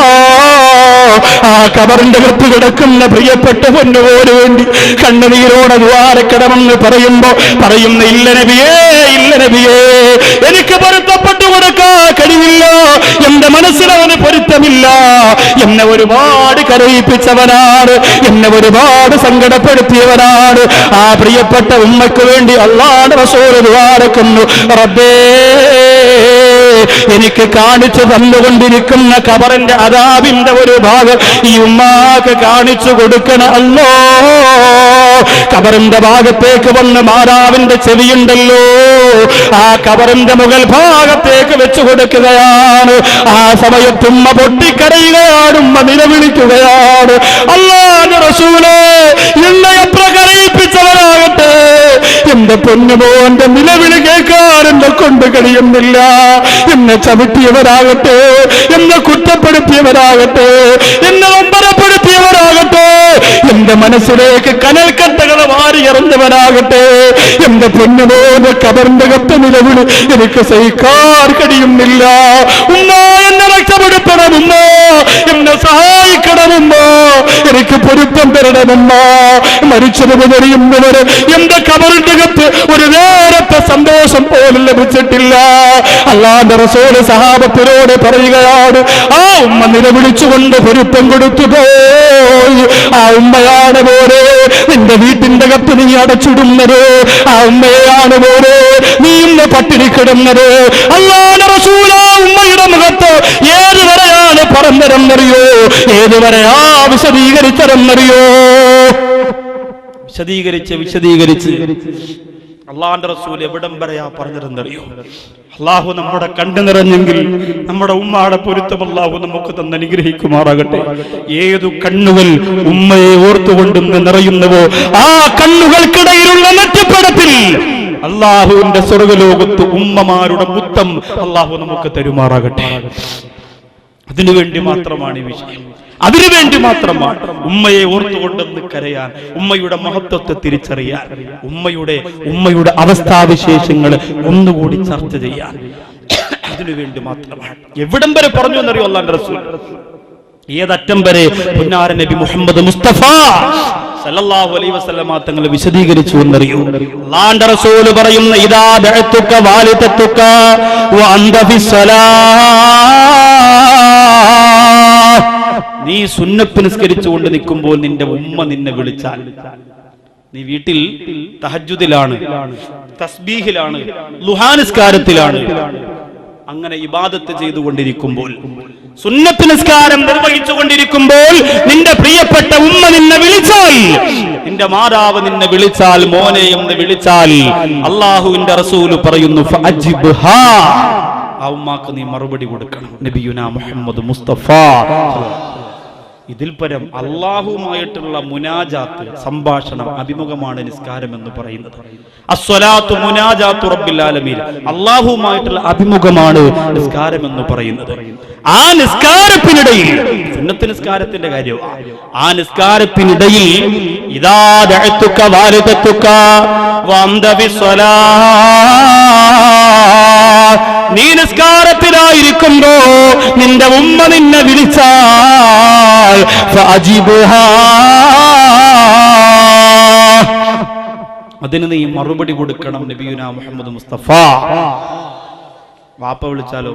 ആ ഖബറിന്റെ അകത്ത് കിടക്കുന്ന പ്രിയപ്പെട്ട പൊന്നുപോന് വേണ്ടി കണ്ണുനീരോടെ ദ്വാരക്കണമെന്ന് പറയുമ്പോ പറയുന്ന, ഇല്ല നബിയേ, ഇല്ല നബിയേ, എനിക്ക് പൊരുത്തപ്പെട്ടു കൊടുക്കാൻ കഴിയില്ല, എന്റെ മനസ്സിലവന് പൊരുത്തമില്ല, എന്നെ ഒരുപാട് കരയിപ്പിച്ചവനാണ്, എന്നെ ഒരുപാട് സങ്കടപ്പെടുത്തിയവനാണ്. ആ പ്രിയപ്പെട്ട ഉമ്മയ്ക്ക് വേണ്ടി അല്ലാഹുവിന്റെ റസൂൽ ദ്വാരക്കുന്നു, റബ്ബേ എനിക്ക് കാണിച്ചു തന്നുകൊണ്ടിരിക്കുന്ന ഖബറിന്റെ അദാബിന്റെ ഒരു ഭാഗം ഈ ഉമ്മാക്ക് കാണിച്ചു കൊടുക്കണം അല്ലോ. ഖബറിന്റെ ഭാഗത്തേക്ക് വന്ന് മാതാവിന്റെ ചെവിയുണ്ടല്ലോ, ആ ഖബറിന്റെ മുകൾ ഭാഗത്തേക്ക് വെച്ചു കൊടുക്കുകയാണ്. ആ സമയത്ത് ഉമ്മ പൊട്ടിക്കരയുകയാണ്, ഉമ്മ നിലവിളിക്കുകയാണ്, അല്ലാഹുവിന്റെ റസൂലേ, എന്നെ എത്ര കരയിപ്പിച്ചവരാകട്ടെ, എന്റെ പൊന്നുമോന്റെ നിലവിളി കേൾക്കാൻ എന്നെ കൊണ്ട് കഴിയുന്നില്ല. എന്നെ ചവിട്ടിയവരാകട്ടെ, എന്നെ കുറ്റപ്പെടുത്തിയവരാകട്ടെ, എന്നെ നൊമ്പരപ്പെടുത്തിയവരാകട്ടെ, എന്റെ മനസ്സിലേക്ക് കനൽക്കട്ടകൾ വാരി എറിഞ്ഞവനാകട്ടെ, എന്റെ പൊന്നുമോന്റെ ഖബറിന്റെ കത്ത് നിലവിളി എനിക്ക് സഹിക്കാൻ കഴിയുന്നില്ല. ഉമ്മ എന്നെ രക്ഷപ്പെടുത്തണമുമ്മ, എന്നെ സഹായിക്കണമുമ്മ, എനിക്ക് പൊരുത്തം തരണമുമ്മ. മരിച്ചത് മുതറിയുന്നവര് എന്റെ ഖബറിന്റെ കത്ത് ഒരു നേരത്തെ സന്തോഷം പോലും ലഭിച്ചിട്ടില്ല. അല്ലാഹുവിന്റെ റസൂല് സഹാബത്തിനോട് പറയുകയാണ്, ആ ഉമ്മ നിലവിളിച്ചുകൊണ്ട് പൊരുത്തം കൊടുത്തു പോയി. ആ ഉമ്മയാണ് പോലെ നിന്റെ വീട്ടിന്റെ കത്ത് നീ അടച്ചിടുന്നത്, ആ ഉമ്മയാണ് പോലെ നീ ഇന്ന് പട്ടിണി കിടന്നത്. അല്ലാഹുവിന്റെ റസൂൽ ആ ഉമ്മയുടെ മുഖത്ത് ഏതുവരെയാണ് പറഞ്ഞതെന്നറിയോ, ഏതുവരെയാ വിശദീകരിച്ചതെന്നറിയോ? വിശദീകരിച്ച് അള്ളാഹുവിന്റെ റസൂൽ എവിടം വരെയാ പറഞ്ഞതെന്നറിയോ? അള്ളാഹു നമ്മുടെ കണ്ടു നിറഞ്ഞെങ്കിൽ നമ്മുടെ ഉമ്മയുടെ പൊരുത്തം അള്ളാഹു നമുക്ക് തന്നെ അനുഗ്രഹിക്കുമാറാകട്ടെ. ഏതു കണ്ണുകൾ ഉമ്മയെ ഓർത്തുകൊണ്ടും നിറയുന്നുവോ ആ കണ്ണുകൾക്കിടയിലുള്ള നെറ്റിപ്പടത്തിൽ അള്ളാഹുവിന്റെ സ്വർഗ്ഗലോകത്ത് ഉമ്മമാരുടെ മുത്തം അള്ളാഹു നമുക്ക് തരുമാറാകട്ടെ. അതിനുവേണ്ടി മാത്രമാണ് ഈ വിഷയം, അതിനുവേണ്ടി മാത്രമാണ് ഉമ്മയെ ഓർത്തുകൊണ്ടെന്ന് കരയാൻ, ഉമ്മയുടെ മഹത്വത്തെ തിരിച്ചറിയാൻ, ഉമ്മയുടെ അവസ്ഥാവിശേഷങ്ങൾ ഒന്നുകൂടി ചർച്ച ചെയ്യാൻ, അതിനുവേണ്ടി മാത്രമാണ്. എവിടം വരെ പറഞ്ഞു എന്നറിയോ അല്ലാഹുവിന്റെ റസൂൽ? ഏതറ്റം വരെ? പുന്നാര നബി മുഹമ്മദ് മുസ്തഫ സല്ലല്ലാഹു അലൈഹി വസല്ലമ തങ്ങൾ വിശദീകരിച്ചു എന്നറിയോ? അല്ലാഹുവിന്റെ റസൂൽ പറയുന്ന, ഇദാ ദഅതുക വാലിദതുക വ അൻത ഫിസ്സലാ, നീ സുന്നത്ത് നിസ്കരിച്ചുകൊണ്ട് നിൽക്കുമ്പോൾ നിന്റെ ഉമ്മ നിന്നെ വിളിച്ചാൽ, നീ വീട്ടിൽ തഹജ്ജുദിലാണ്, തസ്ബീഹിലാണ്, ളുഹാ നിസ്കാരത്തിലാണ്, അങ്ങനെ ഇബാദത്ത് ചെയ്തുകൊണ്ടിരിക്കുമ്പോൾ, സുന്നത്ത് നിസ്കാരം നിർവഹിച്ചുകൊണ്ടിരിക്കുമ്പോൾ നിന്റെ പ്രിയപ്പെട്ട ഉമ്മ നിന്നെ വിളിച്ചാൽ, നിന്റെ മാതാവ് നിന്നെ വിളിച്ചാൽ, മോനെ എന്ന് വിളിച്ചാൽ, അല്ലാഹുവിന്റെ റസൂൽ പറയുന്നു, ഫഅജിബ്ഹാ, ആ ഉമ്മാക്ക് നീ മറുപടി കൊടുക്കണം. നബിയുനാ മുഹമ്മദ് മുസ്തഫ. ഇതിൽ പരം അള്ളാഹുമായിട്ടുള്ള മുനാജാത്ത്, സംഭാഷണം, അഭിമുഖമാണ് നിസ്കാരം എന്ന് പറയുന്നത്. അസ്സലാത്തു മുനാജാത്തു റബ്ബിൽ ആലമീൻ, അള്ളാഹുമായിട്ടുള്ള അഭിമുഖമാണ് നിസ്കാരം എന്ന് പറയുന്നത്. ആ നിസ്കാരത്തിനിടയിൽ, സുന്നത്ത് നിസ്കാരത്തിന്റെ കാര്യം, ആ നിസ്കാരത്തിനിടയിൽ ഇദാ ദഅതുക വാലിദതുക വ അൻത ഫിസ്സലാ, നീ നിസ്കാരത്തിലായിരിക്കുമ്പോ നിന്റെ ഉമ്മ നിന്നെ വിളിച്ചാൽ ഫഅജിബ്ഹാ, അതിന് നീ മറുപടി കൊടുക്കണം. നബിയുനാ മുഹമ്മദ് മുസ്തഫ. വാപ്പ വിളിച്ചാലോ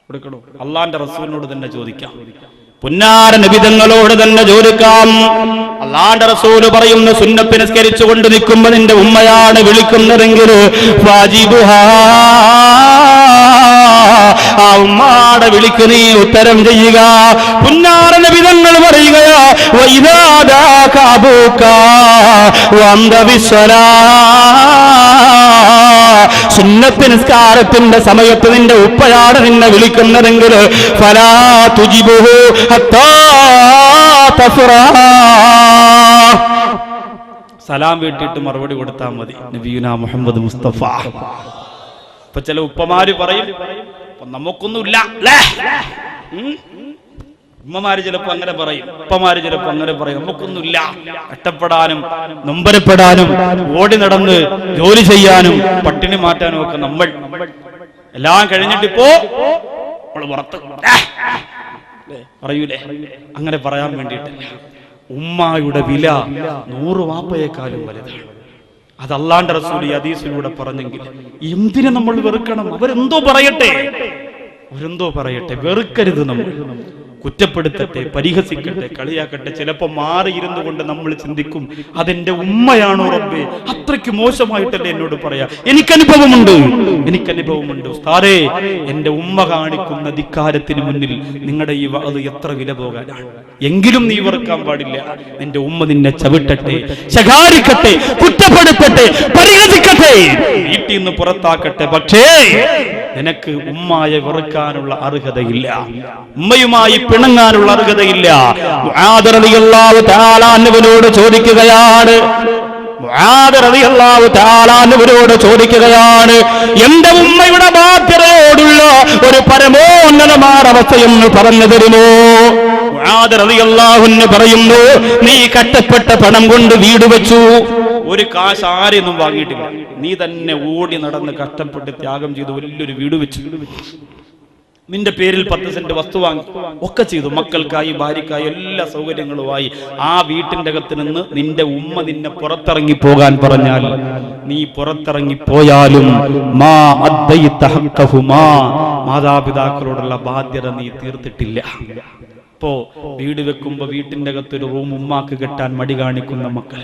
കൊടുക്കണോ? അള്ളാന്റെ റസൂലിനോട് തന്നെ ചോദിക്കാം, പുന്നാര നബി തങ്ങളോട് തന്നെ ചോദിക്കാം. അല്ലാഹുവിന്റെ റസൂൽ പറയുന്നു, സുന്നത്ത് നിസ്കരിച്ചുകൊണ്ട് നിൽക്കുമ്പോൾ നിന്റെ ഉമ്മയാണ് വിളിക്കുന്നതെങ്കിൽ വാജിബുഹാ, ആ ഉമ്മാടെ വിളിക്ക് നീ ഉത്തരം ചെയ്യുക. പുന്നാര നബി തങ്ങൾ പറയുകയാ, വഇദാ ദാക അബൂക വഅന്ത ബിസ്സലാ, സുന്നത്ത് നിസ്കാരത്തിന്റെ സമയത്ത് നിന്റെ ഉപ്പയാണ് നിന്നെ വിളിക്കുന്നതെങ്കിൽ ഫലാ തുജിബുഹു ഹത്താ തഫ്റഹ, സലാം വീട്ടിട്ട് മറുപടി കൊടുത്താൽ മതി. നബിയുനാ മുഹമ്മദ് മുസ്തഫ. ഇപ്പൊ ചില ഉപ്പമാര് പറയും നമുക്കൊന്നുമില്ല അല്ലേ, ഉമ്മമാര് ചിലപ്പോ അങ്ങനെ പറയും, ഉപ്പമാര് ചിലപ്പോ അങ്ങനെ പറയും, നമുക്കൊന്നുമില്ല. കഷ്ടപ്പെടാനും നൊമ്പരപ്പെടാനും ഓടി നടന്ന് ജോലി ചെയ്യാനും പട്ടിണി മാറ്റാനും ഒക്കെ നമ്മൾ എല്ലാം കഴിഞ്ഞിട്ടിപ്പോ പുറത്ത് പറയൂലേ, അങ്ങനെ പറയാൻ വേണ്ടിയിട്ടല്ല. ഉമ്മായുടെ വില 100 വാപ്പയെക്കാളും വലുതാണ്. അത് അല്ലാഹുവിന്റെ റസൂൽ ഈ ഹദീസിലൂടെ പറഞ്ഞെങ്കിൽ എന്തിനെ നമ്മൾ വെറുക്കണം? അവരെന്തോ പറയട്ടെ, വെറുക്കരുത്. നമ്മൾ കുറ്റപ്പെടുത്തട്ടെ, പരിഹസിക്കട്ടെ, കളിയാക്കട്ടെ, ചിലപ്പോ മാറിയിരുന്നു കൊണ്ട് നമ്മൾ ചിന്തിക്കും അതെന്റെ ഉമ്മയാണോ റബ്ബേ, അത്രയ്ക്ക് മോശമായിട്ടല്ലേ എന്നോട് പറയാ. എനിക്കനുഭവമുണ്ട് ഉസ്താദേ, എന്റെ ഉമ്മ കാണിക്കുന്ന ധിക്കാരത്തിന് മുന്നിൽ നിങ്ങളുടെ ഈ അത് എത്ര വില പോകാനാണ്. എങ്കിലും നീ വെറുക്കാൻ പാടില്ല. നിന്റെ ഉമ്മ നിന്നെ ചവിട്ടട്ടെ, ശകാരിക്കട്ടെ, കുറ്റപ്പെടുത്തട്ടെ, പരിഹസിക്കട്ടെ, വീട്ടിൽ നിന്ന് പുറത്താക്കട്ടെ, പക്ഷേ നിനക്ക് ഉമ്മായെ വെറുക്കാനുള്ള അർഹതയില്ല, ഉമ്മയുമായി പിണങ്ങാനുള്ള അർഹതയില്ല. മുആദ് റളിയല്ലാഹു തആല അൻഹുവിനോട് ചോദിക്കുകയാണ്, എന്റെ ഉമ്മയുടെ ബാധ്യതയോടുള്ള ഒരു പരമോന്നതമായ അവസ്ഥയെന്ന് പറഞ്ഞു തരുമോ? മുആദ് റളിയല്ലാഹു അൻഹു പറയുന്നു, നീ കഷ്ടപ്പെട്ട പണം കൊണ്ട് വീട് വെച്ചു, ഒരു കാശ് ആരെയൊന്നും വാങ്ങിയിട്ടില്ല, നീ തന്നെ ഓടി നടന്ന് കഷ്ടപ്പെട്ട് ത്യാഗം ചെയ്ത് വലിയൊരു വീട് വെച്ചു, നിന്റെ പേരിൽ 10 സെന്റ് വസ്തു വാങ്ങി, ഒക്കെ ചെയ്തു, മക്കൾക്കായി ഭാര്യക്കായി എല്ലാ സൗകര്യങ്ങളുമായി. ആ വീട്ടിന്റെ അകത്ത് നിന്ന് നിന്റെ ഉമ്മ നിന്നെ പുറത്തിറങ്ങി പോകാൻ പറഞ്ഞാൽ നീ പുറത്തിറങ്ങി പോയാലും മാ അദ്ദൈത ഹഖ്ഖഹുമാ, മാതാപിതാക്കളോടുള്ള ബാധ്യത നീ തീർത്തിട്ടില്ല. ഇപ്പോ വീട് വെക്കുമ്പോ വീട്ടിന്റെ അകത്തൊരു റൂം ഉമ്മാക്ക് കെട്ടാൻ മടി കാണിക്കുന്ന മക്കൾ,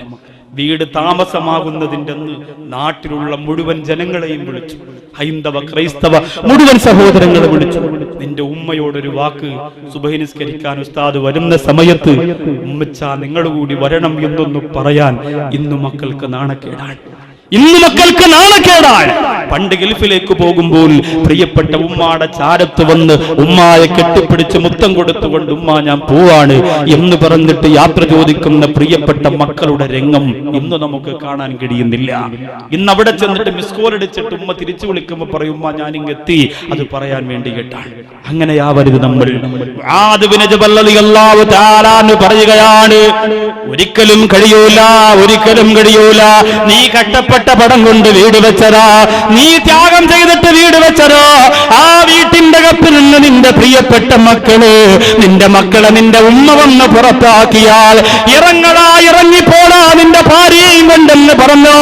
വീട് താമസമാകുന്നതിന്റെ നാട്ടിലുള്ള മുഴുവൻ ജനങ്ങളെയും വിളിച്ചു, ഹൈന്ദവ ക്രൈസ്തവ മുഴുവൻ സഹോദരങ്ങളെ വിളിച്ചു. നിന്റെ ഉമ്മയോടൊരു വാക്ക്, സുബഹി നിസ്കരിക്കാൻ ഉസ്താദ് വരുന്ന സമയത്ത് ഉമ്മച്ചാ നിങ്ങൾ കൂടി വരണം എന്നൊന്ന് പറയാൻ ഇന്ന് മക്കൾക്ക് നാണക്കേടാണ്. പണ്ട് ഗൾഫിലേക്ക് പോകുമ്പോൾ പ്രിയപ്പെട്ട ഉമ്മാടെ ചാരത്ത് വന്ന് ഉമ്മായെ കെട്ടിപ്പിടിച്ച് മുത്തം കൊടുത്തുകൊണ്ട് ഉമ്മ ഞാൻ പോവാണ് എന്ന് പറഞ്ഞിട്ട് യാത്ര ചോദിക്കുന്ന പ്രിയപ്പെട്ട മക്കളുടെ രംഗം ഇന്ന് നമുക്ക് കാണാൻ കഴിയുന്നില്ല. ഇന്ന് അവിടെ ചെന്നിട്ട് മിസ് കോൾ അടിച്ചിട്ട് ഉമ്മ തിരിച്ചു വിളിക്കുമ്പോൾ പറയും ഉമ്മ ഞാൻ ഇങ്ങെത്തി, അത് പറയാൻ വേണ്ടി കേട്ടാണ്. അങ്ങനെയാവരുത് നമ്മൾ. പറയുകയാണ്, ഒരിക്കലും കഴിയൂല, നീ കഷ്ടപ്പെട്ട പടം കൊണ്ട് വീട് വെച്ചതാ, നീ ത്യാഗം ചെയ്തിട്ട് വീട് വെച്ചതോ, ആ വീട്ടിന്റെ അകത്ത് നിന്ന് നിന്റെ പ്രിയപ്പെട്ട നിന്റെ മക്കളെ നിന്റെ ഉമ്മ വന്ന് പുറത്താക്കിയാൽ ഇറങ്ങിപ്പോടാ നിന്റെ ഭാര്യയും കൊണ്ടെന്ന് പറഞ്ഞോ.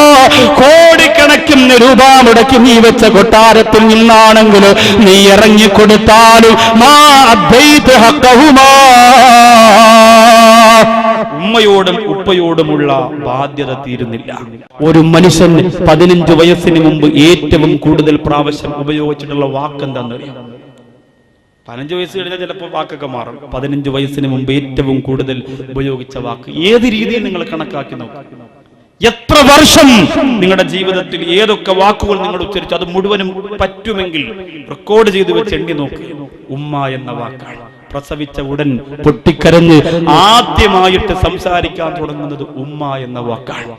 കോടിക്കണക്കിന് രൂപ മുടക്കി നീ വെച്ച കൊട്ടാരത്തിൽ നിന്നാണെങ്കിൽ നീ ഇറങ്ങിക്കൊടുത്താലും മാ അദ്ദൈത ഹഖ്ഖഹുമാ, ഉമ്മയോടും ഉപ്പയോടുമുള്ള ബാധ്യത തീരുന്നില്ല. ഒരു മനുഷ്യൻ 15 വയസ്സിന് മുമ്പ് ഏറ്റവും കൂടുതൽ പ്രാവശ്യം ഉപയോഗിച്ചിട്ടുള്ള വാക്ക് എന്താണെന്നറിയാം? 15 വയസ്സ് കഴിഞ്ഞാൽ ചിലപ്പോൾ വാക്കൊക്കെ മാറും. 15 വയസ്സിന് മുമ്പ് ഏറ്റവും കൂടുതൽ ഉപയോഗിച്ച വാക്ക് ഏത് രീതിയിൽ നിങ്ങൾ കണക്കാക്കി നോക്കുക. എത്ര വർഷം നിങ്ങളുടെ ജീവിതത്തിൽ ഏതൊക്കെ വാക്കുകൾ നിങ്ങൾ ഉച്ചരിച്ചു അത് മുഴുവനും പറ്റുമെങ്കിൽ റെക്കോർഡ് ചെയ്ത് വെച്ച് എണ്ണി നോക്കുക. ഉമ്മ എന്ന വാക്കാണ്. പ്രസവിച്ച ഉടൻ പൊട്ടിക്കരഞ്ഞ് ആദ്യമായിട്ട് സംസാരിക്കാൻ തുടങ്ങുന്നത് ഉമ്മ എന്ന വാക്കാണ്.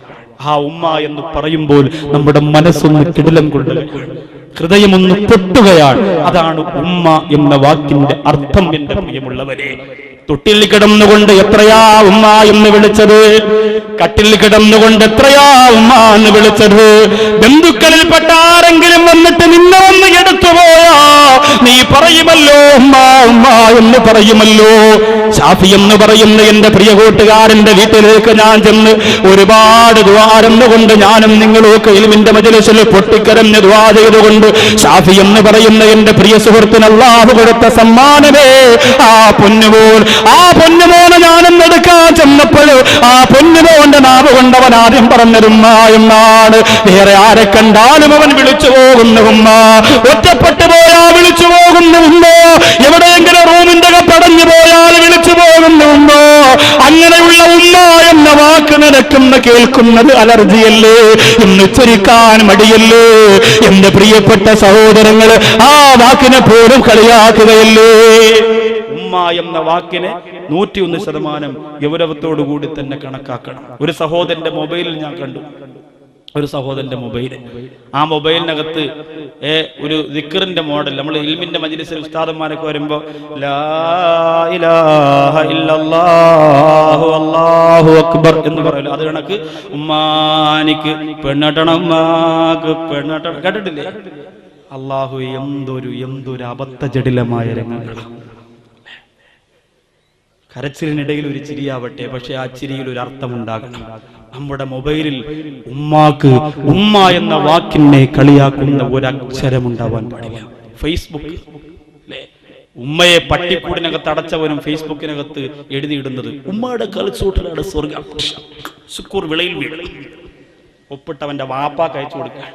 ആ ഉമ്മ എന്ന് പറയുമ്പോൾ നമ്മുടെ മനസ്സൊന്ന് കിടിലം കൊള്ളുകയാണ്, ഹൃദയമൊന്ന് പൊട്ടുകയാണ്. അതാണ് ഉമ്മ എന്ന വാക്കിന്റെ അർത്ഥം. എന്റെ പ്രിയമുള്ളവരെ, തൊട്ടിൽ കിടന്നുകൊണ്ട് എത്രയാ ഉമ്മ എന്ന് വിളിച്ചത്, കട്ടിൽ കിടന്നുകൊണ്ട് എത്രയാ ഉമ്മ എന്ന് വിളിച്ചത്. ബന്ധുക്കളിൽപ്പെട്ട ആരെങ്കിലും വന്നിട്ട് നിന്നെ ഒന്ന് എടുത്തുപോയാ നീ പറയുമല്ലോ ഉമ്മ ഉമ്മ എന്ന് പറയുമല്ലോ. ഷാഫി എന്ന് പറയുന്ന എന്റെ പ്രിയ കൂട്ടുകാരന്റെ വീട്ടിലേക്ക് ഞാൻ ചെന്ന് ഒരുപാട് ദ്വാരന്നുകൊണ്ട് ഞാനും നിങ്ങളൊക്കെ ഇൽമിന്റെ മജ്‌ലിസിൽ പൊട്ടിക്കരഞ്ഞ് ദുആ ചെയ്തുകൊണ്ട് ഷാഫി എന്ന് പറയുന്ന എന്റെ പ്രിയ സുഹൃത്തിന് അല്ലാഹു കൊടുത്ത സമ്മാനമേ ആ പൊന്നുപോൽ ആ പൊന്നുമോനെ ഞാനെന്നെടുക്കാൻ ചെന്നപ്പോൾ ആ പൊന്നുമോന്റെ നാവ് കൊണ്ടവൻ ആദ്യം പറഞ്ഞൊരുമ്മ എന്നാണ്. വേറെ ആരെ കണ്ടാലും അവൻ വിളിച്ചു പോകുന്ന ഉമ്മ. ഒറ്റപ്പെട്ടു പോയാൽ വിളിച്ചു പോകുന്ന ഉമ്മ. എവിടെയെങ്കിലും റൂമിന്റെ പടഞ്ഞു പോയാൽ വിളിച്ചു പോകുന്ന ഉമ്മ. അങ്ങനെയുള്ള ഉമ്മ എന്ന വാക്ക് നിനക്കുന്ന കേൾക്കുന്നത് അലർജിയല്ലേ, ഇന്ന് ഉച്ചരിക്കാൻ മടിയല്ലേ? എന്റെ പ്രിയപ്പെട്ട സഹോദരങ്ങൾ, ആ വാക്കിനെ പോലും കളിയാക്കുകയല്ലേ? ഉമ്മ എന്ന വാക്കിനെ 101% ഗൗരവത്തോടു കൂടി തന്നെ കണക്കാക്കണം. ഒരു സഹോദരന്റെ മൊബൈലിൽ ഞാൻ കണ്ടു, ഒരു സഹോദരന്റെ മൊബൈൽ, ആ മൊബൈലിനകത്ത് ഒരു ദിക്റിന്റെ മോഡൽ. നമ്മൾ ഇൽമിന്റെ മജ്ലിസിൽ ഉസ്താദന്മാരൊക്കെ വരുമ്പോ ലാ ഇലാഹ ഇല്ലല്ലാഹു അല്ലാഹു അക്ബർ എന്ന് പറയല്ലോ, അത് കണക്ക് ഉമ്മാനിക്ക് പെണ്ണട്ടണം, ഉമ്മാക്ക് പെണ്ണട്ടണം, കേട്ടിട്ടില്ലേ? അല്ലാഹു എന്തൊരു അബദ്ധജടിലമായ രംഗങ്ങളാണ്. കരച്ചിലിനിടയിൽ ഒരു ചിരിയാവട്ടെ, പക്ഷെ ആ ചിരിയിൽ ഒരു അർത്ഥമുണ്ടാകണം. നമ്മുടെ മൊബൈലിൽ ഉമ്മാക്ക് ഉമ്മ എന്ന വാക്കിനെ കളിയാക്കുന്ന ഒരക്ഷരമുണ്ടാവാൻ പാടില്ല. ഫേസ്ബുക്ക് അല്ലേ, ഉമ്മയെ പട്ടിക്കൂടിനകത്ത് അടച്ചവനും ഫേസ്ബുക്കിനകത്ത് എഴുതിയിടുന്നത് ഉമ്മയുടെ കളിച്ചൂട്ടിലാണ് സ്വർഗം, ശുക്കൂർ വിളയിൽ വീട്, ഒപ്പിട്ടവന്റെ വാപ്പാക്ക് അയച്ചു കൊടുക്കുക.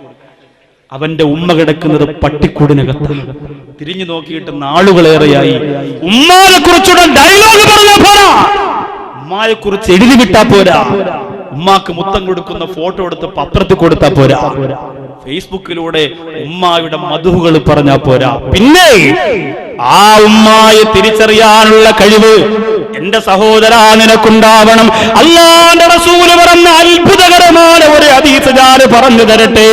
അവന്റെ ഉമ്മ കിടക്കുന്നത് പട്ടിക്കൂടിനകത്ത്. തിരിഞ്ഞു നോക്കിയിട്ട് നാളുകളേറെയായി. ഉമ്മാനെ കുറിച്ചുള്ള ഡയലോഗ് പറഞ്ഞാൽ പോരാ, ഉമ്മായെ കുറിച്ച് എഴുതി വിട്ടാ പോരാ, ഉമ്മാക്ക് മുത്തം കൊടുക്കുന്ന ഫോട്ടോ എടുത്ത് പത്രത്തിൽ കൊടുത്താ പോരാ, ഫേസ്ബുക്കിലൂടെ ഉമ്മായുടെ മധുഹുകൾ പറഞ്ഞാ പോരാ. പിന്നെ ആ ഉമ്മായെ തിരിച്ചറിയാനുള്ള കഴിവ് എന്റെ സഹോദരാ നിനക്കുണ്ടാവണം. അല്ലാഹുവിന്റെ റസൂൽ പറഞ്ഞ അത്ഭുതകരമായ ഒരു ഹദീസ് ഞാൻ പറഞ്ഞു തരട്ടെ.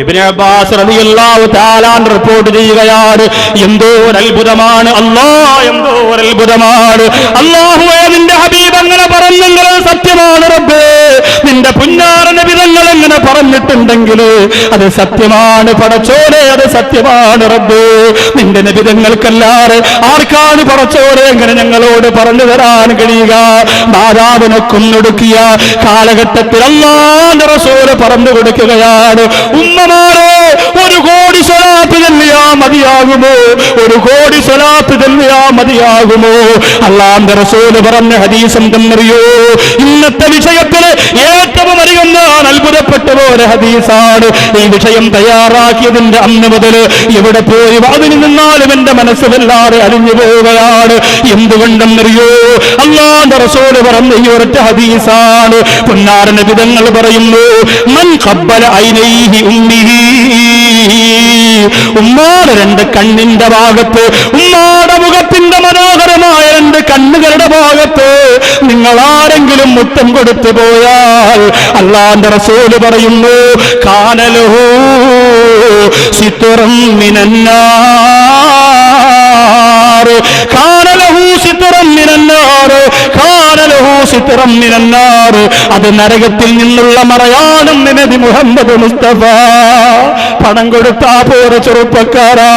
ഇബ്നു അബ്ബാസ് റളിയല്ലാഹു തആല റിപ്പോർട്ട് ചെയ്യുകയാണ്, എന്തോ ഒരു അത്ഭുതമാണ് അല്ലാഹ്, എന്തോ ഒരു അത്ഭുതമാണ്. അല്ലാഹുവേ, നിന്റെ ഹബീബ് അങ്ങനെ പറഞ്ഞെങ്കിൽ സത്യമാണ് റബ്ബേ, നിന്റെ പുന്നാര നബി തങ്ങൾ എങ്ങനെ പറഞ്ഞിട്ടുണ്ടെങ്കിൽ അത് സത്യമാണ് പടച്ചോനെ, അത് സത്യമാണ് റബ്ബേ. നിന്റെ നബി തങ്ങൾക്കല്ലാതെ ആർക്കാണ് പടച്ചോനെ എങ്ങനെ ഞങ്ങളോട് പറഞ്ഞു തരാൻ കഴിയുക? മാതാവിനെ കൊന്നൊടുക്കിയ കാലഘട്ടത്തിൽ അല്ലാഹുവിന്റെ റസൂൽ പറഞ്ഞു കൊടുക്കുകയാണ്, ഉമ്മമാരെ 1 കോടി സ്വലാത്ത് ചൊല്ലിയാ മതിയാകുമോ? 1 കോടി സ്വലാത്ത് ചൊല്ലിയാ മതിയാകുമോ? അല്ലാഹുവിന്റെ റസൂൽ പറഞ്ഞ ഹദീസ് എന്തെന്നറിയോ? ഇന്നത്തെ വിഷയത്തിൽ ഏറ്റവും അധികം ഞാൻ അത്ഭുതപ്പെട്ട ഒരു ഹദീസാണ്. ഈ വിഷയം തയ്യാറാക്കിയതിന്റെ അന്ന് മുതൽ എവിടെ പോയി അതിന് നിന്നാലും എന്റെ മനസ്സ് വല്ലാതെ അലിഞ്ഞു പോവുകയാണ്. എന്തുകൊണ്ടെന്നറിയോ? അല്ലാഹുവിന്റെ റസൂൽ പറഞ്ഞ ഈ ഒരൊറ്റ ഹദീസാണ്. പുന്നാര നബി തങ്ങൾ പറയുന്നു, മൻ ഖബ്ബല ഐനൈഹി ഉമ്മിഹി, ഉമ്മാടെ 2 കണ്ണിന്റെ ഭാഗത്ത്, ഉമ്മാടെ മുഖത്തിന്റെ മനോഹരമായ 2 കണ്ണുകളുടെ ഭാഗത്ത് നിങ്ങൾ ആരെങ്കിലും മുത്തം കൊടുത്തു പോയാൽ അല്ലാഹുവിന്റെ റസൂൽ പറയുന്നു, കാനലഹു സിത്റൻ മിനന്നാർ, കാനലഹു സിത്റൻ മിനന്നാർ, കാനലഹു സിത്റൻ മിനന്നാർ. അത് നരകത്തിൽ നിന്നുള്ള മറയാണെന്ന് നബി മുഹമ്മദ് മുസ്തഫ. പണം കൊടുത്താ പോരെ ചെറുപ്പക്കാരാ,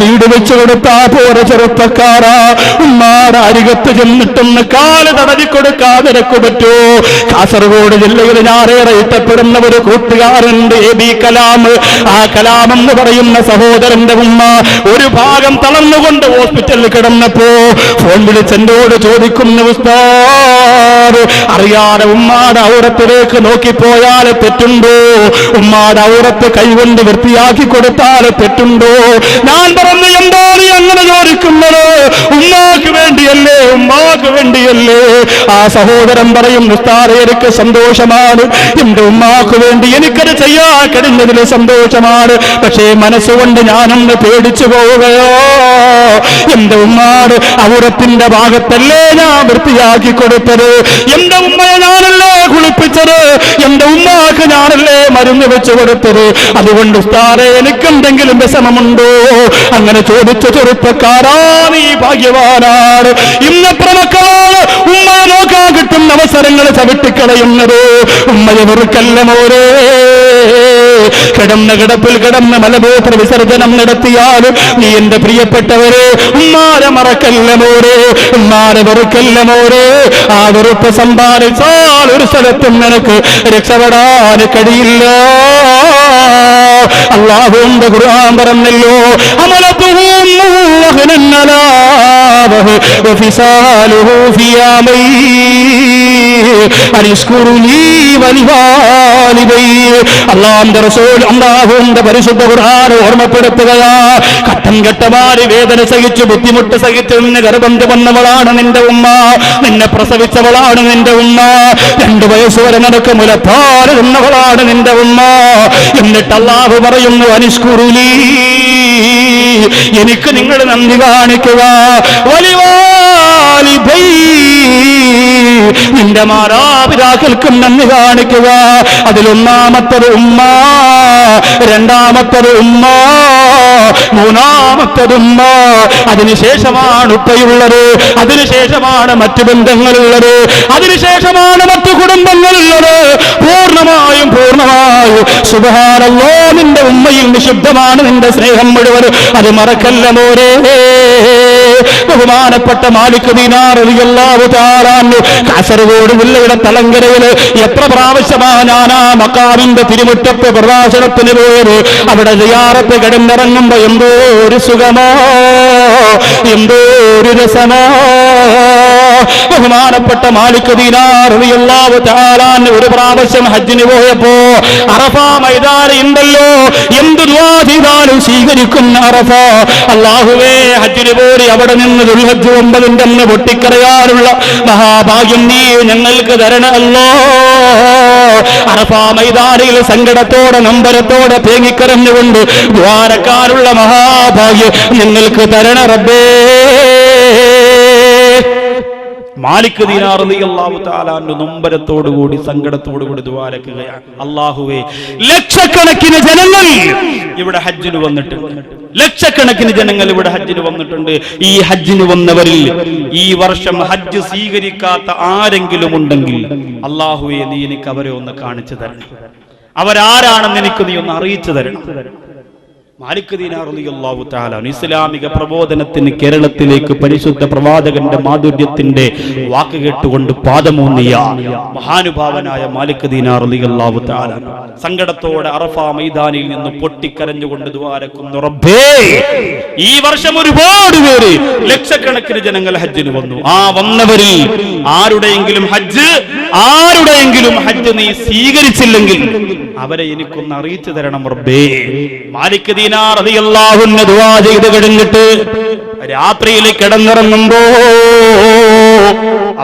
വീട് വെച്ച് കൊടുത്താ പോരെ ചെറുപ്പക്കാരാ, ഉമ്മാടെ അരികത്ത് ചെന്നിട്ടൊന്ന് കാല് തടവി കൊടുക്കാതെ നിനക്ക് പറ്റൂ? കാസർഗോഡ് ജില്ലയിൽ ഞാനേറെ ഇഷ്ടപ്പെടുന്ന ഒരു കൂട്ടുകാരുണ്ട്, AB കലാം. ആ കലാം എന്ന് പറയുന്ന സഹോദരന്റെ ഉമ്മ ഒരു ഭാഗം തളർന്നുകൊണ്ട് ഹോസ്പിറ്റലിൽ കിടന്നപ്പോ ഫോൺ വിളിച്ച് എന്നോട് ചോദിക്കുന്ന, ഉസ്താദ് അറിയാതെ ഉമ്മാടെ ഔറത്തിലേക്ക് നോക്കിപ്പോയാൽ തെറ്റുണ്ടോ? ഉമ്മാടെ ഔറത്ത് കൈകൊണ്ട് വൃത്തിയാക്കി കൊടുത്താൽ തെറ്റുണ്ടോ? ഞാൻ പറഞ്ഞു, എന്താ നീ അങ്ങനെ ചോദിക്കുന്നത്? ഉമ്മാക്ക് വേണ്ടിയല്ലേ, ഉമ്മാക്ക് വേണ്ടിയല്ലേ? ആ സഹോദരൻ പറയും, ഉസ്താദേ എനിക്ക് സന്തോഷമാണ്, എന്റെ ഉമ്മാക്ക് വേണ്ടി എനിക്കത് ചെയ്യാൻ കഴിഞ്ഞതിൽ സന്തോഷമാണ്. പക്ഷേ മനസ്സുകൊണ്ട് ഞാനൊന്ന് പേടിച്ചു പോവുകയോ, എന്റെ ഉമ്മാട് ഔറത്തിന്റെ ഭാഗത്തല്ലേ ഞാൻ വൃത്തിയാക്കി കൊടുത്തത്, എന്റെ ഉമ്മയെ ഞാനല്ലേ കുളിപ്പിച്ചത്, എന്റെ ഉമ്മാക്ക് ഞാനല്ലേ മരുന്ന് വെച്ചു കൊടുത്തത്. അതുകൊണ്ട് ഉസ്താദേ എനിക്കെന്തെങ്കിലും വിഷമമുണ്ടോ? അങ്ങനെ ചോദിച്ച ചെറുപ്പക്കാരാ, നീ ഭാഗ്യവാനാണ്. ഇന്നത്തെ മക്കളാണ് ഉമ്മ നോക്കാൻ കിട്ടുന്ന അവസരങ്ങൾ ചവിട്ടിക്കളയുന്നത്. ഉമ്മയെ വെറുക്കല്ല മോരേ. കിടന്ന കിടപ്പിൽ കിടന്ന മലമൂത്ര വിസർജനം നടത്തിയാലും നീ എന്റെ പ്രിയപ്പെട്ടവരെ ഉമ്മാരെ മറക്കല്ല മോരേ, ഉമ്മാരെ വെറുക്കല്ല മോരേ. ആ വെറുപ്പ് സമ്പാദിച്ചാൽ ഒരു സ്ഥലത്തും നിനക്ക് രക്ഷപ്പെടാൻ കഴിയില്ല. അല്ലാഹുവിന്റെ ഖുർആൻ പറഞ്ഞല്ലോ അമലതുഹും വഹനന്നലാഹു വഫിസാലുഹു ഫിയാമൈ അനിഷ്കുറുലി വലിവാലിദൈ. അല്ലാഹുവിന്റെ റസൂൽ അല്ലാഹുവിന്റെ പരിശുദ്ധ ഖുർആൻ ഓർമ്മപ്പെടുത്തുകയാ. ഘട്ടം ഘട്ടമായി വേദന സഹിച്ചു ബുദ്ധിമുട്ട് സഹിച്ചു നിന്നെ ഗർഭം വന്നവളാണ് നിന്റെ ഉമ്മ, നിന്നെ പ്രസവിച്ചവളാണ് നിന്റെ ഉമ്മ, 2 വയസ്സ് വരെ നിനക്ക് മുലപ്പാൽ എന്നവളാണ് നിന്റെ ഉമ്മ. എന്നിട്ട് അല്ലാഹു പറയുന്നു അനിഷ്കുറുലി, എനിക്ക് നിങ്ങൾ നന്ദി കാണിക്കുക, വലിവാലിദൈ, നിന്റെ മാതാപിതാക്കൾക്കും നന്ദി കാണിക്കുക. അതിലൊന്നാമത്തത് ഉമ്മ, രണ്ടാമത്തത് ഉമ്മ, മൂന്നാമത്തത് ഉമ്മ, അതിനുശേഷമാണ് ഉപ്പയുള്ളത്, അതിനുശേഷമാണ് മറ്റു ബന്ധങ്ങളുള്ളത്, അതിനുശേഷമാണ് മറ്റു കുടുംബങ്ങളുള്ളത്. പൂർണ്ണമായും സുബ്ഹാനല്ലാഹ്, നിന്റെ ഉമ്മയിൽ നിശബ്ദമാണ് നിന്റെ സ്നേഹം മുഴുവൻ. അത് മറക്കല്ല മോരേ. ബഹുമാനപ്പെട്ട മാലിക് ദീനാർ റളിയല്ലാഹു തആല അൻഹു കാസർഗോഡ് ജില്ലയുടെ തലങ്കരയിൽ എത്ര പ്രാവശ്യമാണ് ഞാൻ ആ മഖാമിന്റെ തിരുമുറ്റത്ത് പ്രഭാഷണത്തിന് പോയത്. അവിടെ സിയാറത്ത് കിടന്നിറങ്ങുമ്പോ എന്തോ ഒരു സുഖമോ, എന്തോ ഒരു രസമോ. ബഹുമാനപ്പെട്ട മാലിക് ദീനാർ റളിയല്ലാഹു തആല അൻഹു ഒരു പ്രാവശ്യം ഹജ്ജിന് പോയപ്പോ അറഫ മൈതാനം ഉണ്ടല്ലോ, എന്ത് ദുആ ചെയ്താലും സ്വീകരിക്കുന്ന അറഫ. അല്ലാഹുവേ, ഹജ്ജിന് പോയി അവിടെ നിന്ന് ദുൽഹജ്ജ് 9 അന്ന് പൊട്ടിക്കരയാനുള്ള മഹാഭാഗ്യം നീ ഞങ്ങൾക്ക് തരണമല്ലോ. അറഫ മൈതാനിയിൽ സങ്കടത്തോടെ നൊമ്പരത്തോടെ തേങ്ങിക്കരഞ്ഞുകൊണ്ട് ദ്വാരക്കാനുള്ള മഹാഭാഗ്യം ഞങ്ങൾക്ക് തരണ റബ്ബേ. മാലിക് ദീനാർ റളിയല്ലാഹു തആല അൻഹു നൊമ്പരത്തോടുകൂടി സങ്കടത്തോടുകൂടി ദുആരക്കുകയാണ്. അല്ലാഹുവേ, ലക്ഷക്കണക്കിന് ജനങ്ങൾ ഇവിടെ ഹജ്ജിന് വന്നിട്ടുണ്ട്, ലക്ഷക്കണക്കിന് ജനങ്ങൾ ഇവിടെ ഹജ്ജിന് വന്നിട്ടുണ്ട്. ഈ ഹജ്ജിന് വന്നവരിൽ ഈ വർഷം ഹജ്ജ് സ്വീകരിക്കാത്ത ആരെങ്കിലും ഉണ്ടെങ്കിൽ അല്ലാഹുവേ, നീ എനിക്ക് അവരെ ഒന്ന് കാണിച്ചു തരണം. അവരാരാണെന്ന് എനിക്ക് നീ ഒന്ന് അറിയിച്ചു തരണം. മാലിക് ദീനാർ റളിയല്ലാഹു തആല ഇസ്ലാമിക പ്രബോധനത്തിന് കേരളത്തിലേക്ക് പരിശുദ്ധ പ്രവാചകന്റെ മാധുര്യത്തിന്റെ വാക്ക് കേട്ടുകൊണ്ട് പാദമൂന്നിയ മഹാനുഭാവനായ മാലിക് ദീനാർ റളിയല്ലാഹു തആല സങ്കടത്തോടെ അറഫ മൈതാനിൽ നിന്ന് പൊട്ടിക്കരഞ്ഞുകൊണ്ട് ദുആരക്കുന്നു, റബ്ബേ, ഈ വർഷം ഒരുപാട് പേര് ലക്ഷക്കണക്കിന് ജനങ്ങൾ ഹജ്ജിന് വന്നു. ആ വന്നവരിൽ ആരുടെയെങ്കിലും ഹജ്ജ് നീ സ്വീകരിച്ചില്ലെങ്കിൽ അവരെ എനിക്കൊന്ന് അറിയിച്ചു തരണം റബ്ബേ. മാലിക് ദീനാർ റളിയല്ലാഹു അൻഹു ദുആ ചെയ്ത് കഴിഞ്ഞിട്ട് രാത്രിയിൽ കിടന്നിറങ്ങുമ്പോ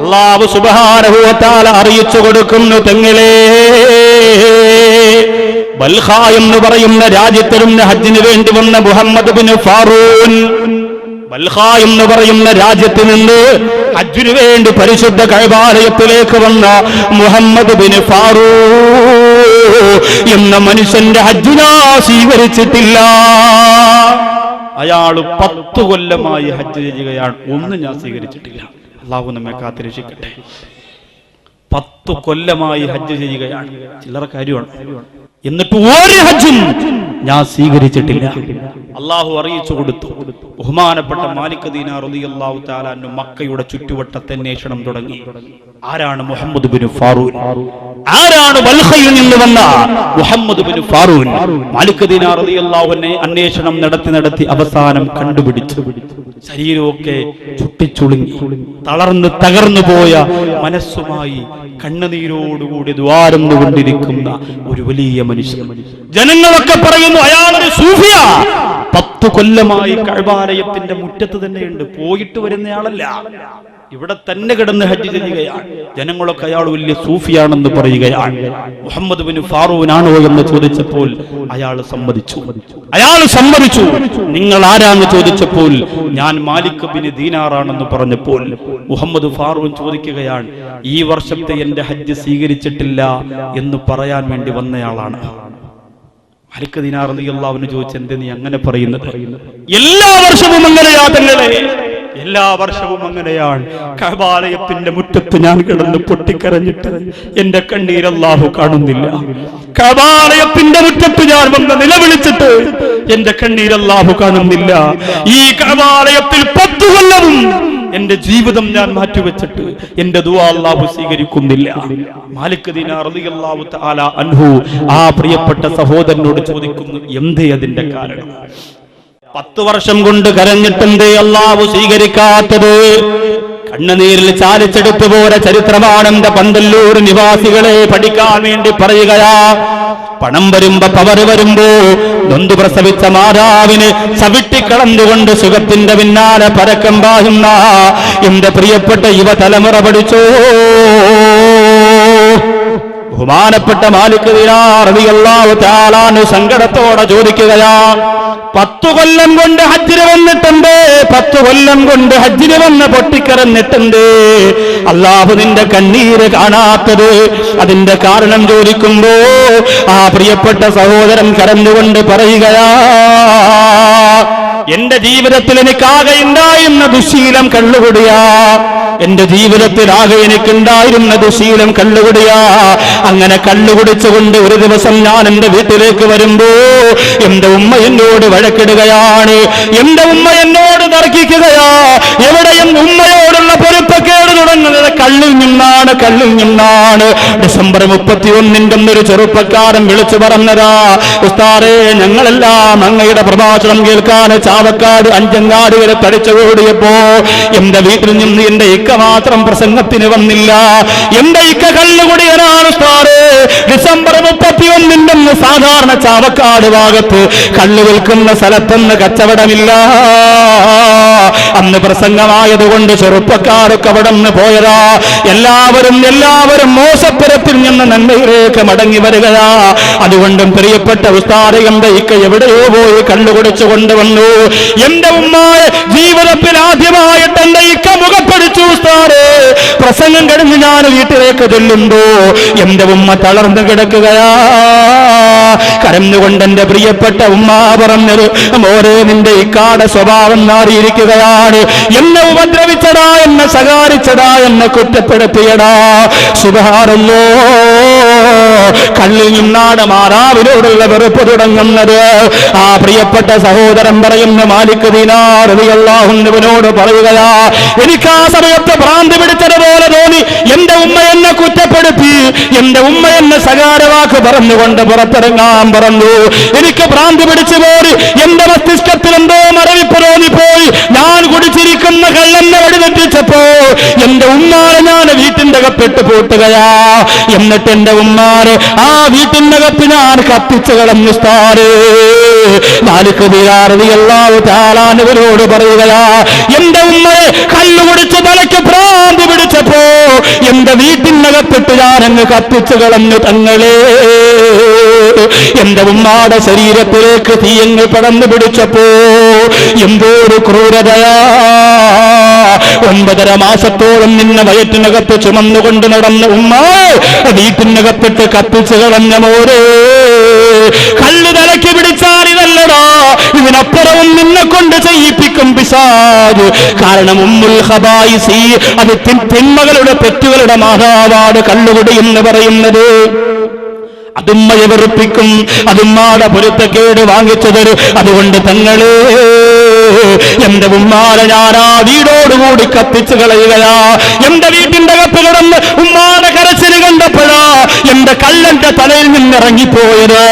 അല്ലാഹു സുബ്ഹാനഹു വ തആല അറിയിച്ചു കൊടുക്കുന്നു, തങ്ങളെ ബൽഖ എന്ന് പറയുന്ന രാജ്യത്തിൽ നിന്ന് ഹജ്ജിന് വേണ്ടി വന്ന മുഹമ്മദ് ബിൻ ഫാറൂൻ, ബൽഖ എന്ന് പറയുന്ന രാജ്യത്ത് നിന്ന് ഹജ്ജിന് വേണ്ടി പരിശുദ്ധ കഅബാലയത്തിലേക്ക് വന്ന മുഹമ്മദ് ബിൻ ഫാറൂൻ എന്ന മനുഷ്യന്റെ ഹജ്ജിനെ സ്വീകരിച്ചിട്ടില്ല. അയാൾ 10 കൊല്ലമായി ഹജ്ജ് ചെയ്യുകയാണ്, ഒന്നും ഞാൻ സ്വീകരിച്ചിട്ടില്ല. അല്ലാഹു നമ്മെ കാത്തുരക്ഷിക്കട്ടെ. 10 കൊല്ലമായി ഹജ്ജ് ചെയ്യുകയാണ്, ചില്ലറ കാര്യമാണ്. എന്നിട്ട് ഒരു ഹജ്ജും ഞാൻ സ്വീകരിച്ചിട്ടില്ല. അല്ലാഹു അറിയിച്ചു കൊടുത്തു. ബഹുമാനപ്പെട്ട മാലിക് ദീനാർ റളിയല്ലാഹു തആല അൻഹു മക്കയുടെ ചുറ്റുവട്ടത്തെ അന്വേഷണം തുടങ്ങി. ആരാണ് മുഹമ്മദ് ബിൻ ഫാറൂൻ? ആരാണ് ബൽഖയിൽ നിന്ന് വന്ന മുഹമ്മദ് ബിൻ ഫാറൂൻ? മാലിക് ദീനാർ റളിയല്ലാഹു അൻഹു അന്വേഷണം നടത്തി അവസാനം കണ്ടുപിടിച്ചു. ശരീരമൊക്കെ ചുട്ടിച്ചുളുങ്ങി തളർന്ന് തകർന്നു പോയ മനസ്സുമായി കണ്ണുനീരോടുകൂടി ദ്വാരന്നുകൊണ്ടിരിക്കുന്ന ഒരു വലിയ മനുഷ്യൻ. ജനങ്ങളൊക്കെ പറയുന്നു അയാളൊരു സൂഫിയ. 10 കൊല്ലമായി കഅബാലയത്തിന്റെ മുറ്റത്ത് തന്നെയുണ്ട്, പോയിട്ട് വരുന്നയാളല്ല, ഇവിടെ തന്നെ കിടന്ന് ഹജ്ജ് ചെയ്യുകയാണ്. ജനങ്ങളൊക്കെ അയാൾ വലിയ സൂഫിയാണെന്ന് പറയുകയാണ്. മുഹമ്മദ് ബിൻ ഫാറൂൻ ആണോ എന്ന് ചോദിച്ചപ്പോൾ അയാൾ സമ്മതിച്ചു. നിങ്ങൾ ആരാന്ന് ചോദിച്ചപ്പോൾ ഞാൻ മാലിക് ബിൻ ദീനാറാണെന്ന് പറഞ്ഞപ്പോൾ മുഹമ്മദ് ഫാറൂൻ ചോദിക്കുകയാണ്, ഈ വർഷത്തെ എന്റെ ഹജ്ജ് സ്വീകരിച്ചിട്ടില്ല എന്ന് പറയാൻ വേണ്ടി വന്നയാളാണ്. മാലിക് ദീനാർ റളിയല്ലാഹു അൻഹു ചോദിച്ചു, എന്ത് നീ അങ്ങനെ പറയുന്നത്? എല്ലാ വർഷവും അങ്ങനെയാ തങ്ങളെ, എല്ലാ വർഷവും അങ്ങനെയാണ്. കഅബാലയത്തിന്റെ മുറ്റത്ത് ഞാൻ കിടന്ന് പൊട്ടിക്കരഞ്ഞിട്ട് എന്റെ കണ്ണീർ അല്ലാഹു കാണുന്നില്ല. കഅബാലയത്തിന്റെ മുറ്റത്ത് ഞാൻ വന്ന് നിലവിളിച്ചിട്ട് എന്റെ കണ്ണീർ അല്ലാഹു കാണുന്നില്ല. ഈ കഅബാലയത്തിൽ 10 കൊല്ലവും എന്റെ ജീവിതം ഞാൻ മാറ്റിവെച്ചിട്ട് എന്റെ ദുആ അല്ലാഹു സ്വീകരിക്കുന്നില്ല. മാലിക് ദിനാർ റളിയല്ലാഹു തആല അൻഹു ആ പ്രിയപ്പെട്ട സഹോദരനോട് ചോദിക്കുന്നു, എന്തേ അതിന്റെ കാരണം? 10 വർഷം കൊണ്ട് കരഞ്ഞിട്ടെന്തേ അല്ലാഹു സ്വീകരിക്കാത്തത്? കണ്ണുനീരിൽ ചാലിച്ചെടുത്തു പോര ചരിത്രമാണ് എന്റെ പന്തല്ലൂർ നിവാസികളെ പഠിക്കാൻ വേണ്ടി പറയുകയാ. പണം വരുമ്പോ പവർ വരുമ്പോ നൊന്തു പ്രസവിച്ച മാതാവിന് ചവിട്ടിക്കളന്നുകൊണ്ട് സുഖത്തിന്റെ പിന്നാലെ പരക്കം പായുന്ന എന്റെ പ്രിയപ്പെട്ട യുവതലമുറ പഠിച്ചോ. ബഹുമാനപ്പെട്ട മാലിക് ദിനാർ റളിയല്ലാഹു തആല സങ്കടത്തോടെ ചോദിക്കുകയാ, 10 കൊല്ലം കൊണ്ട് ഹജ്ജിന് വന്നിട്ടുണ്ട്, 10 കൊല്ലം കൊണ്ട് ഹജ്ജിന് വന്ന് പൊട്ടിക്കരഞ്ഞിട്ടുണ്ട്, അല്ലാഹു നിന്റെ കണ്ണീര് കാണാത്തത് അതിന്റെ കാരണം ചോദിക്കുമ്പോ ആ പ്രിയപ്പെട്ട സഹോദരൻ കരഞ്ഞുകൊണ്ട് പറയുകയാ, എന്റെ ജീവിതത്തിൽ എനിക്കാകെ ഉണ്ടായിരുന്ന ദുശീലം കള്ളുകുടിയാ. എന്റെ ജീവിതത്തിൽ ആകെ എനിക്കുണ്ടായിരുന്ന ദുശീലം കള്ളുകുടിയാ. അങ്ങനെ കള്ളുകുടിച്ചുകൊണ്ട് ഒരു ദിവസം ഞാൻ എന്റെ വീട്ടിലേക്ക് വരുമ്പോ എന്റെ ഉമ്മ എന്നോട് വഴക്കിടുകയാണ്, എന്റെ ഉമ്മ എന്നോട് തർക്കിക്കുകയാ. എവിടെയും ഉമ്മയോടുള്ള പൊരുത്തക്കേട് തുടങ്ങുന്നത് കള്ളിൽ നിന്നാണ്, കള്ളിൽ നിന്നാണ്. ഡിസംബർ 31 ഒരു ചെറുപ്പക്കാരൻ വിളിച്ചു പറഞ്ഞതാ, ഉസ്താദേ ഞങ്ങളെല്ലാം അങ്ങയുടെ പ്രഭാഷണം കേൾക്കാൻ ചാവക്കാട് അഞ്ചങ്ങാടി വരെ തടിച്ചുകൂടിയപ്പോ എന്റെ വീട്ടിൽ നിന്ന് എന്റെ ഇക്ക മാത്രം പ്രസംഗത്തിന് വന്നില്ല. എന്റെ ഇക്ക കള്ളുകുടിയനാണ് ഉസ്താദേ. ഡിസംബർ 31 സാധാരണ ചാവക്കാട് ഭാഗത്ത് കള്ളു വിൽക്കുന്ന സ്ഥലത്തൊന്ന് കച്ചവടമില്ല. അന്ന് പ്രസംഗമായതുകൊണ്ട് ചെറുപ്പക്കാരൊക്കെ അവിടെ നിന്ന് പോയതാ. എല്ലാവരും മോശപ്പുരത്തിൽ നിന്ന് നന്മയിലേക്ക് മടങ്ങി വരികയാ. അതുകൊണ്ടും പ്രിയപ്പെട്ട ഉസ്താദേ എന്റെ ഇക്ക എവിടെയോ പോയി കള്ളുകുടിച്ചു കൊണ്ടുവന്നു. എന്റെ ഉമ്മായെ ജീവിതത്തിൽ ആദ്യമായിട്ട് എന്റെ ഇക്ക മുഖപ്പടിച്ചു ഉസ്താദേ. പ്രസംഗം കഴിഞ്ഞ് ഞാൻ വീട്ടിലേക്ക് ചെല്ലുമ്പോ എന്റെ ഉമ്മ തളർന്നു കിടക്കുകയാ. കരഞ്ഞുകൊണ്ട് എന്റെ പ്രിയപ്പെട്ട ഉമ്മ പറഞ്ഞത്, മോരെ നിന്റെ ഇക്കാടെ സ്വഭാവം മാറിയിരിക്കുകയാണ്. എന്നെ ഉപദ്രവിച്ചടാ, എന്നെ ശകാരിച്ചടാ, എന്നെ കുറ്റപ്പെടുത്തിയടാ. സുബ്ഹാനല്ലാഹ്, കള്ളിൽ നിന്നാണ് മാതാവിനോടുള്ള വെറുപ്പ് തുടങ്ങുന്നത്. ആ പ്രിയപ്പെട്ട സഹോദരൻ പറയുന്ന മാലിക് ദിനാർ റളിയല്ലാഹു അൻഹുവിനോട് പറയുകയാ, എനിക്ക് ആ സമയത്ത് ഭ്രാന്തി പിടിച്ചതുപോലെ തോന്നി. എന്റെ ഉമ്മ എന്നെ കുറ്റപ്പെടുത്തി, എന്റെ ഉമ്മ എന്നെ ശകാരവാക്ക് പറഞ്ഞുകൊണ്ട് പുറത്തിറങ്ങാൻ പറഞ്ഞു. എനിക്ക് ഭ്രാന്തി പിടിച്ചു പോയി. എന്റെ മസ്തിഷ്കത്തിൽ എന്തോ മരവിപ്പ് തോന്നിപ്പോയി. ഞാൻ കുടിച്ചിരിക്കുന്ന കള്ളെന്നെ വഴിതെറ്റിച്ചപ്പോ എന്റെ ഉമ്മാരെ ഞാൻ വീട്ടിന്റെ അകപ്പെട്ട് പൂട്ടുകയാ. എന്നിട്ട് എന്റെ ഉമ്മാരെ ആ വീട്ടിന്റെ അകത്ത് ഞാൻ കത്തിച്ചു കളഞ്ഞു ഉസ്താദേ. മാലിക് ദിനാർ റളിയല്ലാഹു തആല അൻഹുവിനോട് പറയുകയാ, എന്റെ ഉമ്മയെ കല്ലുകുടിച്ച് തലയ്ക്ക് ഭ്രാന്തി പിടിച്ചപ്പോ എന്റെ വീട്ടിനകത്തിട്ട് ഞാനങ്ങ് കത്തിച്ചു കളഞ്ഞു തങ്ങളെ. എന്റെ ഉമ്മാടെ ശരീരത്തിലേക്ക് തീയങ്ങൾ പടർന്നു പിടിച്ചപ്പോ എന്തോരു ക്രൂരതയാ. 9.5 മാസത്തോളം നിന്നെ വയറ്റിനകത്ത് ചുമന്നുകൊണ്ട് നടന്ന ഉമ്മ വീട്ടിനകത്തിട്ട് കത്തിച്ചു കളഞ്ഞ മോരെ. കല്ല് തലയ്ക്ക് പിടിച്ചാൽ ഇതല്ലടാ, ഇതിനപ്പുറവും നിന്നെ കൊണ്ട് ചെയ്യിപ്പിക്കും പിശാച്. കാരണം ഉമ്മുൽ ഖബായിസി, അത് തിന്മകളുടെ തെറ്റുകളുടെ മാതാവാണ് കള്ളുകുടി എന്ന് പറയുന്നത്. അതുമ്മയെ വെറുപ്പിക്കും, അതുമ്മാടെ പൊരുത്തക്കേട് വാങ്ങിച്ചു തരും. അതുകൊണ്ട് തങ്ങളെ എന്റെ ഉമ്മാരെ ഞാൻ ആ വീടോടുകൂടി കത്തിച്ചു കളയുകയാ. എന്റെ വീട്ടിന്റെ അകത്ത് കിടന്ന് ഉമ്മാടെ കരച്ചിൽ കണ്ടപ്പോഴാ എന്റെ കള്ളന്റെ തലയിൽ നിന്നിറങ്ങിപ്പോയത്.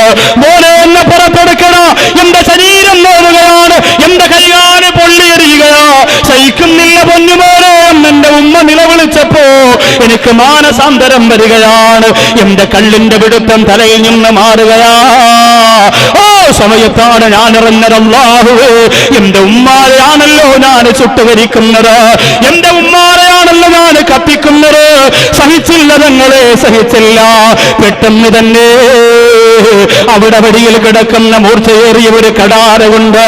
മോനെ എന്നെ പുറത്തെടുക്കണ, എന്റെ ശരീരം നോറുകയാണ്, എന്റെ കൈകാല് പൊള്ളിയെറിയുകയാ, സഹിക്കുന്നില്ല പൊന്നുമോനെ എന്റെ ഉമ്മ നിലവിളിച്ചപ്പോ എനിക്ക് മാനസാന്തരം വരികയാണ്. എന്റെ കള്ളിന്റെ പിടുത്തം തലയിൽ നിന്ന് മാറുകയാ. ഓ സമയത്താണ് ഞാൻ ഇറങ്ങുന്നത്, അല്ലാഹുവേ എന്റെ ഉമ്മാരെയാണല്ലോ ഞാൻ ചുട്ടുകരിക്കുന്നത്, എന്റെ ഉമ്മാരെയാണല്ലോ ഞാൻ കത്തിക്കുന്നത്. സഹിച്ചില്ല തങ്ങളെ, സഹിച്ചില്ല. പെട്ടെന്ന് തന്നെ അവിടെ വടിയിൽ കിടക്കുന്ന മൂർച്ചയേറിയ ഒരു കടാര കൊണ്ട്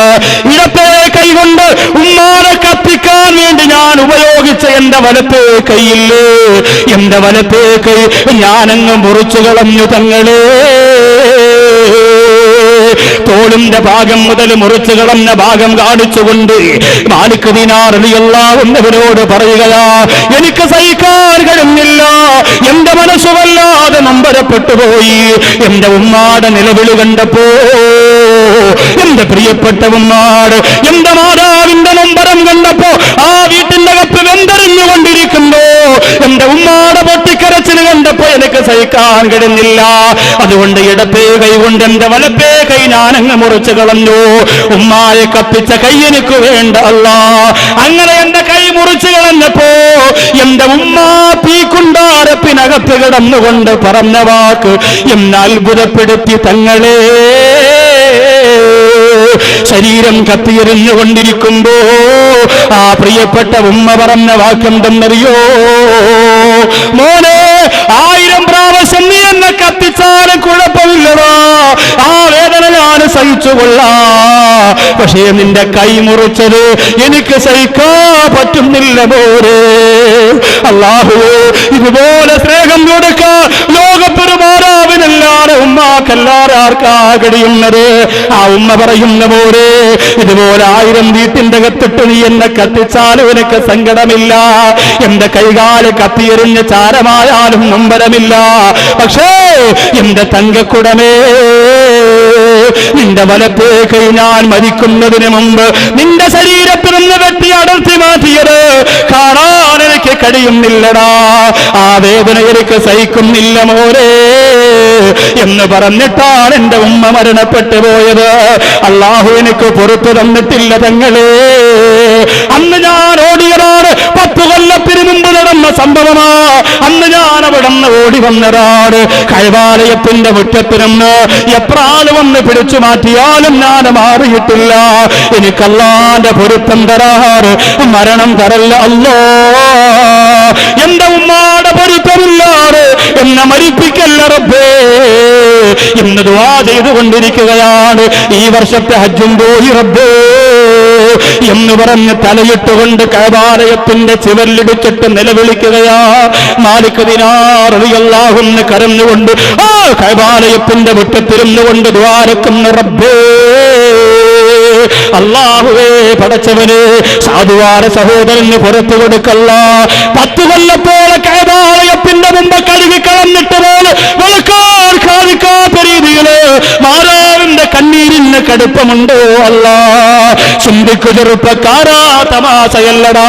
ഇടത്തെ കൈകൊണ്ട് ഉമ്മാരെ കത്തിക്കാൻ വേണ്ടി ഞാൻ ഉപയോഗിച്ച എന്റെ വലത്തെ കൈയില്ലേ, എന്റെ വലത്തെ കൈ ഞാനങ്ങ് മുറിച്ചു കളഞ്ഞു തങ്ങളെ. തോളിന്റെ ഭാഗം മുതൽ മുറിച്ചു കളഞ്ഞ ഭാഗം കാണിച്ചുകൊണ്ട് മാലിക് ദിനാർ റളിയല്ലാഹു അൻഹുവിനോട് പറയുകയാ, എനിക്ക് സഹിക്കാൻ കഴിയുന്നില്ല, എന്റെ മനസ്സ് വല്ലാതെ നൊമ്പരപ്പെട്ടു പോയി. എന്റെ ഉമ്മാടെ നിലവിളി കണ്ടപ്പോ, എന്റെ പ്രിയപ്പെട്ട ഉമ്മാട്, എന്റെ മാതാവിന്റെ നൊമ്പരം കണ്ടപ്പോ ആ വീട്ടിന്റെ അകത്ത് എനിക്ക് സഹിക്കാൻ കഴിയുന്നില്ല. അതുകൊണ്ട് ഇടത്തേ കൈ കൊണ്ട് എന്റെ വലത്തേ കൈ ഞാനങ്ങ് മുറിച്ചു കളഞ്ഞു. ഉമ്മായെ കത്തിച്ച കൈ എനിക്ക് വേണ്ട അല്ലാ. അങ്ങനെ എന്റെ കൈ മുറിച്ചു കളഞ്ഞപ്പോ എന്റെ ഉമ്മ തീക്കുണ്ടാരത്തിനകത്ത് കിടന്നുകൊണ്ട് പറഞ്ഞ വാക്ക് എന്നെ അത്ഭുതപ്പെടുത്തി തങ്ങളെ. ശരീരം കത്തിയെറിഞ്ഞുകൊണ്ടിരിക്കുമ്പോ ആ പ്രിയപ്പെട്ട ഉമ്മ പറഞ്ഞ വാക്കെന്തെന്നറിയോ? മോനെ, 1000 പ്രാവശ്യം നീ എന്നെ കത്തിച്ചാലും കുഴപ്പമില്ലടാ, ആ വേദന ഞാൻ സഹിച്ചുകൊള്ളാ. പക്ഷേ നിന്റെ കൈ മുറിച്ചത് എനിക്ക് സഹിക്കാൻ പറ്റുന്നില്ല മോനെ. അല്ലാഹുവേ, ഇതുപോലെ സ്നേഹം കൊടുക്കാൻ ലോകത്തൊരു മാതാവിനല്ലാതെ ഉമ്മാക്കല്ലാതെ ആർക്കാ കഴിയുന്നത്? ആ ഉമ്മ പറയുന്ന പോലെ ഇതുപോലെ 1000 വീട്ടിന്റെ അകത്തിട്ട് നീ എന്നെ കത്തിച്ചാലും എനിക്ക് സങ്കടമില്ല. എന്റെ കൈകാല് കത്തിയെറിഞ്ഞ ചാരമായാലും നൊമ്പരമില്ല. പക്ഷേ എന്റെ തങ്കക്കുടമേ, നിന്റെ വലത്തേ കൈ ഞാൻ മരിക്കുന്നതിന് മുമ്പ് നിന്റെ ശരീരത്തിൽ നിന്ന് വെട്ടി അടർത്തി മാറ്റിയത് കാണാൻ എനിക്ക് കഴിയുന്നില്ലടാ. ആ വേദന എനിക്ക് സഹിക്കുന്നില്ല മോനെ എന്ന് പറഞ്ഞിട്ടാണ് എന്റെ ഉമ്മ മരണപ്പെട്ടു പോയത്. അല്ലാഹു എനിക്ക് പുറത്തു തന്നിട്ടില്ല തങ്ങളെ. അന്ന് ഞാൻ ഓടിയതാണ്, 10 കൊല്ലത്തിന് മുമ്പ് നടന്ന സംഭവമാ. അന്ന് ഞാൻ അവിടെ നിന്ന് ഓടി വന്നതാണ്. കൈവാലയത്തിന്റെ മുറ്റത്ത് നിന്ന് എപ്രാള് വന്ന് പിടിച്ചു മാറ്റിയാലും ഞാൻ മാറിയിട്ടില്ല. എനിക്കല്ലാന്റെ പൊരുത്തം തരാറ് മരണം തരല്ല അല്ലോ. എന്റെ ഉമ്മാടെ പൊരുത്തമില്ലാതെ എന്നെ മരിപ്പിക്കല്ല റബ്ബേ എന്ന് ദുആ ചെയ്തുകൊണ്ടിരിക്കുകയാണ്. ഈ വർഷത്തെ ഹജ്ജും പോയി റബ്ബേ എന്ന് പറഞ്ഞ് തലയിട്ടുകൊണ്ട് കഅബാലയത്തിന്റെ ചുവരിലിടിച്ചിട്ട് നിലവിളിക്കുകയാ. മാലിക് ദിനാർ റളിയല്ലാഹു അൻഹു കരഞ്ഞുകൊണ്ട് ആ കഅബാലയത്തിന്റെ മുറ്റത്തിരുന്നുകൊണ്ട് ദ്വാരക്കുന്ന റബ്ബേ, അല്ലാഹുവേ, പടച്ചവനെ, സാധുവാര സഹോദരന് പുറത്തു കൊടുക്കല്ല. 10 കൊല്ലത്തോളം കഅബാലയത്തിന്റെ മുമ്പ് കഴുകി കളഞ്ഞിട്ട് പോലെ വെളുക്കാൻ കാണിക്കാത്ത രീതിയില് മാതാവിന്റെ കണ്ണീരിന് കടുപ്പമുണ്ടോ അല്ലാ? ചിന്തിക്കു ചെറുപ്പക്കാരാ, തമാശയല്ലടാ,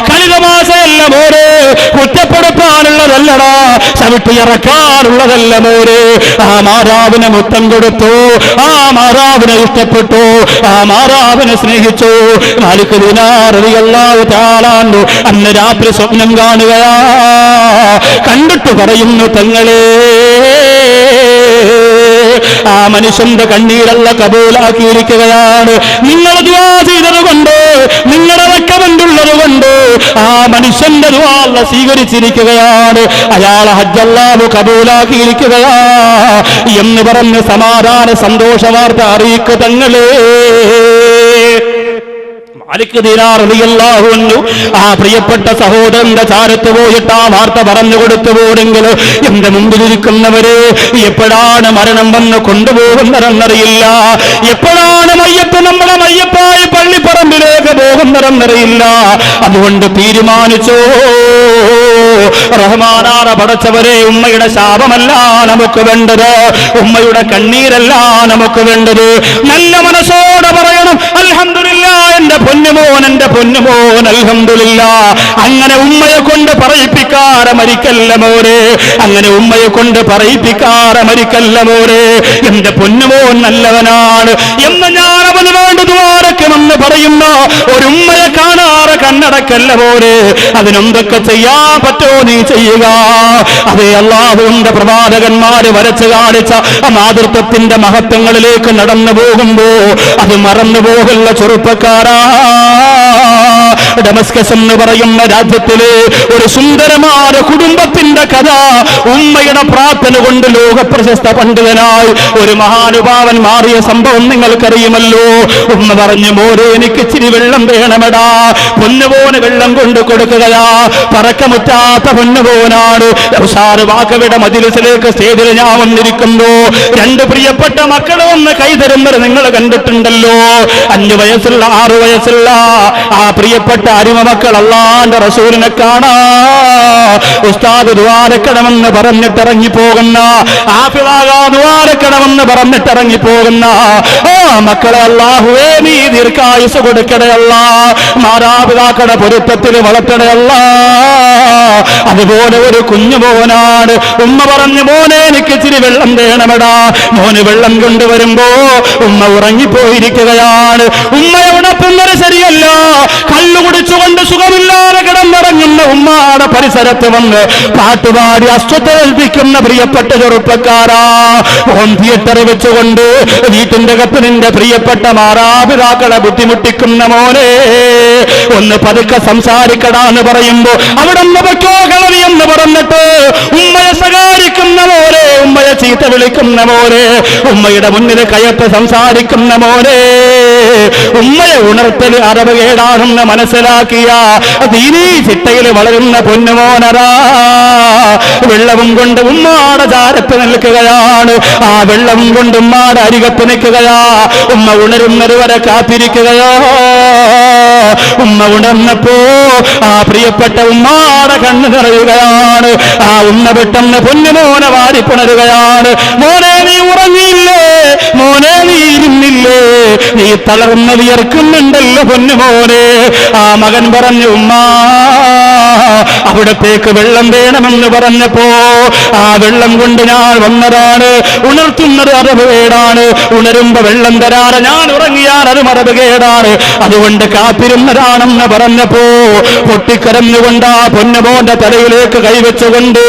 കളിതമാശയല്ല മോരെ, കുറ്റപ്പെടുത്താനുള്ളതല്ലടാ, ചവിട്ടിയിറക്കാനുള്ളതല്ല മോരെ. ആ മാതാവിന് മുത്തം കൊടുത്തു, ആ മാതാവിനെ ഇഷ്ടപ്പെട്ടു, ആ മാതാവിനെ സ്നേഹിച്ചു. മാലിക് ദിനാർ റളിയല്ലാഹു തആല അൻഹു അന്ന് രാത്രി സ്വപ്നം കാണുകയാ. കണ്ടിട്ട് പറയുന്നു തങ്ങളെ, ആ മനുഷ്യന്റെ കണ്ണീരല്ല കബൂലാക്കിയിരിക്കുകയാണ്. നിങ്ങൾ ദുആ ചെയ്തതുകൊണ്ട്, നിങ്ങളുടെ റെക്കമെൻഡുള്ളത് കൊണ്ട് ആ മനുഷ്യന്റെ ദുആ അല്ലാഹു സ്വീകരിച്ചിരിക്കുകയാണ്. അയാളെ ഹജ്ജ് അല്ലാഹു കബൂലാക്കിയിരിക്കുകയാ എന്ന് പറഞ്ഞ് സമാധാന സന്തോഷ വാർത്ത അറിയിക്കുക തങ്ങളെ. മാലിക് ദിനാർ റളിയല്ലാഹു അൻഹു ആ പ്രിയപ്പെട്ട സഹോദരന്റെ ചാരത്ത് പോയിട്ട് ആ വാർത്ത പറഞ്ഞു കൊടുത്തു പോരെങ്കിൽ എന്റെ മുമ്പിലിരിക്കുന്നവര് എപ്പോഴാണ് മരണം വന്ന് കൊണ്ടുപോകുന്നതെന്നറിയില്ല, എപ്പോഴാണ് മയ്യത്ത് നമ്മളെ മയ്യപ്പായി പള്ളിപ്പറമ്പിലേക്ക് പോകുന്നതെന്നറിയില്ല. അതുകൊണ്ട് തീരുമാനിച്ചു, റഹ്മാനായ പടച്ചവരെ, ഉമ്മയുടെ ശാപമല്ല നമുക്ക് വേണ്ടത്, ഉമ്മയുടെ കണ്ണീരല്ല നമുക്ക് വേണ്ടത്. നല്ല മനസ്സോടെ പറയണം, അൽഹംദുലില്ലാഹ് എന്റെ പൊന്നുമോൻ, എന്റെ പൊന്നുമോൻ, അൽഹംദുലില്ലാഹ്. അങ്ങനെ ഉമ്മയെ കൊണ്ട് പറയിപ്പിക്കാറ മരിക്കല്ല മോരെ, അങ്ങനെ ഉമ്മയെ കൊണ്ട് പറയിപ്പിക്കാറ മരിക്കല്ല മോരെ. എന്റെ പൊന്നുമോൻ നല്ലവനാണ് എന്ന് ഞാൻ അവന് വേണ്ടി ദ്വാരക്കുമെന്ന് പറയുന്ന ഒരു ഉമ്മയെ കാണാറ് കണ്ണടക്കല്ല മോരെ. അതിനെന്തൊക്കെ ചെയ്യാൻ പറ്റുമോ നീ ചെയ്യുക. അതേ അല്ലാഹുവിന്റെ പ്രവാചകന്മാര് വരച്ചു കാണിച്ച മാതൃത്വത്തിന്റെ മഹത്വങ്ങളിലേക്ക് നടന്നു പോകുമ്പോ അത് മറന്നു പോകല്ല ചെറുപ്പക്കാരാ. ഡമസ്കസ് എന്ന് പറയുന്ന രാജ്യത്തിലെ ഒരു സുന്ദരമായ കുടുംബത്തിന്റെ കഥ, ഉമ്മയുടെ പ്രാർത്ഥന കൊണ്ട് ലോകപ്രശസ്ത പണ്ഡിതനായി ഒരു മഹാനുഭാവൻ മാറിയ സംഭവം നിങ്ങൾക്കറിയുമല്ലോ. ഉമ്മ പറഞ്ഞു, മോനെ എനിക്ക് ഇച്ചിരി വെള്ളം വേണമെടാ. പൊന്നുപോന് വെള്ളം കൊണ്ട് കൊടുക്കുകയാ. പറക്കമുറ്റാത്ത പൊന്നുപോനാണ്. വാക്കവിടെ മജിലിസിലേക്ക് സ്റ്റേജിൽ ഞാൻ വന്നിരിക്കുന്നു. 2 പ്രിയപ്പെട്ട മക്കളെ ഒന്ന് കൈതരുന്നത് നിങ്ങൾ കണ്ടിട്ടുണ്ടല്ലോ. 5 വയസ്സുള്ള 6 വയസ്സുള്ള ആ പ്രിയപ്പെട്ട പ്രിയപ്പെട്ട അരിമമക്കൾ അല്ലാഹുവിന്റെ റസൂലിനെ കാണാ ഉസ്താദ് ദുആരക്കണമെന്ന് പറഞ്ഞിട്ടിറങ്ങി പോകുന്ന ആഫിളാകാ ദുആരക്കണമെന്ന് പറഞ്ഞിട്ടിറങ്ങി പോകുന്ന മക്കളെ അല്ലാഹുവേ നീ ദീർഘായുസ് കൊടുക്കണേ അല്ലാഹ്, മാതാപിതാക്കളുടെ പൊരുത്തത്തിൽ വളർത്തണേ അല്ലാഹ്. അതുപോലെ ഒരു കുഞ്ഞു മോനാണ്, ഉമ്മ പറഞ്ഞു മോനെ എനിക്ക് ഇച്ചിരി വെള്ളം വേണമെടാ. മോന് വെള്ളം കൊണ്ടുവരുമ്പോ ഉമ്മ ഉറങ്ങിപ്പോയിരിക്കുകയാണ്. ഉമ്മയെ ഉണർത്തുന്നത് ശരിയല്ല. കള്ളു കുടിച്ചുകൊണ്ട് സുഖമില്ലാതെ കിടന്നിറങ്ങുന്ന ഉമ്മയുടെ പരിസരത്ത് വന്ന് പാട്ടുപാടി അസ്വസ്ഥ പ്രിയപ്പെട്ട ചെറുപ്പക്കാരാ, ഹോം തിയേറ്റർ വെച്ചുകൊണ്ട് വീട്ടിന്റെ കത്ത് നിന്റെ പ്രിയപ്പെട്ട മാതാപിതാക്കളെ ബുദ്ധിമുട്ടിക്കുന്ന മോനെ ഒന്ന് പതുക്കെ സംസാരിക്കടാന്ന് പറയുമ്പോ അവിടെ വെക്കോ കളവി എന്ന് പറഞ്ഞിട്ട് ഉമ്മയെ സഹായിക്കുന്ന മോനെ, ഉമ്മയെ ചീത്ത വിളിക്കുന്ന മോനെ, ഉമ്മയുടെ മുന്നിൽ കയത്ത് സംസാരിക്കുന്ന മോനെ, ഉമ്മയെ ഉണർത്തൽ അറവുകേടാണെന്ന് മനസ്സിലാക്കിയ ദീനീ ചിട്ടയിൽ വളരുന്ന പൊന്നുമോനരാ വെള്ളവും കൊണ്ട് ഉമ്മാടെ ചാരത്ത് നിൽക്കുകയാണ്. ആ വെള്ളവും കൊണ്ട് ഉമ്മാടെ അരികത്ത് നിൽക്കുകയാ. ഉമ്മ ഉണരുന്നത് വരെ കാത്തിരിക്കുകയോ. ഉമ്മ ഉണർന്നപ്പോ ആ പ്രിയപ്പെട്ട ഉമ്മാടെ കണ്ണ് നിറയുകയാണ്. ആ ഉമ്മ പെട്ടെന്ന് പൊന്നുമോനെ വാരിപ്പുണരുകയാണ്. മോനെ നീ ഉറങ്ങിയില്ലേ, മോനെ നീ ഇരുന്നില്ലേ, നീ തളർന്ന് വിയർക്കുന്നുണ്ടല്ലോ പൊന്നുമോനെ. ആ മകൻ പറഞ്ഞു ഉമ്മ അവിടത്തേക്ക് വെള്ളം വേണമെന്ന് പറഞ്ഞപ്പോ ആ വെള്ളം കൊണ്ട് ഞാൻ വന്നതാണ്. ഉണർത്തുന്നത് അറിവുകേടാണ്, ഉണരുമ്പോ വെള്ളം തരാറ് ഞാൻ ഉറങ്ങിയാൽ അത് മറവുകേടാണ്, അതുകൊണ്ട് കാത്തിരുന്നതാണെന്ന് പറഞ്ഞപ്പോ പൊട്ടിക്കരഞ്ഞുകൊണ്ട് ആ പൊന്നുമോന്റെ തലയിലേക്ക് കൈവച്ചുകൊണ്ട്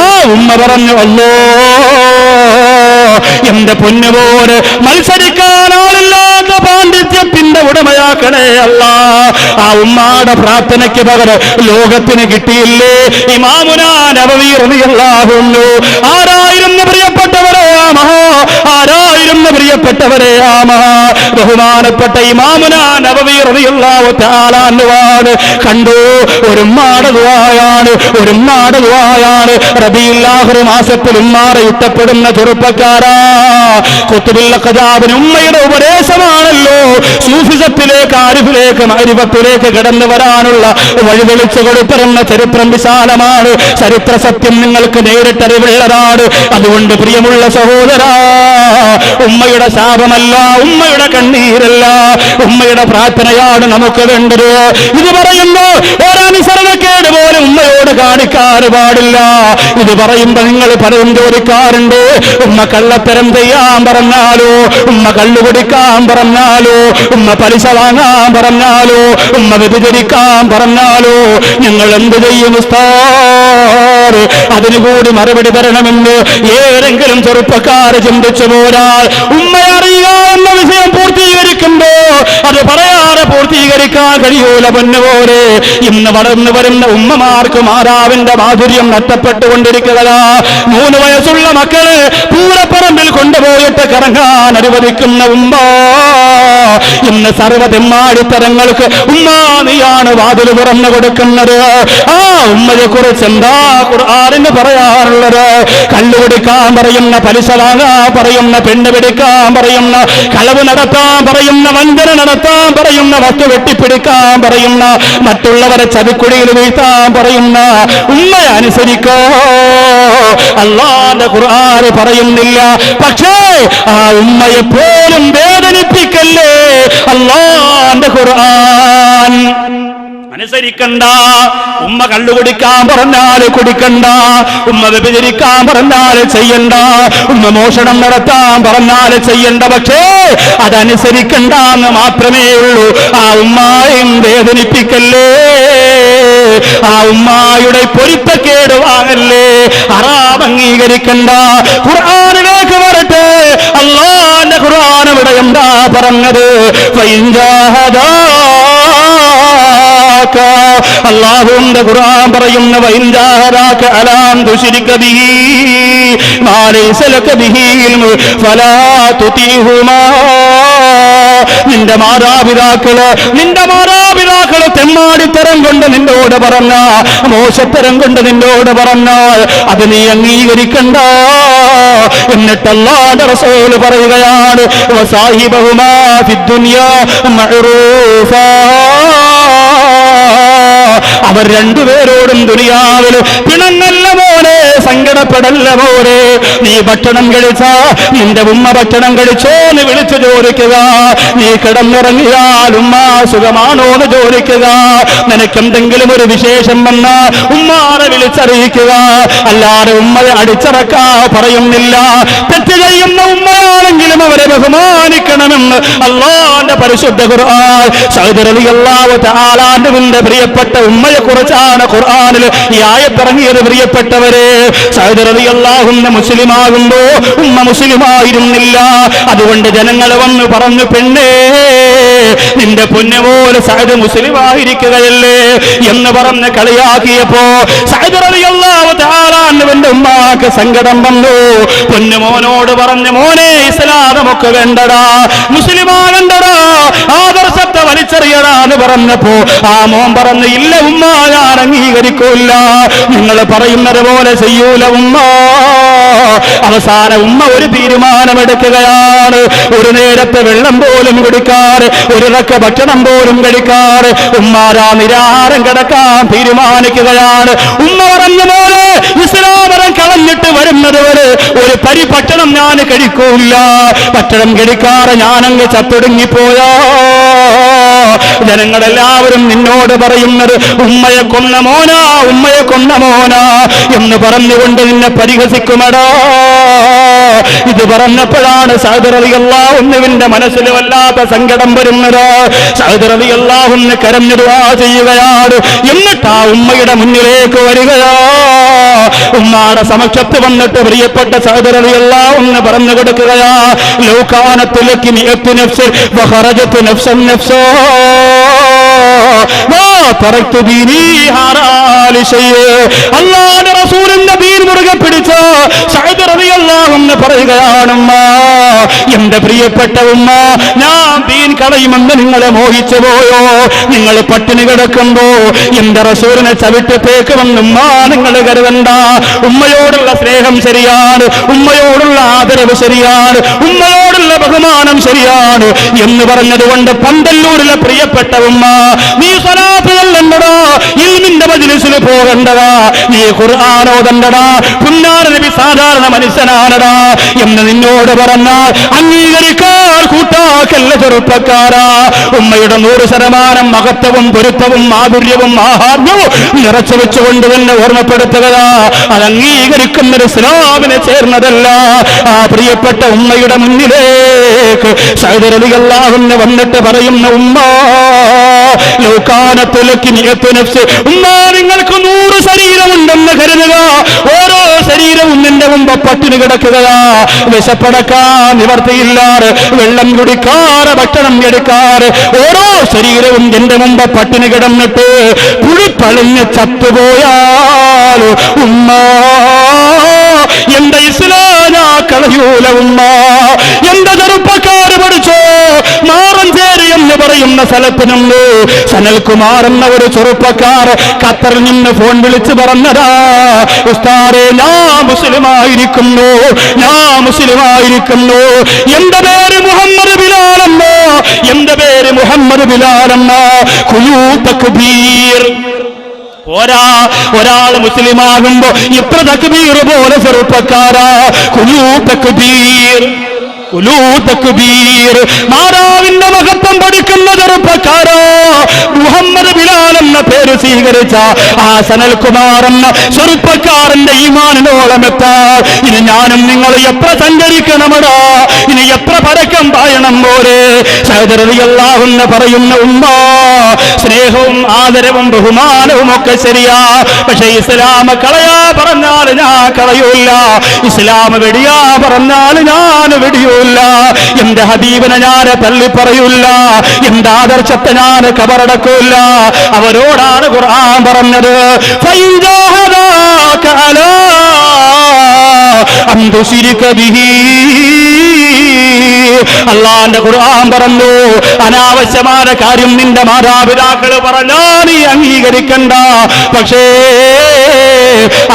ആ ഉമ്മ പറഞ്ഞു അല്ലോ എന്റെ പൊന്നുമോന് മത്സരിക്കാൻ ആളില്ലാത്ത പാണ്ഡിത്യത്തിന്റെ ഉടമയാക്കണേ അല്ല. ആ ഉമ്മാടെ പ്രാർത്ഥനയ്ക്ക് പകരം ലോകത്തിന് കിട്ടിയില്ലേ ഇമാമുനാ നബവി റളിയല്ലാഹു അൻഹു. ആരായിരുന്നു പ്രിയപ്പെട്ടവരെ ആ മഹാ, ആരായിരുന്നു പ്രിയപ്പെട്ടവരെ ആ മഹാ ബഹുമാനപ്പെട്ട ഇമാമുനാ നബവി റളിയല്ലാഹു തആല അൻഹുവാണ്. കണ്ടു ഒരു ഉമ്മാടെ ദുആയാണ്, ഒരു ഉമ്മാടെ ദുആയാണ്. റബീഉൽ ആഖിർ മാസത്തിൽ ഉമ്മാറെ ഇഷ്ടപ്പെടുന്ന ചെറുപ്പക്കാരാ, ഖുത്ബുൽ ഖദാബിന് ഉമ്മയുടെ ഉപദേശമാണല്ലോ സൂഫിസത്തിലേക്ക് ആരിഫിലേക്ക് മഅരിഫത്തിലേക്ക് കടന്നു വരാനുള്ള വഴി തെളിച്ചു കൊടുത്തിരുന്ന ചരിത്രം വിശാലമാണ്. ചരിത്ര സത്യം നിങ്ങൾക്ക് നേരിട്ടറിവുള്ളതാണ്. അതുകൊണ്ട് പ്രിയമുള്ള സഹോദരാ, ഉമ്മയുടെ ശാപമല്ല, ഉമ്മയുടെ കണ്ണീരല്ല, ഉമ്മയുടെ പ്രാർത്ഥനയാണ് നമുക്ക് വേണ്ടത്. ഇത് പറയുമ്പോ ഒരനുസരണക്കേട് പോലും ഉമ്മയോട് കാണിക്കാൻ പാടില്ല. ഇത് പറയുമ്പോ നിങ്ങൾ പലരും ചോദിക്കാറുണ്ട്, ഉമ്മ കള്ളത്തരം ചെയ്യാൻ പറഞ്ഞാലോ, ഉമ്മ കള്ളു കുടിക്കാൻ പറഞ്ഞാലോ, ഉമ്മ പലിശ വാങ്ങാൻ പറഞ്ഞാലോ, ഉമ്മ വ്യഭിചരിക്കാൻ പറഞ്ഞാലോ ഞങ്ങൾ എന്ത് ചെയ്യും ഉസ്താദ്? അതിനുകൂടി മറുപടി തരണമെന്ന് ഏതെങ്കിലും ചെറുപ്പക്കാർ ചിന്തിച്ചു പോരാൽ ഉമ്മയെ അറിയുക എന്ന വിഷയം പൂർത്തീകരിക്കുമ്പോ അത് പറയാതെ പൂർത്തീകരിക്കാൻ കഴിയൂല പൊന്നുപോലെ. ഇന്ന് വളർന്നു വരുന്ന ഉമ്മമാർക്ക് മാതാവിന്റെ മാധുര്യം നഷ്ടപ്പെട്ടുകൊണ്ടിരിക്കുകയാ. 3 വയസ്സുള്ള മക്കള് പൂരപ്പറമ്പിൽ കൊണ്ടുപോയിട്ട് കറങ്ങാൻ അനുവദിക്കുന്ന ഉമ്മ ഇന്ന് സർവ്വതെമ്മാടിത്തരങ്ങൾക്ക് ഉമ്മാ നീയാണ് വാതിൽ തുറന്നു കൊടുക്കുന്നത്. ആ ഉമ്മയെ കുറിച്ച് എന്താ ഖുർആനിന് പറയാറുള്ളത്? കള്ളുകുടിക്കാൻ പറയുന്ന, പലിശ വാങ്ങാൻ പറയുന്ന, പെണ്ണ് പിടിക്കാൻ പറയുന്ന, കളവ് നടത്താൻ പറയുന്ന, വഞ്ചന നടത്താൻ പറയുന്ന, വസ്തു വെട്ടിപ്പിടിക്കാൻ പറയുന്ന, മറ്റുള്ളവരെ ചതിക്കുടിയിൽ വീഴ്ത്താൻ പറയുന്ന ഉമ്മയെ അനുസരിക്കോ അല്ലാഹുവിന്റെ ഖുർആൻ പറയുന്നില്ല. പക്ഷേ ആ ഉമ്മയെ പോലും വേദനിപ്പിക്കല്ലേ അല്ലാഹുവിന്റെ ഖുർആൻ. അനുസരിക്കണ്ട. ഉമ്മ കള്ളുകുടിക്കാൻ പറഞ്ഞാൽ കുടിക്കണ്ട, ഉമ്മ വ്യഭിചരിക്കാൻ പറഞ്ഞാൽ ചെയ്യണ്ട, ഉമ്മ മോഷണം നടത്താൻ പറഞ്ഞാൽ ചെയ്യണ്ട. പക്ഷേ അതനുസരിക്കണ്ട എന്ന് മാത്രമേ ഉള്ളൂ. ആ ഉമ്മായും വേദനിപ്പിക്കല്ലേ, ആ ഉമ്മായുടെ പൊരുത്തക്കേട് വാങ്ങല്ലേ, ഹറാം അംഗീകരിക്കണ്ട. ഖുർആനിലേക്ക് വരട്ടെ. അല്ലാഹുവിന്റെ ഖുർആൻ ഇവിടെ എന്താ പറഞ്ഞത്? അല്ലാഹുവിന്റെ ഖുർആൻ പറയുന്ന വൈൻജാഹറാക അലാം തുശ്രിക ബിഹി മാ ലൈസ ലക ബിഹി ഇൽമു ഫലാ തുതിഹുമാ. നിന്റെ മാതാപിതാക്കള് തെമ്മാടിത്തരം കൊണ്ട് നിന്നോട് പറഞ്ഞ, മോശത്തരം കൊണ്ട് നിന്നോട് പറഞ്ഞാൽ അത് നീ അംഗീകരിക്കണ്ട. എന്നിട്ട് അല്ലാഹുവിന്റെ റസൂൽ പറയുകയാണ് വസാഹിബഹുമാ ഫിദ്ദുനിയാ മഅറൂഫാ. അവർ രണ്ടുപേരോടും ദുനിയാവിൽ പിണങ്ങല്ല മോനെ, സങ്കടപ്പെടല്ല മോനെ. നീ ഭക്ഷണം കഴിച്ചാ നിന്റെ ഉമ്മ ഭക്ഷണം കഴിച്ചോ എന്ന് വിളിച്ചു ചോദിക്കുക. നീ കിടന്നുറങ്ങിയാൽ ഉമ്മ സുഖമാണോ എന്ന് ചോദിക്കുക. നിനക്കെന്തെങ്കിലും ഒരു വിശേഷം വന്നാ ഉമ്മാനെ വിളിച്ചറിയിക്കുക. അല്ലാതെ ഉമ്മയെ അടിച്ചറക്കാ പറയുന്നില്ല. തെറ്റ് ചെയ്യുന്ന ഉമ്മയാണെങ്കിലും അവരെ ബഹുമാനിക്കണമെന്ന് അല്ലാഹുവിന്റെ പരിശുദ്ധ ഖുർആൻ. സഅദ് റളിയല്ലാഹു തആല അൻഹുവിന്റെ പ്രിയപ്പെട്ട ഉമ്മയെ കുറിച്ചാണ് ഖുർആനിൽ ഈ ആയത്ത് ഇറങ്ങിയത്. പ്രിയപ്പെട്ടവരെ, സഅദ് റളിയല്ലാഹു അൻഹു മുസ്ലിമാകുമ്പോ ഉമ്മ മുസ്ലിമായിരുന്നില്ല. അതുകൊണ്ട് ജനങ്ങൾ വന്ന് പറഞ്ഞു, പെണ്ണേ നിന്റെ പൊന്നുപോലെ സഅദ് മുസ്ലിമായിരിക്കുകയല്ലേ എന്ന് പറഞ്ഞ് കളിയാക്കിയപ്പോ സഅദ് റളിയല്ലാഹു തആല അൻഹുവിന്റെ ഉമ്മാക്ക് സങ്കടം വന്നു. പൊന്നുമോനോട് പറഞ്ഞു, മോനെ ഇസ്ലാമൊക്കെ വേണ്ടടാ, മുസ്ലിമാകണ്ടടാ, ആദർശത്തെ വലിച്ചെറിയടാ എന്ന് പറഞ്ഞപ്പോ ആ മോൻ പറഞ്ഞു, ഇല്ല ഉമ്മ, ഞാൻ അംഗീകരിക്കൂല, നിങ്ങൾ പറയുന്നത് പോലെ ചെയ്യൂല ഉമ്മ. അവസാന ഉമ്മ ഒരു തീരുമാനമെടുക്കുകയാണ്. ഒരു നേരത്തെ വെള്ളം പോലും കുടിക്കാറ്, ഒരു റക്ക ഭക്ഷണം പോലും കഴിക്കാറ് ഉമ്മാരാ നിരാഹാരം കിടക്കാൻ തീരുമാനിക്കുകയാണ്. ഉമ്മ പറഞ്ഞ പോലെ ഇസ്ലാമരം കളഞ്ഞിട്ട് വരുന്നത് വരെ ഒരു ഭക്ഷണം ഞാൻ കഴിക്കൂല. ഭക്ഷണം കഴിക്കാറ് ഞാനങ്ങ് ചത്തൊടുങ്ങിപ്പോയാ ജനങ്ങളെല്ലാവരും നിന്നോട് പറയുന്നത് ഉമ്മയെ കൊന്ന മോനാ, ഉമ്മയെ കൊന്ന മോനാ എന്ന് പറഞ്ഞുകൊണ്ട് നിന്നെ പരിഹസിക്കുമടാ. ഇത് പറഞ്ഞപ്പോഴാണ് സഅദ് റളിയല്ലാഹു അൻഹുവിന്റെ മനസ്സിൽ വല്ലാത്ത സങ്കടം വരുന്നത്. സഅദ് റളിയല്ലാഹു അൻഹു കരഞ്ഞു ദുആ ചെയ്യുകയാണ്. എന്നിട്ട് ആ ഉമ്മയുടെ മുന്നിലേക്ക് വരികയാ. ഉമ്മാടെ സമക്ഷത്ത് വന്നിട്ട് പ്രിയപ്പെട്ട സഅദ് റളിയല്ലാഹു അൻഹു പറഞ്ഞു കൊടുക്കുകയാ, ലൗ കാനത് ലകി മിഅത്തു നഫ്സ് വഖറജത് നഫ്സൻ നഫ്സാ അല്ലാഹുവിന്റെ റസൂലിന്റെ ദീൻ മുറുകെ പിടിച്ച സഅദ് റളിയല്ലാഹു അൻഹു പറയുകയാണ്, എന്റെ പ്രിയപ്പെട്ട ഉമ്മ, ഞാൻ ദീൻ കളയുമെന്ന് നിങ്ങളെ മോഹിച്ചു പോയോ? നിങ്ങൾ പട്ടിണി കിടക്കുമ്പോ എന്റെ റസൂലിനെ ചവിട്ടത്തേക്കുമെന്ന് ഉമ്മ നിങ്ങൾ കരുതണ്ട. ഉമ്മയോടുള്ള സ്നേഹം ശരിയാണ്, ഉമ്മയോടുള്ള ആദരവ് ശരിയാണ്, ഉമ്മയോടുള്ള ബഹുമാനം ശരിയാണ് എന്ന് പറഞ്ഞതുകൊണ്ട് പന്തല്ലൂരിലെ പ്രിയപ്പെട്ട ഉമ്മ, നീ സ്വലാത്ത് ചൊല്ലണ്ടടാ, ഇൽമിന്റെ മജ്ലിസിൽ പോകണ്ടടാ, നീ ഖുർആൻ ഓതണ്ടടാ, പുന്നാര നബി സാധാരണ മനുഷ്യനാണടാ എന്ന് നിന്നോട് പറഞ്ഞാൽ അംഗീകരിക്കാൻ കൂട്ടാക്കല്ല ചെറുപ്പക്കാരാ. ഉമ്മയുടെ 100% മഹത്വവും പൊരുത്തവും മാധുര്യവും ആഹാര്യവും നിറച്ചു വെച്ചുകൊണ്ട് തന്നെ ഓർമ്മപ്പെടുത്തുകയാ. അത് അംഗീകരിക്കുന്നത് ഇസ്ലാമിനെ ചേർന്നതല്ല. ആ പ്രിയപ്പെട്ട ഉമ്മയുടെ മുന്നിലേക്ക് സഅദ് റളിയല്ലാഹു അൻഹു വന്നിട്ട് പറയുന്ന, ഉമ്മ ലൗ കാനത് ലകി മിഅത്തു നഫ്സ്, ഉമ്മ നിങ്ങൾക്ക് 100 ശരീരമുണ്ടെന്ന് കരുതുക. ഓരോ ശരീരവും നിന്റെ മുമ്പ് പട്ടിണി കിടക്കുകയാ. വിശപ്പടക്കാൻ നിവർത്തിയില്ലാറ്, വെള്ളം കുടിക്കാറ്, ഭക്ഷണം എടുക്കാറ്, ഓരോ ശരീരവും എന്റെ മുമ്പ് പട്ടിണി കിടന്നിട്ട് കുഴിപ്പളിഞ്ഞ് ചത്തുപോയാൽ ഉമ്മ എന്റെ ഇസ്ലാം കളയൂല ഉമ്മ. എന്റെ ചെറുപ്പക്കാര് പഠിച്ചോ, മാറഞ്ചേരി എന്ന് പറയുന്ന സ്ഥലത്തിനുണ്ട് സനൽകുമാർ എന്ന ഒരു ചെറുപ്പക്കാർ ഖത്തറിൽ നിന്ന് ഫോൺ വിളിച്ച് പറഞ്ഞതാ, ഉസ്താദേ ഞാൻ മുസ്ലിമായിരിക്കുന്നു, ഞാൻ മുസ്ലിമായിരിക്കുന്നു. എന്റെ പേര് മുഹമ്മദ് ബിലാലെന്നോ, എന്റെ പേര് മുഹമ്മദ് ബിലാലെന്നോ. ഖുലൂ തക്ബീർ. ഒരാൾ മുസ്ലിമാകുമ്പോ ഇത്ര തക്ബീർ പോലെ ചെറുപ്പക്കാരാ. ഖുലൂ തക്ബീർ, ഖുലൂ തക്ബീർ. മാതാവിന്റെ മഹത്വം പഠിക്കുന്ന ചെറുപ്പക്കാരോ, മുഹമ്മദ് ബിലാൽ എന്ന പേര് സ്വീകരിച്ച ആ സനൽകുമാർ എന്ന ചെറുപ്പക്കാരന്റെ ഈമാനിനോളം എത്താൻ ഇനി ഞാനും നിങ്ങൾ എത്ര സഞ്ചരിക്കണമടാ, ഇനി എത്ര പരക്കം പായണം പോലെ. സഅദ് റളിയല്ലാഹു അൻഹു പറയുന്ന, ഉമ്മ സ്നേഹവും ആദരവും ബഹുമാനവും ഒക്കെ ശരിയാ, പക്ഷെ ഇസ്ലാം കളയാ പറഞ്ഞാൽ ഞാൻ കളയൂല, ഇസ്ലാം വെടിയാ പറഞ്ഞാൽ ഞാൻ വെടിയൂല. എന്റെ ഹബീബിനെ ഞാൻ തള്ളി പറയൂല, എന്റെ ആദർശത്തെ ഞാൻ കബറടക്കൂല. അവരോടാണ് ഖുർആൻ പറഞ്ഞത്, അല്ലാഹുവിന്റെ ഖുർആൻ പറഞ്ഞു, അനാവശ്യമായ കാര്യം നിന്റെ മാതാപിതാക്കൾ പറഞ്ഞാൽ നീ അംഗീകരിക്കണ്ട, പക്ഷേ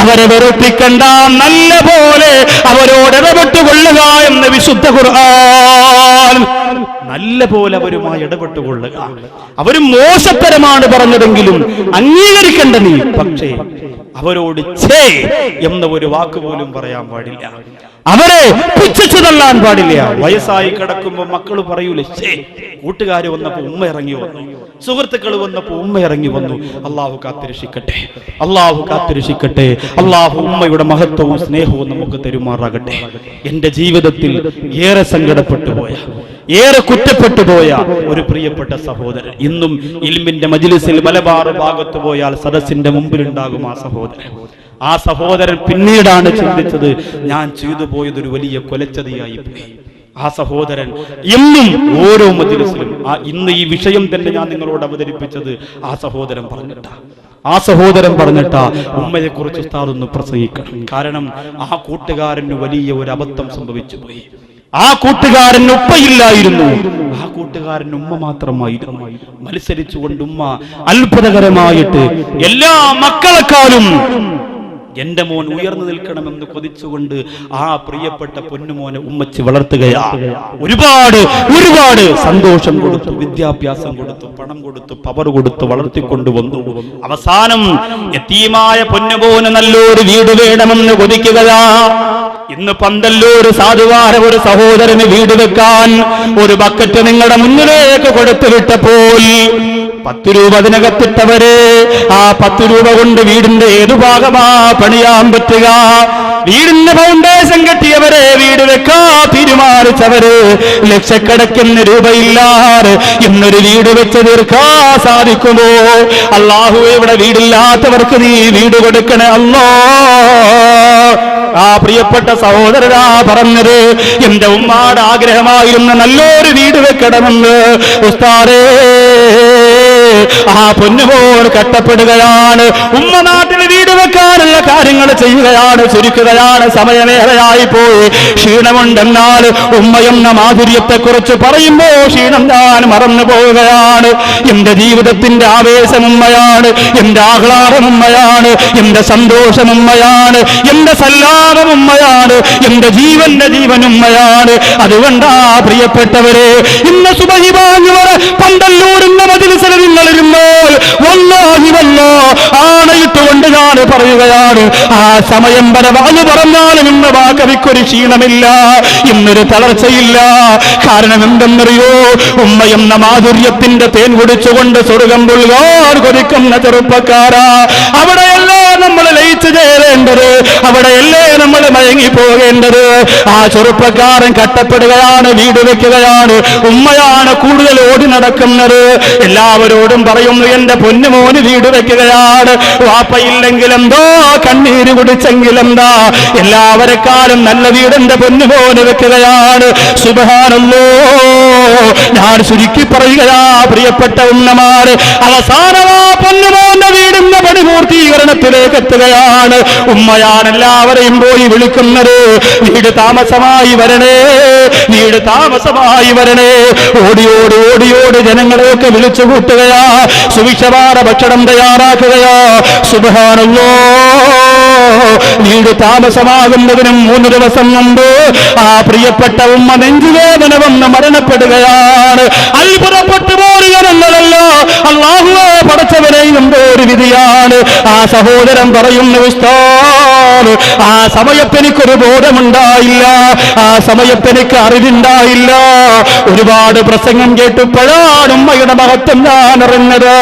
അവരെ വെറുപ്പിക്കണ്ട, നല്ല പോലെ അവരോട് ഇടപെട്ടുകൊള്ളുക എന്ന് വിശുദ്ധ ഖുർആൻ. നല്ല പോലെ അവരുമായി ഇടപെട്ടുകൊള്ളുക. അവർ മോശത്തരമാണ് പറഞ്ഞതെങ്കിലും അംഗീകരിക്കേണ്ട നീ, പക്ഷേ അവരോട് ഛേ എന്ന ഒരു വാക്കുപോലും പറയാൻ പാടില്ല. അവരെ പുച്ഛിച്ചു തള്ളാൻ പാടില്ല. വയസ്സായി കിടക്കുമ്പോ മക്കള് പറയൂലേ ഛേ, കൂട്ടുകാര് വന്നപ്പോ ഉമ്മ ഇറങ്ങി വന്നു, സുഹൃത്തുക്കൾ വന്നപ്പോ ഉമ്മ ഇറങ്ങി വന്നു. അള്ളാഹു കാത്തിരക്ഷിക്കട്ടെ, അള്ളാഹു കാത്തിരക്ഷിക്കട്ടെ. അള്ളാഹു ഉമ്മയുടെ മഹത്വവും സ്നേഹവും നമുക്ക് തരുമാറാകട്ടെ. എന്റെ ജീവിതത്തിൽ ഏറെ സങ്കടപ്പെട്ടു പോയ, ഏറെ കുറ്റപ്പെട്ടു പോയ ഒരു പ്രിയപ്പെട്ട സഹോദരൻ ഇന്നും ഇൽമിന്റെ മജ്ലിസിൽ മലബാർ ഭാഗത്ത് പോയാൽ സദസ്സിന്റെ മുമ്പിലുണ്ടാകും ആ സഹോദരൻ. ആ സഹോദരൻ പിന്നീടാണ് ചിന്തിച്ചത് ഞാൻ ചെയ്തു പോയതൊരു വലിയ കൊലച്ചതിയായി പോയി. ആ സഹോദരൻ എന്നും ഓരോ മജ്ലിസിലും ഇന്ന് ഈ വിഷയം തന്നെ ഞാൻ നിങ്ങളോട് അവതരിപ്പിച്ചത് ആ സഹോദരൻ പറഞ്ഞിട്ടാ ഉമ്മയെ കുറിച്ച് ഉസ്താദ് ഒന്ന് പ്രസംഗിക്കണം. കാരണം ആ കൂട്ടുകാരന് വലിയ ഒരു അബദ്ധം സംഭവിച്ചു പോയി. ആ കൂട്ടുകാരന് ഉപ്പയില്ലായിരുന്നു, ആ കൂട്ടുകാരന് ഉമ്മ മാത്രമായിരുന്നു. മത്സരിച്ചുകൊണ്ട് ഉമ്മ അത്ഭുതകരമായിട്ട് എല്ലാ മക്കളെക്കാളും എന്റെ മോൻ ഉയർന്നു നിൽക്കണമെന്ന് കൊതിച്ചുകൊണ്ട് ആ പ്രിയപ്പെട്ട പൊന്നുമോനെ ഉമ്മച്ചി വളർത്തുകയാ. ഒരുപാട് സന്തോഷം കൊടുത്തു, വിദ്യാഭ്യാസം കൊടുത്തു, പണം കൊടുത്തു, പവർ കൊടുത്തു വളർത്തിക്കൊണ്ടുവന്നു. അവസാനം യതീമായ പൊന്നുമോന് നല്ലൊരു വീട് വേണമെന്ന് കൊതിക്കുകയാ. ഇന്ന് പന്തല്ലൂർ സാധുവാര ഒരു സഹോദരന് വീട് വെക്കാൻ ഒരു ബക്കറ്റ് നിങ്ങളുടെ മുന്നിലേക്ക് കൊടുത്തു വിട്ടപ്പോൾ 10 രൂപ അതിനകത്തിട്ടവരെ ആ 10 രൂപ കൊണ്ട് വീടിന്റെ ഏതു ഭാഗമാ പണിയാൻ പറ്റുക? വീടിന്റെ ഫൗണ്ടേഷൻ കെട്ടിയവരെ, വീട് വെക്കാ തീരുമാനിച്ചവര് ലക്ഷക്കണക്കിന് രൂപയില്ലാതെ ഇന്നൊരു വീട് വെച്ച് തീർക്കാൻ സാധിക്കുമോ? അല്ലാഹു, ഇവിടെ വീടില്ലാത്തവർക്ക് നീ വീട് കൊടുക്കണേ അല്ലാ. ആ പ്രിയപ്പെട്ട സഹോദരനാ പറഞ്ഞത് എന്റെ ഉമ്മാടെ ആഗ്രഹമായിരുന്ന നല്ലൊരു വീട് വെക്കണമെന്ന്. ഉസ്താദേ, ആ പൊന്നുപോൽ കഷ്ടപ്പെടുകയാണ്. ഉമ്മ നാട്ടിൽ വീട് വെക്കാനുള്ള കാര്യങ്ങൾ ചെയ്യുകയാണ്, ചുരുക്കുകയാണ്. സമയമേറെയായി പോയി, ക്ഷീണമുണ്ടെന്നാൽ ഉമ്മയെന്ന മാധുര്യത്തെ കുറിച്ച് പറയുമ്പോ ക്ഷീണം ഞാൻ മറന്നു പോവുകയാണ്. എന്റെ ജീവിതത്തിന്റെ ആവേശം ഉമ്മയാണ്, എന്റെ ആഹ്ലാദം ഉമ്മയാണ്, എന്റെ സന്തോഷം ഉമ്മയാണ്, എന്റെ സല്ലാപം ഉമ്മയാണ്, എന്റെ ജീവന്റെ ജീവൻ ഉമ്മയാണ്. അതുകൊണ്ടാ പ്രിയപ്പെട്ടവരെ, ഇന്ന് സുബഹി ബാങ്കുവരെ പന്തല്ലൂരിന്റെ മജ്ലിസിൽ നിങ്ങളിരുന്നാൽ വല്ലാഹി ആണയിട്ടുകൊണ്ട് ഞാൻ പറയുകയാണ്, ആ സമയം വരെ വാങ്ങു പറഞ്ഞാലും ഇന്ന് വാക്കവിക്കൊരു ക്ഷീണമില്ല, ഇന്നൊരു തളർച്ചയില്ല. കാരണം എന്തെന്നറിയോ? ഉമ്മ എന്ന മാധുര്യത്തിന്റെ തേൻ കുടിച്ചുകൊണ്ട് സ്വർഗം പുൽകാൻ കൊതിക്കുന്ന ചെറുപ്പക്കാരാ, അവിടെയല്ലേ നമ്മൾ ലയിച്ചു ചേരേണ്ടത്, അവിടെയല്ലേ നമ്മൾ മയങ്ങി പോകേണ്ടത്. ആ ചെറുപ്പക്കാരൻ കഷ്ടപ്പെടുകയാണ്, വീട് വെക്കുകയാണ്, ഉമ്മയാണ് കൂടുതൽ ഓടി നടക്കുന്നത്. എല്ലാവരോടും പറയുന്നു എന്റെ പൊന്നുമോന് വീട് വെക്കുകയാണ്, വാപ്പയില്ലെങ്കിലെന്തോ കണ്ണീര് കുടിച്ചെങ്കിലെന്താ, എല്ലാവരെക്കാളും നല്ല വീട് എന്റെ പൊന്നുമോന് വെക്കുകയാണ്. സുബ്ഹാനല്ലാഹ്, ഞാൻ ചുരുക്കി പറയുകയാ പ്രിയപ്പെട്ട ഉമ്മമാര്, അവസാനമാ പൊന്നുമോന്റെ വീടിന്റെ പണി പൂർത്തീകരണത്തിലേക്ക് എത്തുകയാണ്. ഉമ്മയാണ് എല്ലാവരെയും പോയി വിളിക്കുന്നത്, വീട് താമസമായി വരണേ, വീട് താമസമായി വരണേ. ഓടിയോട് ജനങ്ങളെയൊക്കെ വിളിച്ചു കൂട്ടുകയാ, സുവിശേഷ ഭക്ഷണം തയ്യാറാക്കുകയാ. സുബ്ഹാനല്ലാഹ്, വീട് താമസമാകുന്നതിനും 3 ദിവസം മുമ്പ് ആ പ്രിയപ്പെട്ട ഉമ്മ നെഞ്ചുവേദന വന്ന് മരണപ്പെടുകയാണ്. അത്ഭുതപ്പെട്ടു പോരുകയെന്നതല്ല, അല്ലാഹുവേ പടച്ചവനെ എന്തോ ഒരു വിധിയാണ്. ആ സഹോദരൻ പറയുന്നു, ഉസ്താദ്, ആ സമയത്ത് എനിക്കൊരു ബോധമുണ്ടായില്ല, ആ സമയത്ത് എനിക്ക് അറിവുണ്ടായില്ല. ഒരുപാട് പ്രസംഗം കേട്ടപ്പോഴാണ് ഉമ്മയുടെ മഹത്വം ഞാൻ അറിഞ്ഞത്.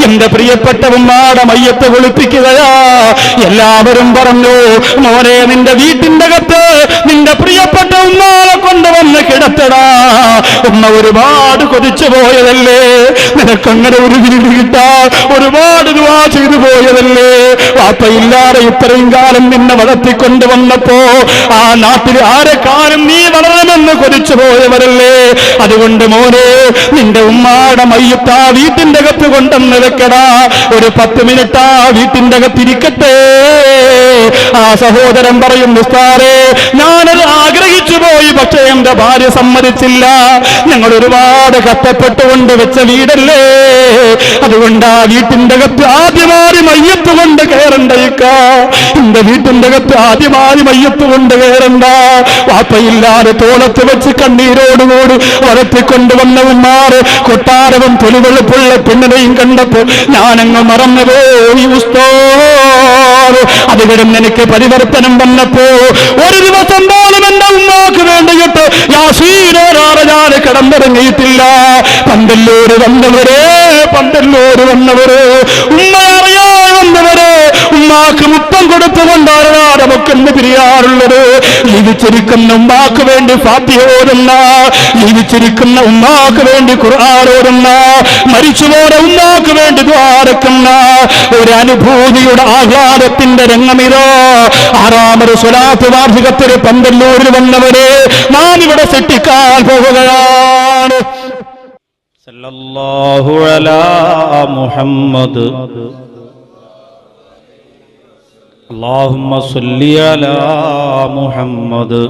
എന്റെ പ്രിയപ്പെട്ട ഉമ്മാടെ മയ്യത്ത് കുളിപ്പിക്കുകയാ. എല്ലാവരും പറഞ്ഞു, മോനെ നിന്റെ വീട്ടിന്റെ അകത്ത് നിന്റെ പ്രിയപ്പെട്ട ഉമ്മാനെ കൊണ്ടുവന്ന് കിടത്തടാ. ഉമ്മ ഒരുപാട് കൊതിച്ചു പോയതല്ലേ, നിനക്കങ്ങനെ ഒരു വീട് കിട്ടാൻ ഒരുപാട് ദുആ ചെയ്തു പോയതല്ലേ. വാപ്പയില്ലാതെ ഇത്രയും കാലം നിന്നെ വളർത്തിക്കൊണ്ടുവന്നപ്പോ ആ നാട്ടിൽ ആരെക്കാരും നീ വളരണമെന്ന് കൊതിച്ചു പോയവരല്ലേ. അതുകൊണ്ട് മോനെ, നിന്റെ ഉമ്മാടെ മയ്യത്ത് ആ വീട്ടിന്റെ അകത്ത് കൊണ്ടെന്ന് വെക്കടാ. ഒരു 10 മിനിറ്റ് ആ വീട്ടിന്റെ അകത്തിരിക്കട്ടെ. ആ സഹോദരൻ പറയും, ഉസ്താദേ, ഞാനത് ആഗ്രഹിച്ചു പോയി, പക്ഷേ എന്റെ ഭാര്യ സമ്മതിച്ചില്ല. ഞങ്ങൾ ഒരുപാട് കഷ്ടപ്പെട്ടുകൊണ്ട് വെച്ച വീടല്ലേ, അതുകൊണ്ട് ആ വീട്ടിന്റെ അകത്ത് ആദ്യമായി മയ്യത്ത് കൊണ്ട് കയറണ്ടേക്ക. എന്റെ വീട്ടിന്റെ അകത്ത് ആദ്യമായി മയ്യത്ത് കൊണ്ട് കയറണ്ട. വാപ്പയില്ലാതെ തോളത്ത് വെച്ച് കണ്ണീരോടുകൂടി വളർത്തിക്കൊണ്ടുവന്ന ഉമ്മാറ് കൊട്ടാരവും തൊലിവെളുപ്പുള്ള പെണ്ണിനെയും കണ്ടപ്പോ ഞാനങ്ങ് മറന്നുപോയി ഉസ്താദ്. അത് കിടന്ന് എനിക്ക് പരിവർത്തനം വന്നപ്പോ ഒരു ദിവസം പോലും എന്റെ ഉമ്മാക്ക് വേണ്ടിയിട്ട് യാസീനോരാറ് ഞാൻ കിടന്നിറങ്ങിയിട്ടില്ല. പന്തല്ലൂര് വന്നവരെ, പന്തല്ലൂര് വന്നവര്, ഉമ്മ അറിയാൻ വന്നവരെ, ഉമ്മാക്ക് മുത്തം കൊടുത്തുകൊണ്ടാണ് നമുക്കെന്ന് പിരിയാറുള്ളത്. ജീവിച്ചിരിക്കുന്ന ഉമ്മാക്ക് വേണ്ടി ഫാത്തിഹ ഓതുന്ന, ജീവിച്ചിരിക്കുന്ന ഉമ്മാക്ക് വേണ്ടി ഖുർആൻ ഓതുന്ന, മരിച്ചുപോയ ഉമ്മാക്ക് വേണ്ടി ദ്വാരക്കുന്ന ഒരു അനുഭൂതിയുടെ ആഹ്ലാദത്തിന്റെ രംഗമിതോ. ആറാമത് സ്വലാത്ത് വാർഷികത്തിന് പന്തല്ലൂരിൽ വന്നവരെ നാം ഇവിടെ സൃഷ്ടിക്കാൻ പോകുകയാണ്. സല്ലല്ലാഹു അലാ മുഹമ്മദ് അല്ലാഹുമ്മ സ്വല്ലി അലാ മുഹമ്മദ്